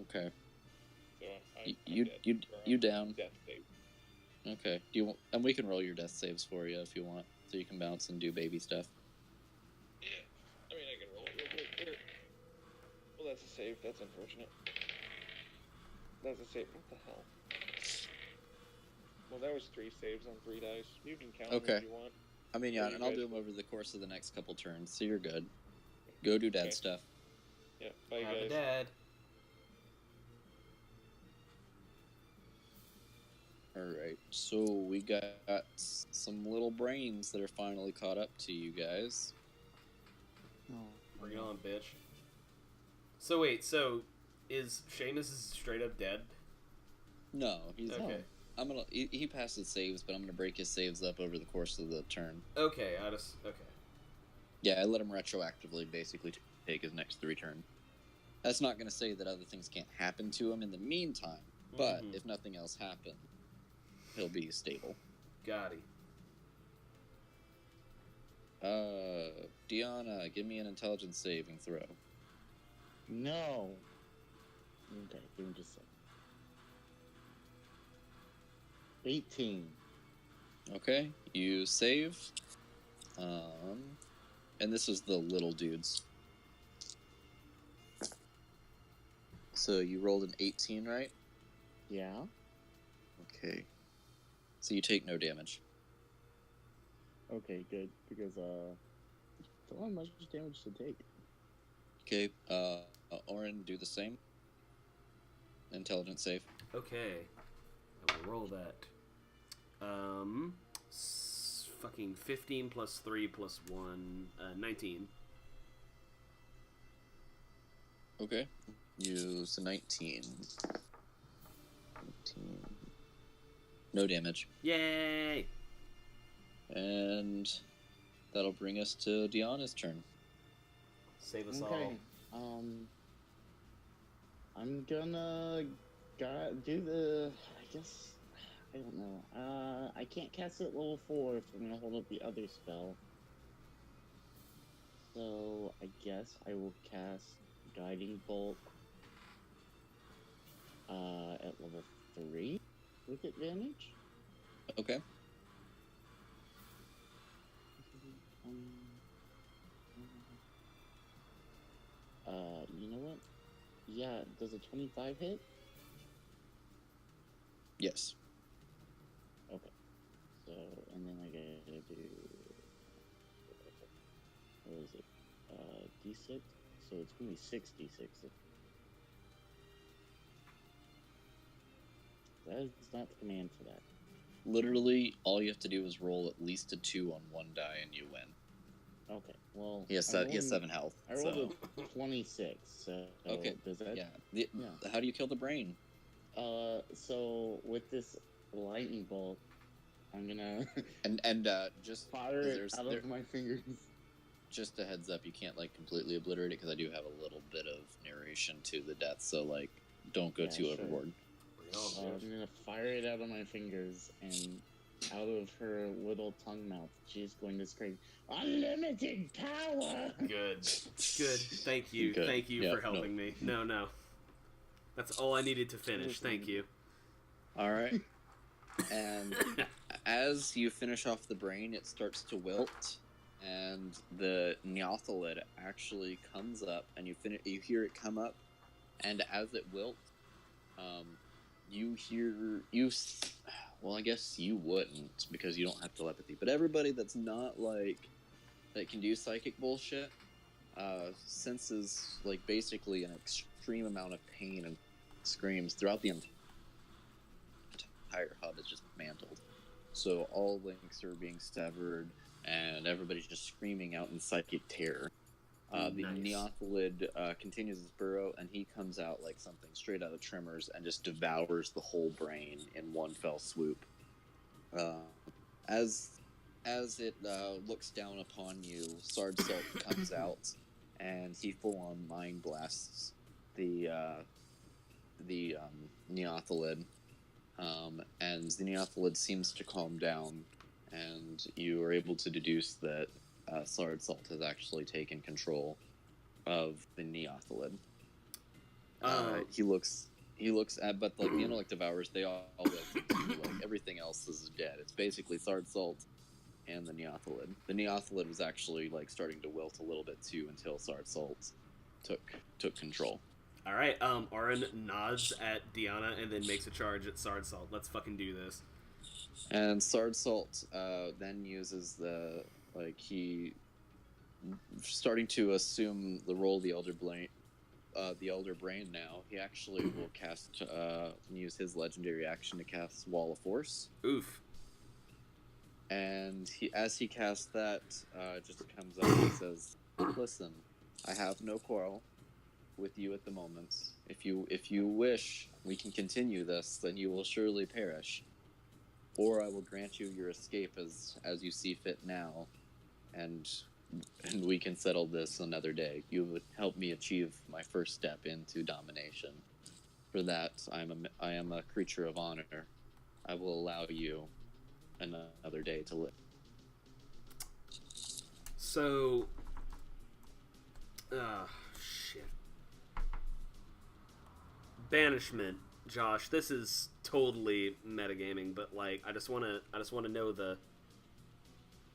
Okay. So You down. Death save. Okay. And we can roll your death saves for you if you want, so you can bounce and do baby stuff. Yeah. I mean, I can roll it real quick here. Well, that's a save. That's unfortunate. That's a save. What the hell? Well, that was 3 saves on 3 dice. You can count them if you want. I mean, yeah, and I'll do them over the course of the next couple turns, so you're good. Go do dad stuff. Yeah, bye Have guys. a dad. Alright, so we got some little brains that are finally caught up to you guys. Bring it on, bitch. So wait, so is Seamus straight up dead? No, he's Okay. he passes saves, but I'm gonna break his saves up over the course of the turn. Okay, okay. Yeah, I let him retroactively basically take his next 3 turn. That's not gonna say that other things can't happen to him in the meantime, but if nothing else happens, he'll be stable. Got it. Deanna, give me an intelligence saving throw. No. Okay, give me just a second. 18. Okay, you save. And this is the little dudes. So you rolled an 18, right? Yeah. Okay. So you take no damage. Okay, good. Because don't have much damage to take. Okay, Oren, do the same. Intelligence save. Okay. I will roll that. Fucking 15 plus 3 plus 1, 19. Okay. Use a 19. No damage. Yay! And that'll bring us to Deanna's turn. Save us Okay. I'm gonna do the. I guess I don't know. I can't cast it at level 4, so I'm gonna hold up the other spell. So I guess I will cast Guiding Bolt at level 3 with advantage. Okay. You know what? Yeah, does a 25 hit? Yes. Okay. So, and then I gotta do. What is it? D6? So it's gonna be 6d6. That is not the command for that. Literally, all you have to do is roll at least a 2 on one die and you win. Okay, well... He has 7 health. I rolled a 26, so... Okay, does that... yeah. How do you kill the brain? So with this lightning bolt, I'm gonna... and just... fire it out of my fingers. Just a heads up, you can't, like, completely obliterate it, because I do have a little bit of narration to the death, so, like, don't go too overboard. I'm gonna fire it out of my fingers, and out of her little tongue mouth, she's going to scream, "Unlimited power!" Good. Thank you. Good. Thank you for helping me. No. That's all I needed to finish. Thank you. All right. And as you finish off the brain, it starts to wilt, and the Neotholid actually comes up, and you hear it come up, and as it wilts, well, I guess you wouldn't, because you don't have telepathy, but everybody that's not, like, that can do psychic bullshit, senses, like, basically an extreme amount of pain and screams throughout the entire hub is just mantled. So all links are being severed, and everybody's just screaming out in psychic terror. The Neotholid continues his burrow, and he comes out like something straight out of Tremors and just devours the whole brain in one fell swoop. As it looks down upon you, Sard Salt comes out, and he full-on mind blasts the Neotholid. And the Neotholid seems to calm down, and you are able to deduce that Sard Salt has actually taken control of the Neotholid. He looks at, but like the intellect devourers, they all like everything else is dead. It's basically Sard Salt and the Neotholid. The Neotholid was actually like starting to wilt a little bit too until Sard Salt took control. All right, Auron nods at Diana and then makes a charge at Sard Salt. Let's fucking do this. And Sard Salt then uses he starting to assume the role of the Elder Brain now. He actually will use his legendary action to cast Wall of Force. Oof. And as he casts that, just comes up and says, "Listen, I have no quarrel with you at the moment. If you wish, we can continue this, then you will surely perish. Or I will grant you your escape as you see fit now, and we can settle this another day. You would help me achieve my first step into domination. For that, I am a creature of honor. I will allow you another day to live." So, shit. Banishment, Josh. This is totally metagaming, but like, I just wanna know the.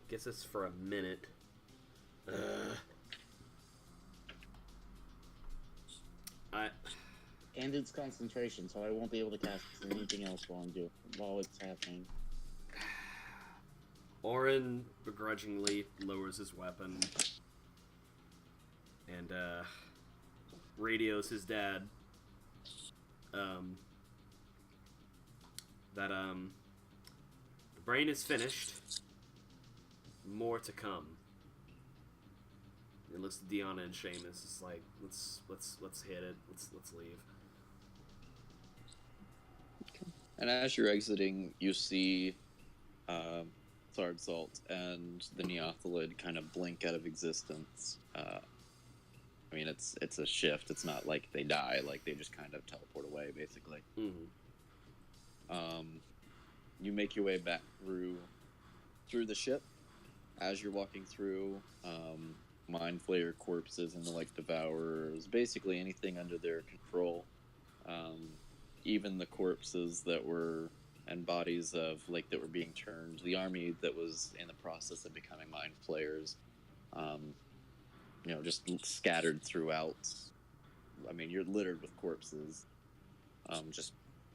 Guess this for a minute. And it's concentration, so I won't be able to cast anything else while it's happening. Auron begrudgingly lowers his weapon and radios his dad that the brain is finished. More to come. It looks at Deanna and Seamus. It's like let's hit it. Let's leave. And as you're exiting, you see Thard Salt and the Neothalid kind of blink out of existence. I mean, it's a shift. It's not like they die. Like, they just kind of teleport away, basically. Mm-hmm. You make your way back through the ship. As you're walking through, Mind Flayer corpses and the like devourers, basically anything under their control. Even the corpses that were and bodies of like that were being turned, the army that was in the process of becoming Mind Flayers, just scattered throughout. I mean, you're littered with corpses.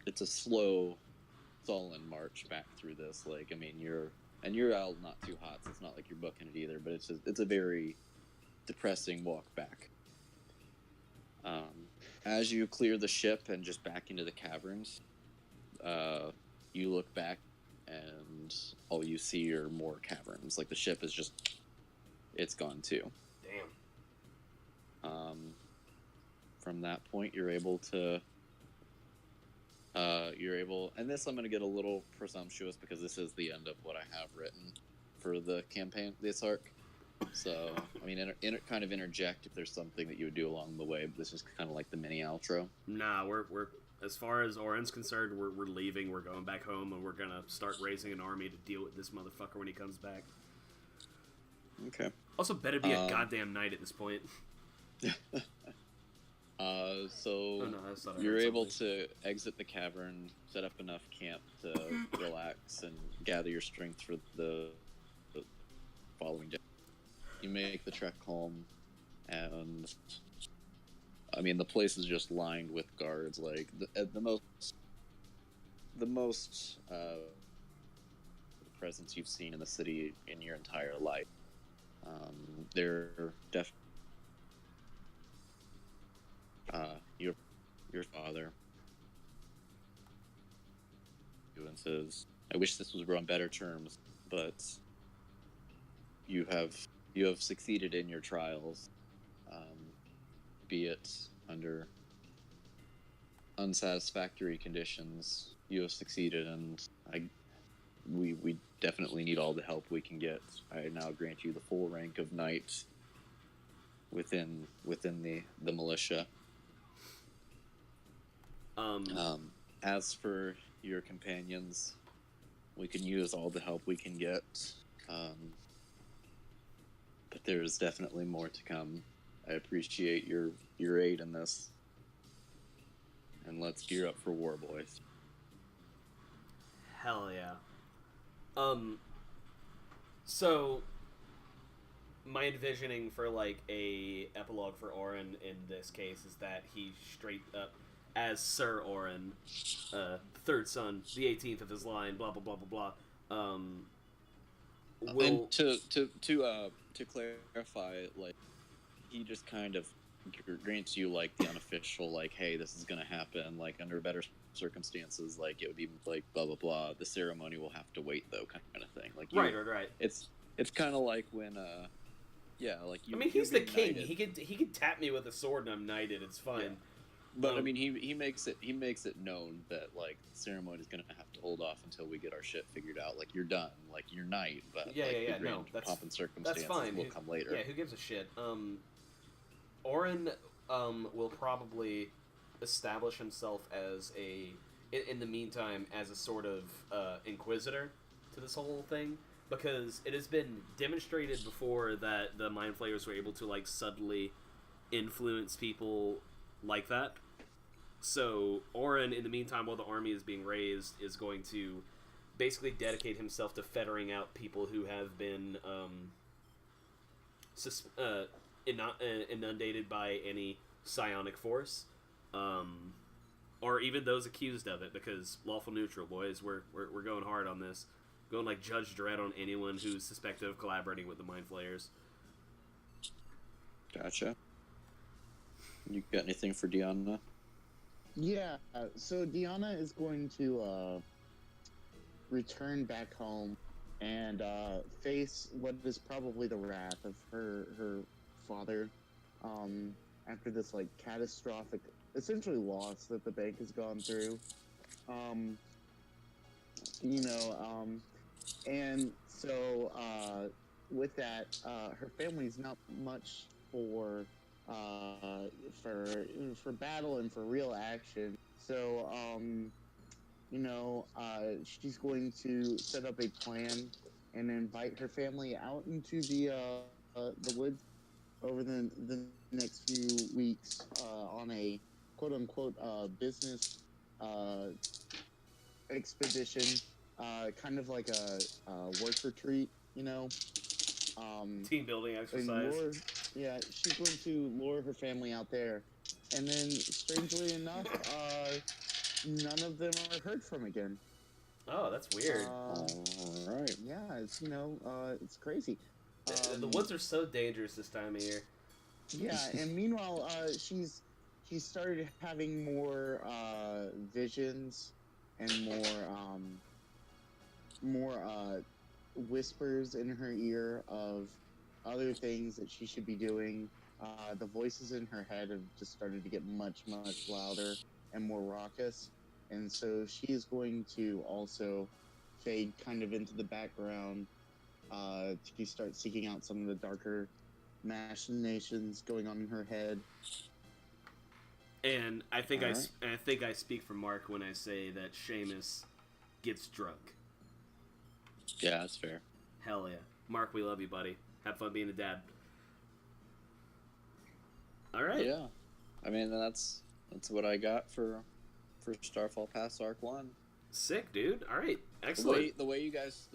It's a slow, sullen march back through this. Like, I mean, you're out not too hot, so it's not like you're booking it either. But it's a very depressing walk back. As you clear the ship and just back into the caverns, you look back and all you see are more caverns. Like, the ship is it's gone too. Damn. From that point, you're able, and this I'm going to get a little presumptuous because this is the end of what I have written for the campaign, this arc. So, I mean, kind of interject if there's something that you would do along the way. But this is kind of like the mini outro. Nah, we're as far as Oren's concerned, we're leaving. We're going back home, and we're gonna start raising an army to deal with this motherfucker when he comes back. Okay. Also, better be a goddamn knight at this point. You're able to exit the cavern, set up enough camp to relax and gather your strength for the following day. You make the trek home, and I mean, the place is just lined with guards. Like, the most presence you've seen in the city in your entire life. They're definitely your father and says, "I wish this was on better terms, but you have succeeded in your trials, be it under unsatisfactory conditions. You have succeeded, and we definitely need all the help we can get. I now grant you the full rank of knight within the militia. As for your companions, we can use all the help we can get, but there's definitely more to come. I appreciate your aid in this, and let's gear up for war, boys." Hell yeah. So my envisioning for like a epilogue for Oren in this case is that he straight up, as Sir Oren, third son, the 18th of his line, blah blah blah blah blah. And to clarify, like, he just kind of grants you like the unofficial, like, hey, this is gonna happen. Like, under better circumstances, like, it would be like blah blah blah. The ceremony will have to wait though, kind of thing. Like, right. It's kind of like when like you. I mean, he's the king. Knighted. He could tap me with a sword and I'm knighted. It's fine. Yeah. But I mean, he makes it known that like the ceremony is gonna have to hold off until we get our shit figured out. Like, you're done, like, you're knight, but the grand pomp and circumstances will come later. Yeah, who gives a shit? Oren will probably establish himself as in the meantime, as a sort of inquisitor to this whole thing, because it has been demonstrated before that the Mind Flayers were able to like subtly influence people like that. So Oren, in the meantime, while the army is being raised, is going to basically dedicate himself to fettering out people who have been inundated by any psionic force, or even those accused of it. Because lawful neutral, boys, we're going hard on this, going like Judge Dredd on anyone who's suspected of collaborating with the Mind Flayers. Gotcha. You got anything for Diana? Yeah, so Diana is going to return back home and face what is probably the wrath of her father after this like catastrophic, essentially, loss that the bank has gone through. And so, with that, her family's not much for for battle and for real action. So, she's going to set up a plan and invite her family out into the woods over the next few weeks on a quote unquote business uh, expedition, kind of like a work retreat, Team building and exercise. she's going to lure her family out there, and then strangely enough, none of them are heard from again. Oh, that's weird. All right. Yeah, it's crazy. The woods are so dangerous this time of year. Yeah, and meanwhile, she started having more visions and more whispers in her ear of other things that she should be doing. The voices in her head have just started to get much louder and more raucous, and so she is going to also fade kind of into the background to start seeking out some of the darker machinations going on in her head. And I think All I think I speak for Mark when I say that Seamus gets drunk. Yeah, that's fair. Hell yeah, Mark, we love you, buddy. Have fun being a dad. All right. Yeah, I mean that's what I got for Starfall Pass Arc 1. Sick, dude. All right, excellent. The way you guys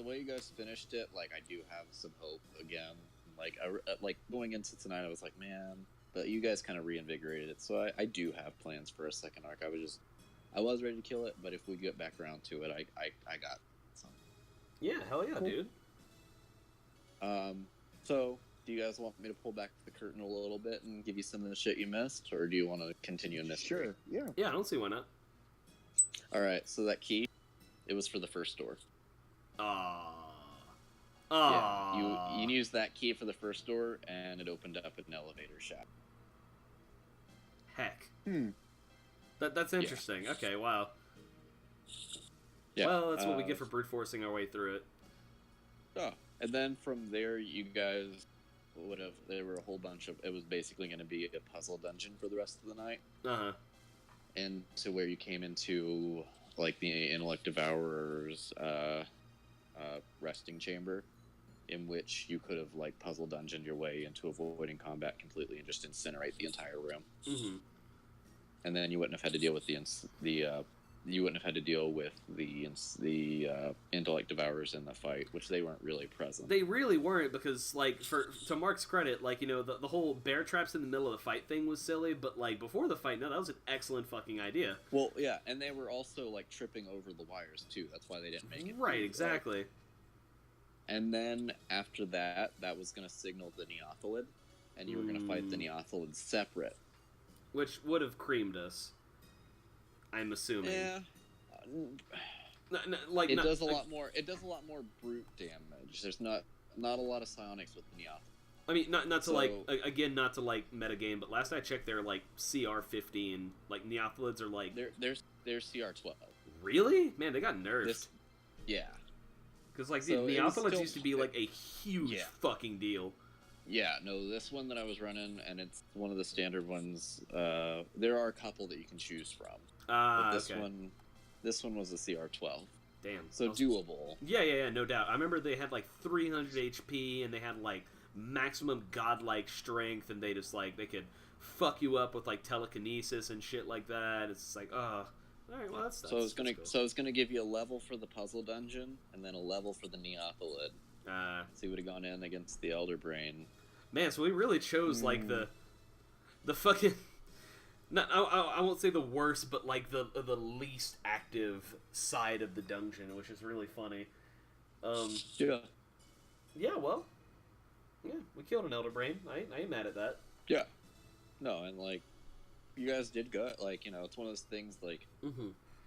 finished it, like I do have some hope again. Like like going into tonight, I was like, man, but you guys kind of reinvigorated it. So I do have plans for a second arc. I was ready to kill it, but if we get back around to it, I got some. Yeah, hell yeah, Cool. dude. So do you guys want me to pull back the curtain a little bit and give you some of the shit you missed, or do you want to continue in mystery? Sure, yeah. Yeah, I don't see why not. All right, so that key, it was for the first door. Yeah, you used that key for the first door, and it opened up an elevator shaft. Heck. Hmm. That's interesting. Okay, wow. Yeah. Well, that's what we get for brute forcing our way through it. Oh, and then from there, you guys there were a whole bunch of, it was basically going to be a puzzle dungeon for the rest of the night. Uh-huh. And to where you came into, like, the Intellect Devourer's resting chamber, in which you could have, like, puzzle dungeoned your way into avoiding combat completely and just incinerate the entire room. Mm-hmm. And then you wouldn't have had to deal with the Intellect Devourers in the fight, which they weren't really present. They really weren't, because, like, to Mark's credit, like, the whole bear traps in the middle of the fight thing was silly, but, like, before the fight, no, that was an excellent fucking idea. Well, yeah, and they were also, like, tripping over the wires, too. That's why they didn't make it. Right, exactly. And then, after that was going to signal the Neothalid, and you were going to fight the Neothalid separate. Which would have creamed us, I'm assuming. Yeah. It does a lot more brute damage. There's not a lot of psionics with the Neothalid. I mean, not to metagame, but last I checked, they're like CR15. Like Neothalids are like they're CR12. Really? Man, they got nerfed. Yeah. Because like the Neothalids used to be like a huge fucking deal. Yeah, no, this one that I was running, and it's one of the standard ones. There are a couple that you can choose from. But this one was a CR12. Damn. So doable. Yeah, no doubt. I remember they had like 300 HP, and they had like maximum godlike strength, and they just like, they could fuck you up with like telekinesis and shit like that. It's just like, oh. Alright, well that's so it's gonna give you a level for the puzzle dungeon, and then a level for the Neothalid. So he would have gone in against the Elder Brain. Man, so we really chose like the fucking, not I won't say the worst, but like the least active side of the dungeon, which is really funny. Yeah. Yeah, well, yeah, we killed an Elder Brain. I ain't mad at that. Yeah. No, and like, you guys did good. Like, it's one of those things. Like,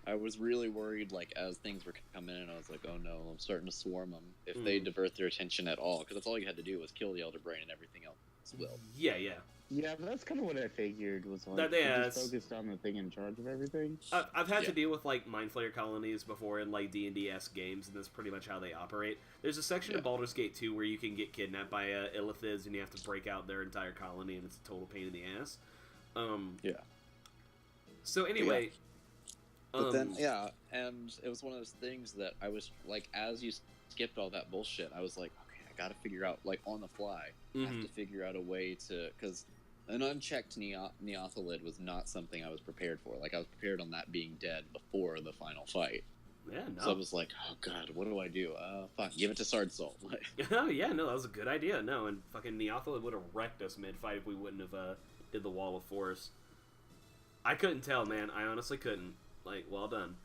I was really worried, like, as things were coming in, I was like, oh no, I'm starting to swarm them. If they divert their attention at all, because that's all you had to do was kill the Elder Brain and everything else will. Yeah. Yeah, but that's kind of what I figured was like. That- He yeah, just it's- focused on the thing in charge of everything. I've had to Yeah. deal with like Mind Flayer colonies before in like D&D-esque games, and that's pretty much how they operate. There's a section Yeah. of Baldur's Gate 2 where you can get kidnapped by Illithids, and you have to break out their entire colony, and it's a total pain in the ass. Yeah. So anyway, But then, yeah, and it was one of those things that I was like, as you skipped all that bullshit, I was like, okay, I got to figure out, like, on the fly, I have to figure out a way to, because an unchecked Neothalid was not something I was prepared for. Like, I was prepared on that being dead before the final fight. yeah, no. So I was like, oh god, what do I do? Fuck, give it to Sard Soul. Oh yeah, no, that was a good idea. No, and fucking Neothalid would have wrecked us mid-fight if we wouldn't have did the Wall of Force. I couldn't tell, man. I honestly couldn't. Like, well done.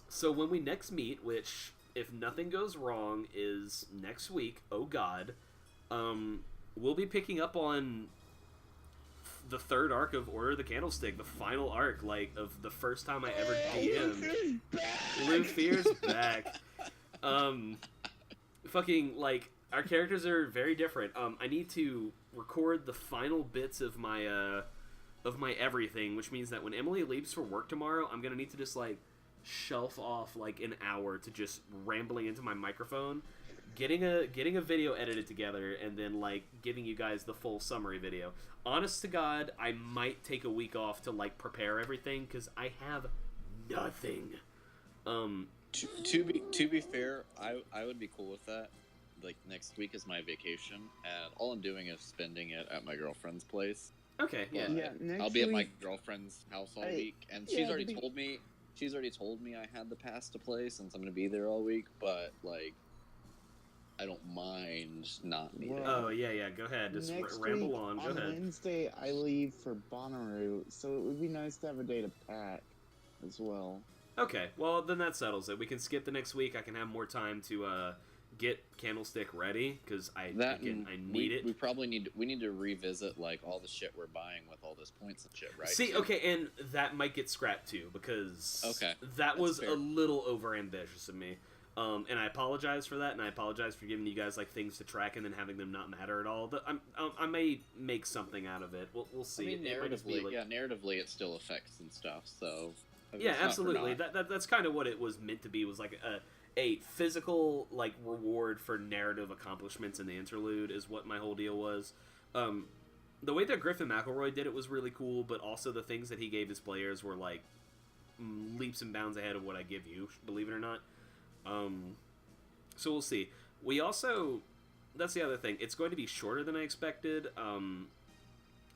So when we next meet, which, if nothing goes wrong, is next week, oh god, we'll be picking up on the third arc of Order of the Candlestick, the final arc, like, of the first time I ever DM'd. Lufear's back. Fucking, like, our characters are very different. I need to record the final bits of my everything, which means that when Emily leaves for work tomorrow, I'm gonna need to just, like, shelf off, like, an hour to just rambling into my microphone, getting a video edited together, and then, like, giving you guys the full summary video. Honest to God, I might take a week off to, like, prepare everything, because I have nothing. To be fair, I would be cool with that. Like, next week is my vacation, and all I'm doing is spending it at my girlfriend's place. Okay, yeah. Yeah, next I'll be at my week- girlfriend's house all Hey, week, and yeah, she's already to be- told me. She's already told me I had the pass to play since I'm going to be there all week. But like, I don't mind not meeting. Well, Oh, yeah, go ahead. Just Next ramble week, on. Go ahead. Wednesday, I leave for Bonnaroo, so it would be nice to have a day to pack as well. Okay, well, then that settles it. We can skip the next week. I can have more time to get Candlestick ready, because I need it. We probably need to revisit like all the shit we're buying with all those points and shit, right? See, okay, and that might get scrapped too, because Okay, that that's was fair. a little overambitious of me. And I apologize for that, and I apologize for giving you guys like things to track and then having them not matter at all. I may make something out of it. We'll see. I mean, It might just be, like- narratively, it still affects and stuff. So yeah, it's not for absolutely. naught. That's kind of what it was meant to be. Was like a physical like reward for narrative accomplishments in the interlude is what my whole deal was. The way that Griffin McElroy did it was really cool, but also the things that he gave his players were like leaps and bounds ahead of what I give you, believe it or not. So we'll see. We also, that's the other thing, it's going to be shorter than I expected.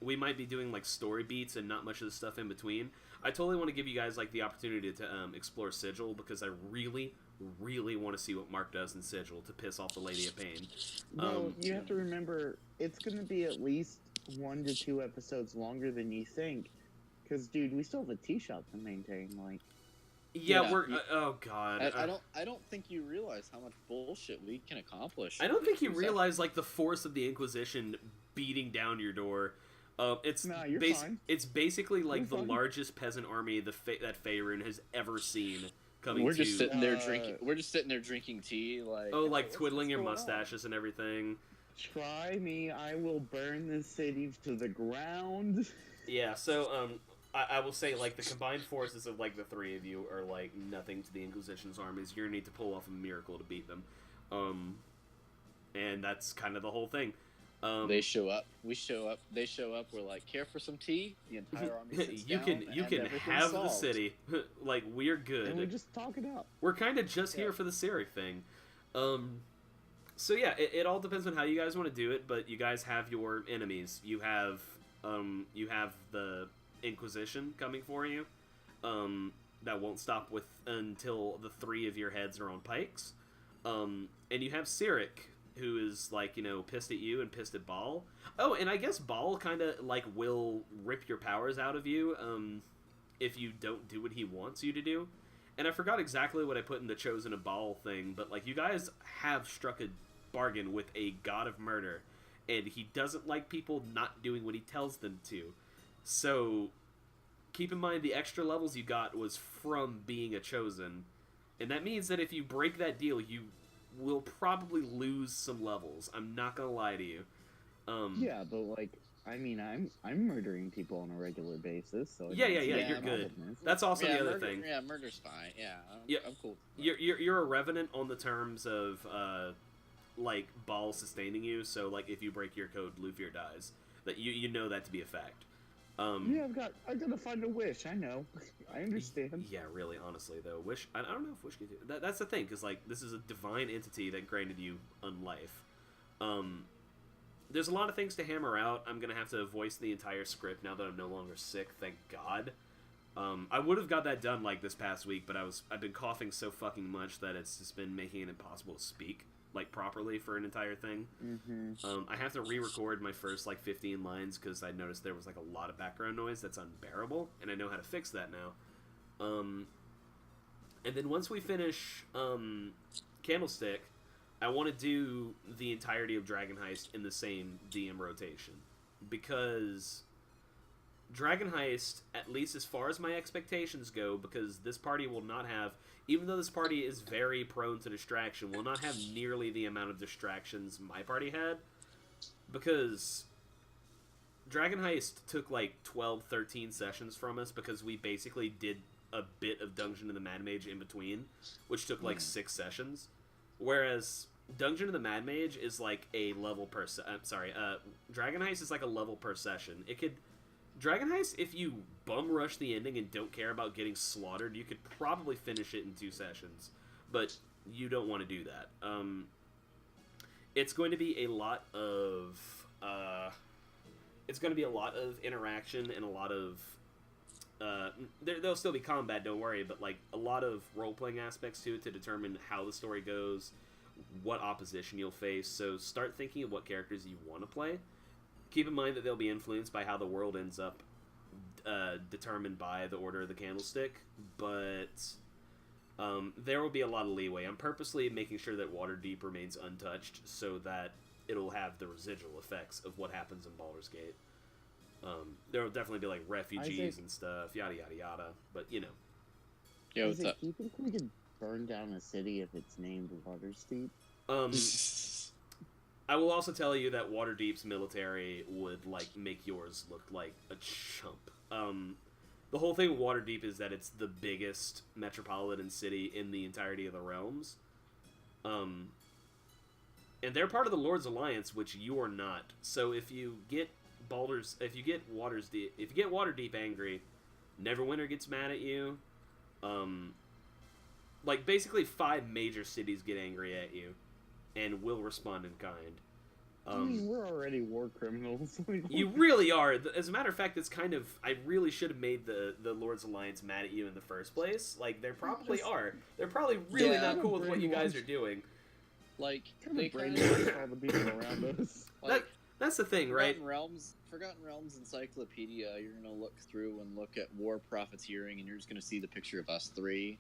We might be doing like story beats and not much of the stuff in between. I totally want to give you guys like the opportunity to explore Sigil, because I really want to see what Mark does in Sigil to piss off the Lady of Pain. Well, you have to remember, it's going to be at least 1 to 2 episodes longer than you think. Because, dude, we still have a tee shop to maintain. Like, Yeah, Yeah. we're oh god. I don't think you realize how much bullshit we can accomplish. I don't think you So- realize like the force of the Inquisition beating down your door. It's Nah, you're fine. It's basically like You're the fine. largest peasant army that Faerun has ever seen coming We're to. just sitting there Uh, drinking. We're just sitting there drinking tea, like oh, like what's twiddling your going on? mustaches and everything. try me, I will burn this city to the ground. Yeah. So I will say like the combined forces of like the three of you are like nothing to the Inquisition's armies. You're gonna need to pull off a miracle to beat them. And that's kind of the whole thing. they show up. We show up. They show up. We're like, care for some tea? The entire army sits you down, can and have everything's the solved. city. Like we're good. And we just talk it up. We're kind of just here for the Siri thing. So yeah, it all depends on how you guys want to do it, but you guys have your enemies. You have the Inquisition coming for you. That won't stop until the 3 of your heads are on pikes. And you have Cyric, who is like, pissed at you and pissed at Baal. Oh, and I guess Baal kind of like will rip your powers out of you if you don't do what he wants you to do. And I forgot exactly what I put in the Chosen of Baal thing, but like you guys have struck a bargain with a god of murder, and he doesn't like people not doing what he tells them to. So keep in mind the extra levels you got was from being a Chosen, and that means that if you break that deal, you will probably lose some levels. I'm not gonna lie to you. Yeah, but like, I mean, I'm murdering people on a regular basis, so I Yeah, don't see what you're the good. problem is. That's also yeah, the other murder, thing. Yeah, murder's fine. Yeah, Yeah, I'm cool. You're a revenant on the terms of like balls sustaining you. So like if you break your code, Lufir dies. That you know that to be a fact. Yeah, I gotta find a wish. I know, I understand. Yeah, really, honestly though, Wish. I don't know if Wish could do that. That's the thing, because like this is a divine entity that granted you unlife. There's a lot of things to hammer out. I'm gonna have to voice the entire script now that I'm no longer sick. Thank God. I would have got that done like this past week, but I've been coughing so fucking much that it's just been making it impossible to speak like properly for an entire thing. I have to re-record my first like 15 lines because I noticed there was like a lot of background noise that's unbearable, and I know how to fix that now. And then once we finish Candlestick, I want to do the entirety of Dragon Heist in the same DM rotation, because Dragon Heist, at least as far as my expectations go, because this party will not have, even though this party is very prone to distraction, will not have nearly the amount of distractions my party had, because Dragon Heist took like 12, 13 sessions from us, because we basically did a bit of Dungeon of the Mad Mage in between, which took like 6 sessions, whereas Dungeon of the Mad Mage is like a level per Dragon Heist is like a level per session. Dragon Heist, if you bum rush the ending and don't care about getting slaughtered, you could probably finish it in 2 sessions, but you don't want to do that. It's going to be a lot of interaction and a lot of there'll still be combat, don't worry, but like a lot of role-playing aspects to it to determine how the story goes, what opposition you'll face. So start thinking of what characters you want to play. Keep in mind that they'll be influenced by how the world ends up determined by the Order of the Candlestick, but there will be a lot of leeway. I'm purposely making sure that Waterdeep remains untouched so that it'll have the residual effects of what happens in Baldur's Gate. There will definitely be like refugees and stuff, yada yada yada, but you know. Yeah, what's up? Do you think we could burn down a city if it's named Waterdeep? I will also tell you that Waterdeep's military would like make yours look like a chump. The whole thing with Waterdeep is that it's the biggest metropolitan city in the entirety of the realms. And they're part of the Lord's Alliance, which you are not. So if you get Waterdeep angry, Neverwinter gets mad at you. Like basically 5 major cities get angry at you and will respond in kind. I mean, we're already war criminals. You really are. As a matter of fact, it's kind of... I really should have made the Lord's Alliance mad at you in the first place. Like, they probably are. They're probably really not cool with what you guys are doing. Like, they brainwash all the people around us. Like, that's the thing, right? Forgotten Realms Encyclopedia, you're going to look through and look at war profiteering, and you're just going to see the picture of us 3.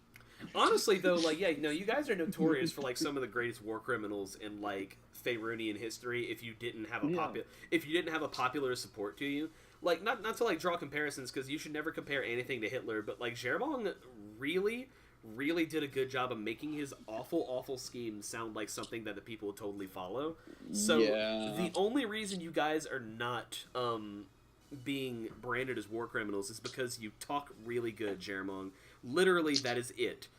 Honestly, though, like, yeah, no, you guys are notorious for, like, some of the greatest war criminals in, like, Faerunian history if you didn't have a popular support to you. Like, not to, like, draw comparisons, because you should never compare anything to Hitler, but, like, Jerbong really, really did a good job of making his awful, awful scheme sound like something that the people would totally follow. So, the only reason you guys are not, being branded as war criminals is because you talk really good, Jerbong. Literally, that is it.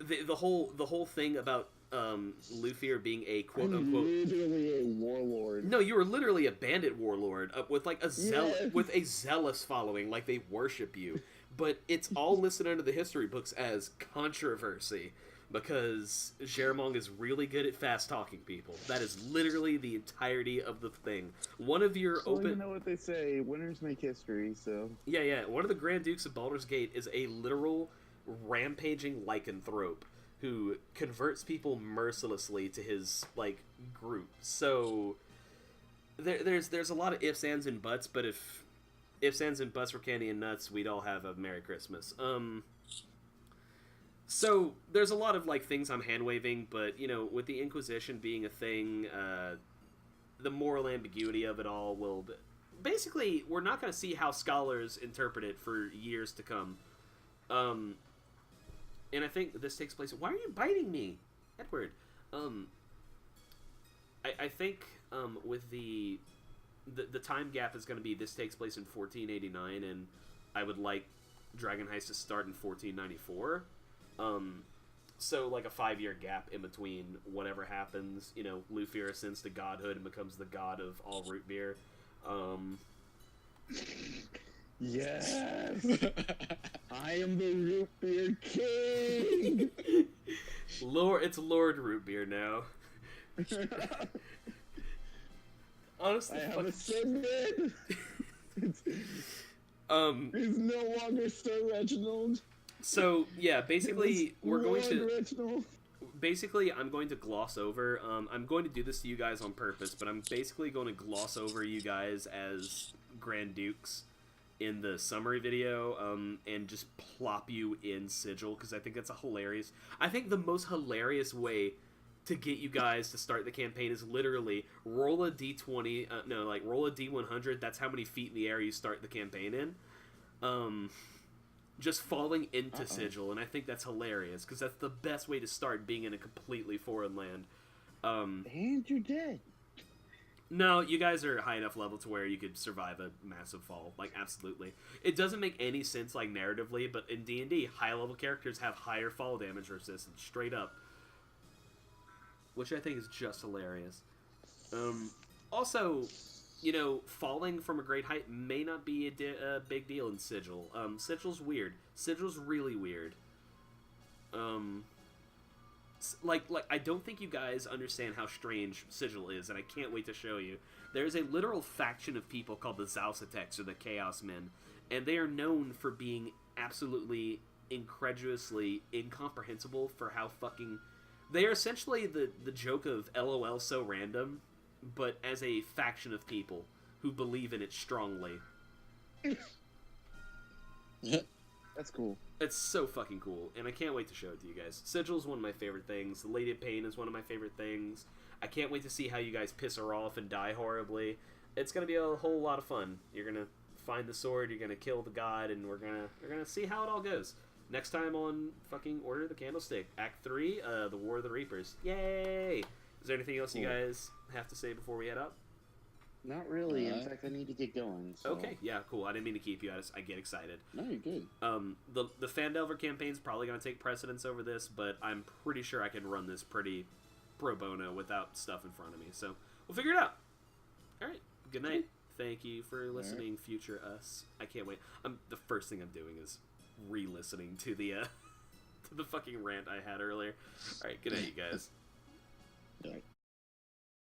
The whole thing about Lufir being a quote unquote literally a warlord. No, you were literally a bandit warlord with like with a zealous following, like they worship you. But it's all listed under the history books as controversy because Jerbong is really good at fast talking people. That is literally the entirety of the thing. One of your you know what they say, winners make history. So yeah. One of the Grand Dukes of Baldur's Gate is a literal rampaging lycanthrope who converts people mercilessly to his like group. So there's a lot of ifs, ands, and buts. But if ifs, ands, and buts were candy and nuts, we'd all have a Merry Christmas. So there's a lot of like things I'm hand waving, but you know, with the Inquisition being a thing, the moral ambiguity of it all will basically we're not going to see how scholars interpret it for years to come. And I think this takes place... Why are you biting me, Edward? I think with the the time gap is going to be this takes place in 1489, and I would like Dragon Heist to start in 1494. So like a 5-year gap in between whatever happens. You know, Lufir ascends to godhood and becomes the god of all root beer. Yes! I am the root beer king! It's Lord Root Beer now. Honestly, I have ascended! He's no longer Sir Reginald. So yeah, basically we're going to. Reginald. Basically, I'm going to gloss over. I'm going to do this to you guys on purpose, but I'm basically going to gloss over you guys as Grand Dukes in the summary video, and just plop you in Sigil, because I think that's a hilarious. I think the most hilarious way to get you guys to start the campaign is literally roll a d20. Roll a d100. That's how many feet in the air you start the campaign in. Just falling into Sigil, and I think that's hilarious, because that's the best way to start being in a completely foreign land. And you're dead. No, you guys are high enough level to where you could survive a massive fall. Like, absolutely. It doesn't make any sense, like, narratively, but in D&D, high-level characters have higher fall damage resistance, straight up. Which I think is just hilarious. Also, you know, falling from a great height may not be a big deal in Sigil. Sigil's weird. Sigil's really weird. Like I don't think you guys understand how strange Sigil is, and I can't wait to show you. There's a literal faction of people called the Zausatex, or the Chaos Men, and they are known for being absolutely incredulously incomprehensible for how fucking... They are essentially the joke of LOL so random, but as a faction of people who believe in it strongly. That's cool. It's so fucking cool, and I can't wait to show it to you guys. Sigil's one of my favorite things. The Lady of Pain is one of my favorite things. I can't wait to see how you guys piss her off and die horribly. It's gonna be a whole lot of fun. You're gonna find the sword, you're gonna kill the god, and we're gonna see how it all goes. Next time on fucking Order of the Candlestick, Act 3, the War of the Reapers. Yay! Is there anything else you guys have to say before we head up? Not really. In fact, I need to get going. So. Okay, yeah, cool. I didn't mean to keep you. I get excited. No, you're good. The Fandelver campaign's probably going to take precedence over this, but I'm pretty sure I can run this pretty pro bono without stuff in front of me. So we'll figure it out. All right. Good night. Thank you for listening, future us. I can't wait. The first thing I'm doing is re-listening to the to the fucking rant I had earlier. All right. Good night, you guys. All right.